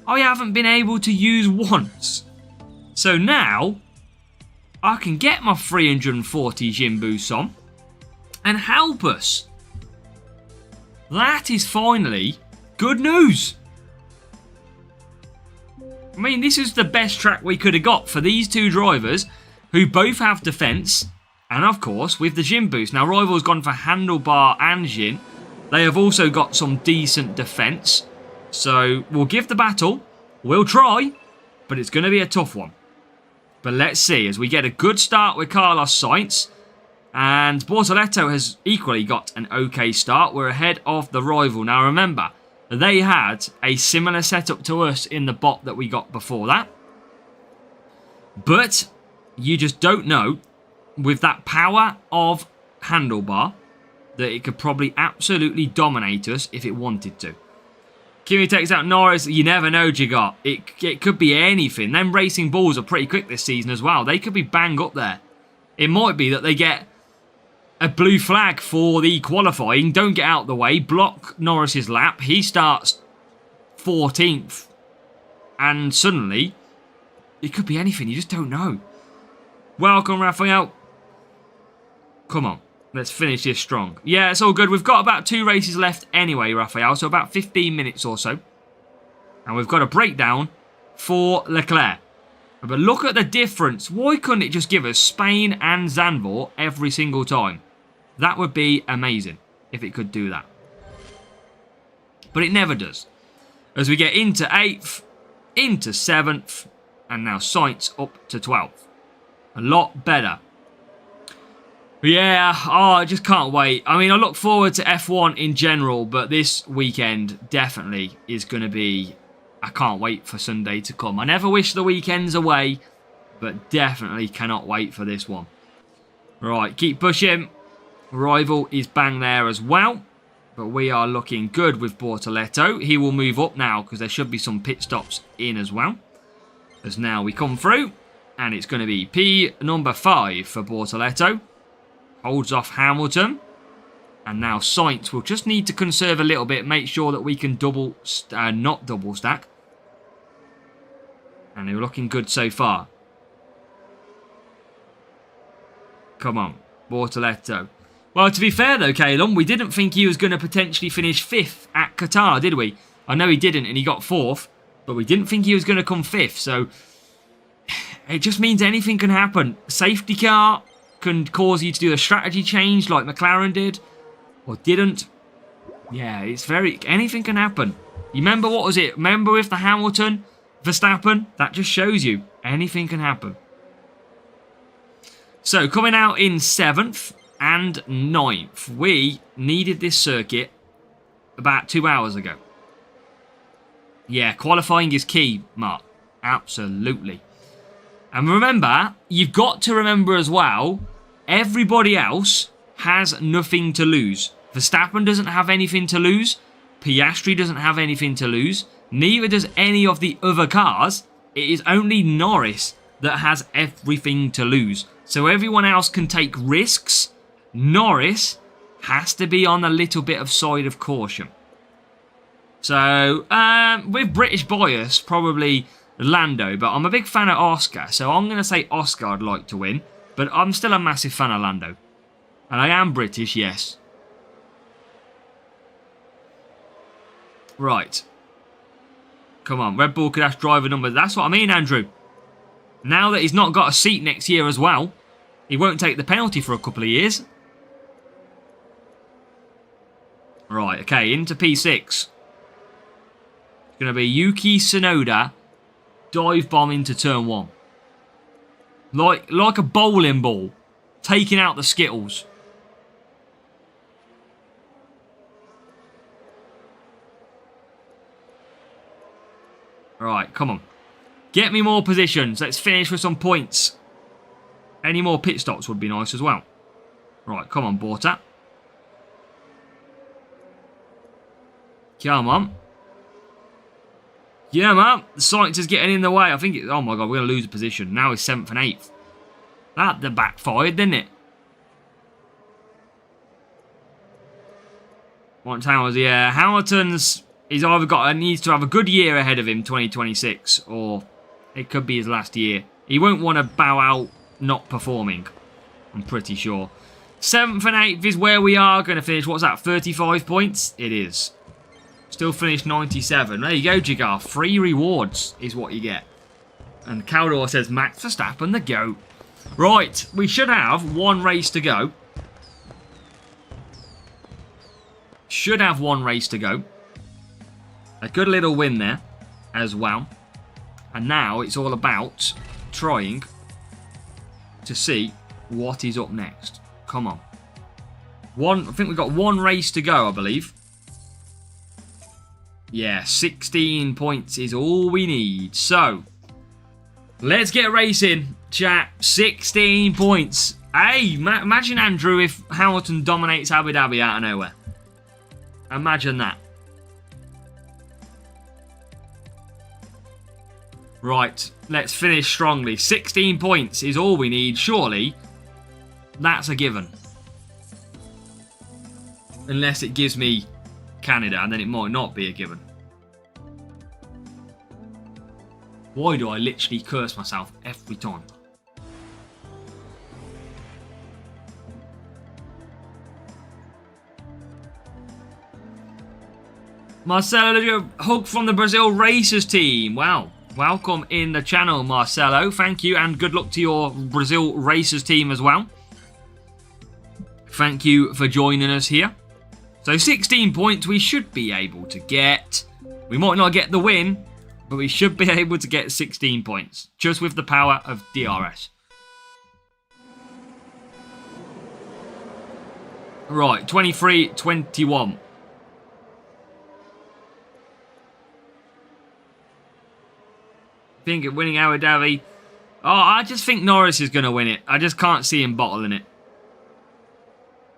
Speaker 2: I haven't been able to use once. So now, I can get my 340 Jin boosts on and help us. That is finally good news. I mean, this is the best track we could have got for these 2 drivers who both have defense. And of course, with the Jin boost. Now, Rival's gone for handlebar and Jin. They have also got some decent defense. So, we'll give the battle. We'll try. But it's going to be a tough one. But let's see. As we get a good start with Carlos Sainz. And Bortoleto has equally got an okay start. We're ahead of the rival. Now, remember, they had a similar setup to us in the bot that we got before that. But you just don't know, with that power of handlebar, that it could probably absolutely dominate us if it wanted to. Kimi takes out Norris. You never know, Jigar. It could be anything. Them racing balls are pretty quick this season as well. They could be bang up there. It might be that they get a blue flag for the qualifying. Don't get out the way. Block Norris's lap. He starts 14th. And suddenly, it could be anything. You just don't know. Welcome, Raphael. Come on. Let's finish this strong. Yeah, it's all good. We've got about 2 races left anyway, Raphael. So about 15 minutes or so. And we've got a breakdown for Leclerc. But look at the difference. Why couldn't it just give us Spain and Zandvoort every single time? That would be amazing if it could do that. But it never does. As we get into 8th, into 7th, and now Sainz up to 12th. A lot better. Yeah, I just can't wait. I mean, I look forward to F1 in general, but this weekend definitely is going to be... I can't wait for Sunday to come. I never wish the weekends away, but definitely cannot wait for this one. Right, keep pushing. Rival is bang there as well, but we are looking good with Bortoleto. He will move up now because there should be some pit stops in as well. As now we come through, and it's going to be P number 5 for Bortoleto. Holds off Hamilton. And now Sainz will just need to conserve a little bit. Make sure that we can not double stack. And they're looking good so far. Come on. Bortoleto. Well, to be fair though, Calum, we didn't think he was going to potentially finish 5th at Qatar, did we? I know he didn't and he got 4th. But we didn't think he was going to come 5th. So it just means anything can happen. Safety car can cause you to do a strategy change like McLaren did. Or didn't. Yeah, it's very... Anything can happen. You remember what was it? Remember with the Hamilton, Verstappen? That just shows you. Anything can happen. So, coming out in 7th and 9th. We needed this circuit about 2 hours ago. Yeah, qualifying is key, Mark. Absolutely. And remember, you've got to remember as well, everybody else has nothing to lose. Verstappen doesn't have anything to lose. Piastri doesn't have anything to lose. Neither does any of the other cars. It is only Norris that has everything to lose. So everyone else can take risks. Norris has to be on a little bit of side of caution. So, with British bias, probably Lando, but I'm a big fan of Oscar, so I'm going to say Oscar I'd like to win, but I'm still a massive fan of Lando. And I am British, yes. Right. Come on, Red Bull could have driver numbers. That's what I mean, Andrew. Now that he's not got a seat next year as well, he won't take the penalty for a couple of years. Right, okay, into P6. It's going to be Yuki Tsunoda dive bomb into turn 1. Like a bowling ball, taking out the Skittles. Right, come on. Get me more positions. Let's finish with some points. Any more pit stops would be nice as well. Right, come on, Borta. Come on. Yeah, man. The Sainz is getting in the way. I think it... Oh, my God. We're going to lose a position. Now he's 7th and 8th. That backfired, didn't it? What time was he? Yeah, Hamilton's... He's either needs to have a good year ahead of him, 2026, or it could be his last year. He won't want to bow out not performing, I'm pretty sure. 7th and 8th is where we are going to finish. What's that, 35 points? It is. Still finished 97. There you go, Jigar. Free rewards is what you get. And Caldor says, Max Verstappen the GOAT. Right, we should have one race to go. Should have one race to go. A good little win there as well. And now it's all about trying to see what is up next. Come on. I think we've got one race to go, I believe. Yeah, 16 points is all we need. So, let's get racing, chat. 16 points. Hey, imagine, Andrew, if Hamilton dominates Abu Dhabi out of nowhere. Imagine that. Right, let's finish strongly. 16 points is all we need. Surely, that's a given. Unless it gives me Canada, and then it might not be a given. Why do I literally curse myself every time? Marcelo, hug from the Brazil Racers team. Wow. Welcome in the channel, Marcelo. Thank you, and good luck to your Brazil Racers team as well. Thank you for joining us here. So 16 points we should be able to get. We might not get the win, but we should be able to get 16 points. Just with the power of DRS. Right, 23-21. Think of winning Abu Dhabi. Oh, I just think Norris is going to win it. I just can't see him bottling it.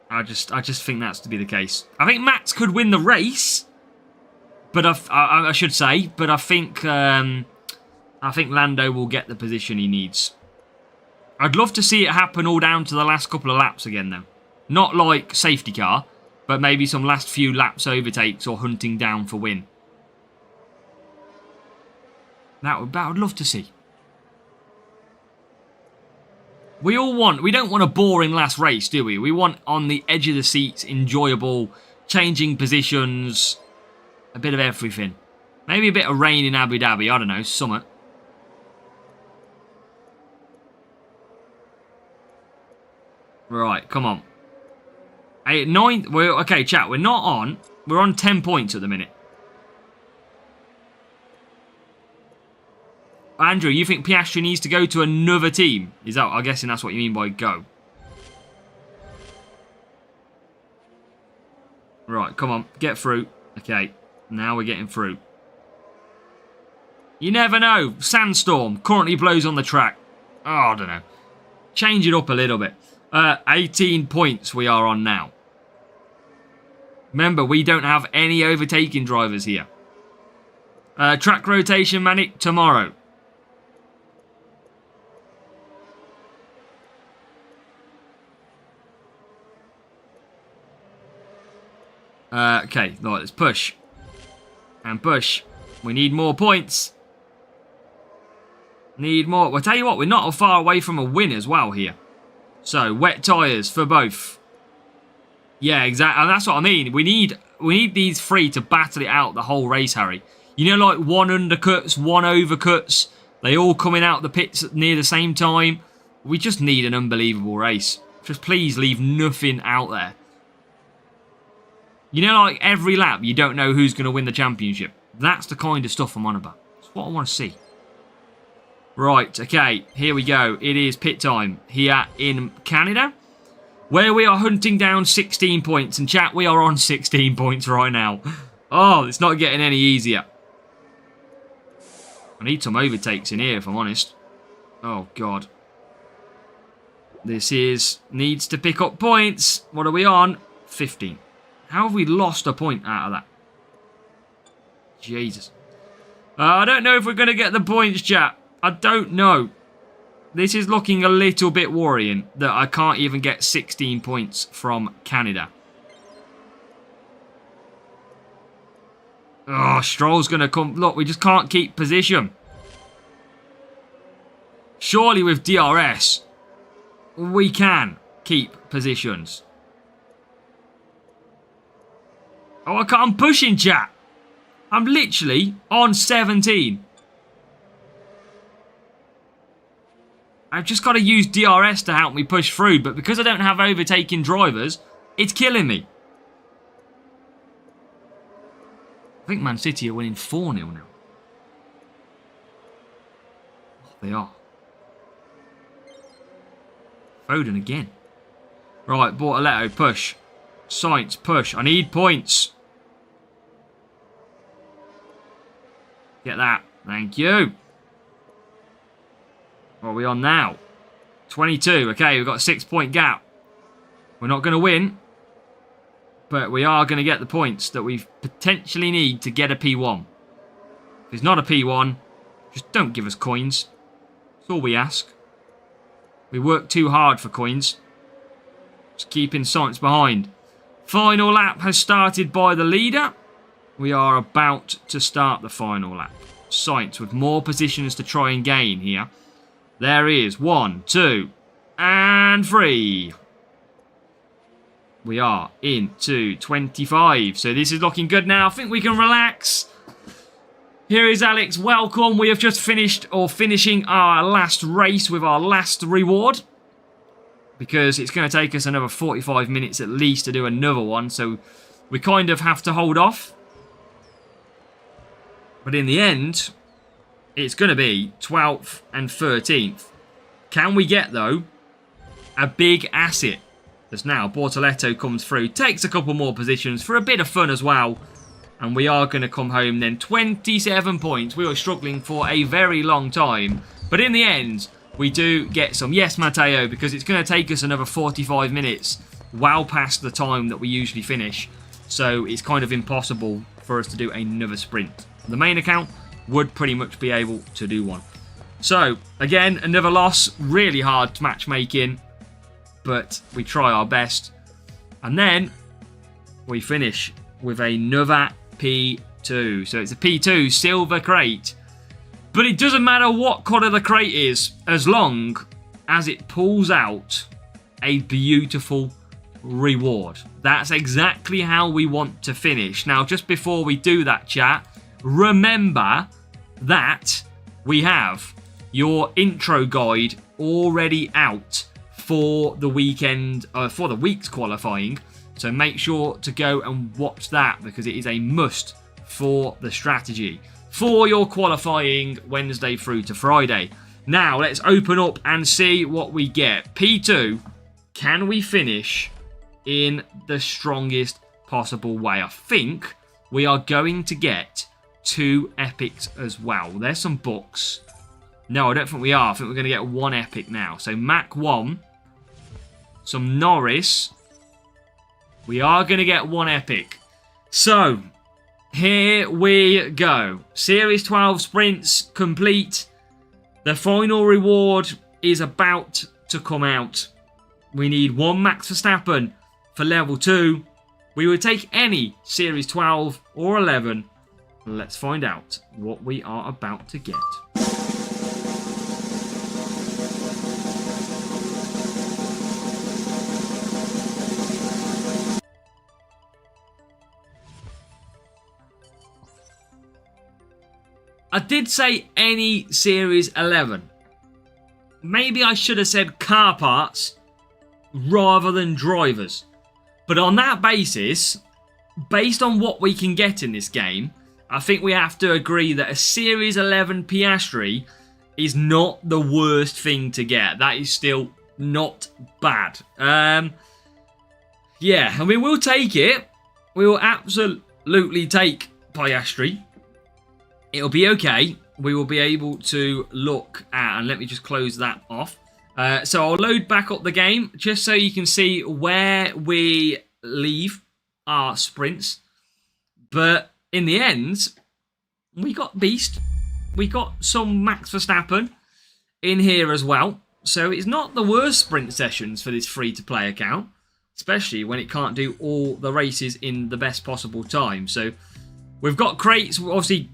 Speaker 2: I just think that's to be the case. I think Max could win the race, but I should say, but I think Lando will get the position he needs. I'd love to see it happen all down to the last couple of laps again, though. Not like safety car, but maybe some last few laps overtakes or hunting down for win. That I'd love to see. We don't want a boring last race, do we? We want on the edge of the seats, enjoyable, changing positions, a bit of everything. Maybe a bit of rain in Abu Dhabi, I don't know, summer. Right, come on. 8, 9, okay, chat, we're on 10 points at the minute. Andrew, you think Piastri needs to go to another team? Is that? I'm guessing that's what you mean by go. Right, come on, get through. Okay, now we're getting through. You never know. Sandstorm currently blows on the track. I don't know. Change it up a little bit. 18 points we are on now. Remember, we don't have any overtaking drivers here. Track rotation, Manic, tomorrow. Okay, right, let's push. And push. We need more points. Need more. Well, I'll tell you what, we're not far away from a win as well here. So, wet tyres for both. Yeah, exactly. And that's what I mean. We need these three to battle it out the whole race, Harry. You know, like one undercuts, one overcuts. They all coming out the pits near the same time. We just need an unbelievable race. Just please leave nothing out there. You know, like every lap, you don't know who's going to win the championship. That's the kind of stuff I'm on about. That's what I want to see. Right, okay, here we go. It is pit time here in Canada, where we are hunting down 16 points. And chat, we are on 16 points right now. Oh, it's not getting any easier. I need some overtakes in here, if I'm honest. Oh, God. This needs to pick up points. What are we on? 15. How have we lost a point out of that? Jesus. I don't know if we're going to get the points, chat. I don't know. This is looking a little bit worrying that I can't even get 16 points from Canada. Oh, Stroll's going to come. Look, we just can't keep position. Surely with DRS, we can keep positions. Oh, I'm pushing, chat. I'm literally on 17. I've just got to use DRS to help me push through, but because I don't have overtaking drivers, it's killing me. I think Man City are winning 4-0 now. Oh, they are. Foden again. Right, Bortoletto, push. Sainz, push. I need points. Get that. Thank you. What are we on now? 22. Okay, we've got a 6-point gap. We're not going to win, but we are going to get the points that we potentially need to get a P1. If it's not a P1, just don't give us coins. That's all we ask. We work too hard for coins. Just keeping Sainz behind. Final lap has started by the leader. We are about to start the final lap. Sainz with more positions to try and gain here. There is 1, 2, and 3. We are into 25. So this is looking good now. I think we can relax. Here is Alex. Welcome. We have just finished or finishing our last race with our last reward. Because it's going to take us another 45 minutes at least to do another one. So we kind of have to hold off. But in the end, it's going to be 12th and 13th. Can we get, though, a big asset? As now Bortoletto comes through, takes a couple more positions for a bit of fun as well. And we are going to come home then. 27 points. We were struggling for a very long time. But in the end, we do get some. Yes, Matteo, because it's going to take us another 45 minutes. Well past the time that we usually finish. So it's kind of impossible for us to do another sprint. The main account would pretty much be able to do one. So, again, another loss. Really hard matchmaking. But we try our best. And then we finish with another P2. So it's a P2 silver crate. But it doesn't matter what colour the crate is, as long as it pulls out a beautiful reward. That's exactly how we want to finish. Now, just before we do that, chat, remember that we have your intro guide already out for the weekend, for the week's qualifying. So make sure to go and watch that because it is a must for the strategy for your qualifying Wednesday through to Friday. Now let's open up and see what we get. P2, can we finish in the strongest possible way? I think we are going to get 2 epics as well. There's some books. No, I don't think we are. I think we're going to get one epic now. So Mach 1. Some Norris. We are going to get one epic. So, here we go. Series 12 sprints complete. The final reward is about to come out. We need one Max Verstappen for level 2. We would take any Series 12 or 11. Let's find out what we are about to get. I did say any Series 11. Maybe I should have said car parts rather than drivers. But on that basis, based on what we can get in this game, I think we have to agree that a Series 11 Piastri is not the worst thing to get. That is still not bad. Yeah, I mean, we'll take it. We will absolutely take Piastri. It'll be okay. We will be able to look at, and let me just close that off. So I'll load back up the game just so you can see where we leave our sprints. But in the end, we got Beast. We got some Max Verstappen in here as well. So it's not the worst sprint sessions for this free-to-play account, especially when it can't do all the races in the best possible time. So we've got crates, obviously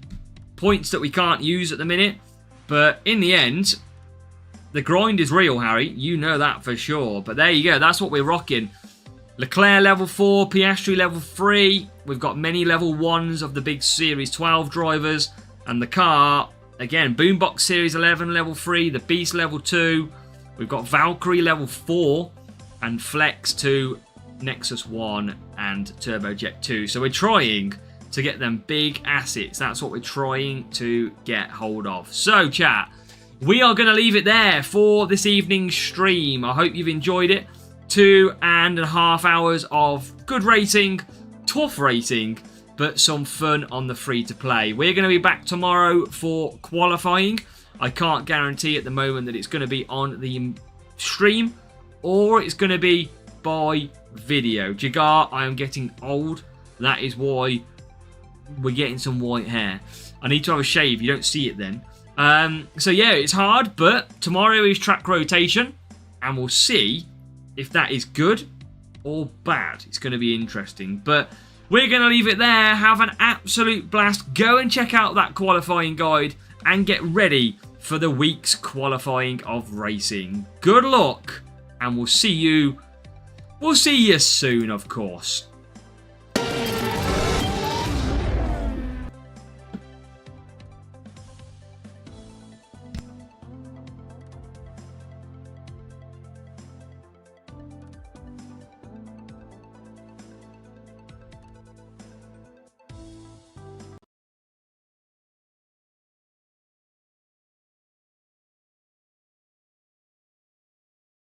Speaker 2: points that we can't use at the minute. But in the end, the grind is real, Harry. You know that for sure. But there you go. That's what we're rocking. Leclerc level 4, Piastri level 3. We've got many level 1s of the big Series 12 drivers. And the car, again, Boombox Series 11 level 3, the Beast level 2. We've got Valkyrie level 4 and Flex 2, Nexus 1 and Turbojet 2. So we're trying to get them big assets. That's what we're trying to get hold of. So, chat, we are going to leave it there for this evening's stream. I hope you've enjoyed it. 2.5 hours of good racing, tough racing, but some fun on the free-to-play. We're going to be back tomorrow for qualifying. I can't guarantee at the moment that it's going to be on the stream or it's going to be by video. Jagar, I am getting old. That is why we're getting some white hair. I need to have a shave. You don't see it then. So yeah, it's hard, but tomorrow is track rotation, and we'll see if that is good or bad. It's going to be interesting, but we're going to leave it there. Have an absolute blast. Go and check out that qualifying guide and get ready for the week's qualifying of racing. Good luck, and we'll see you soon, of course.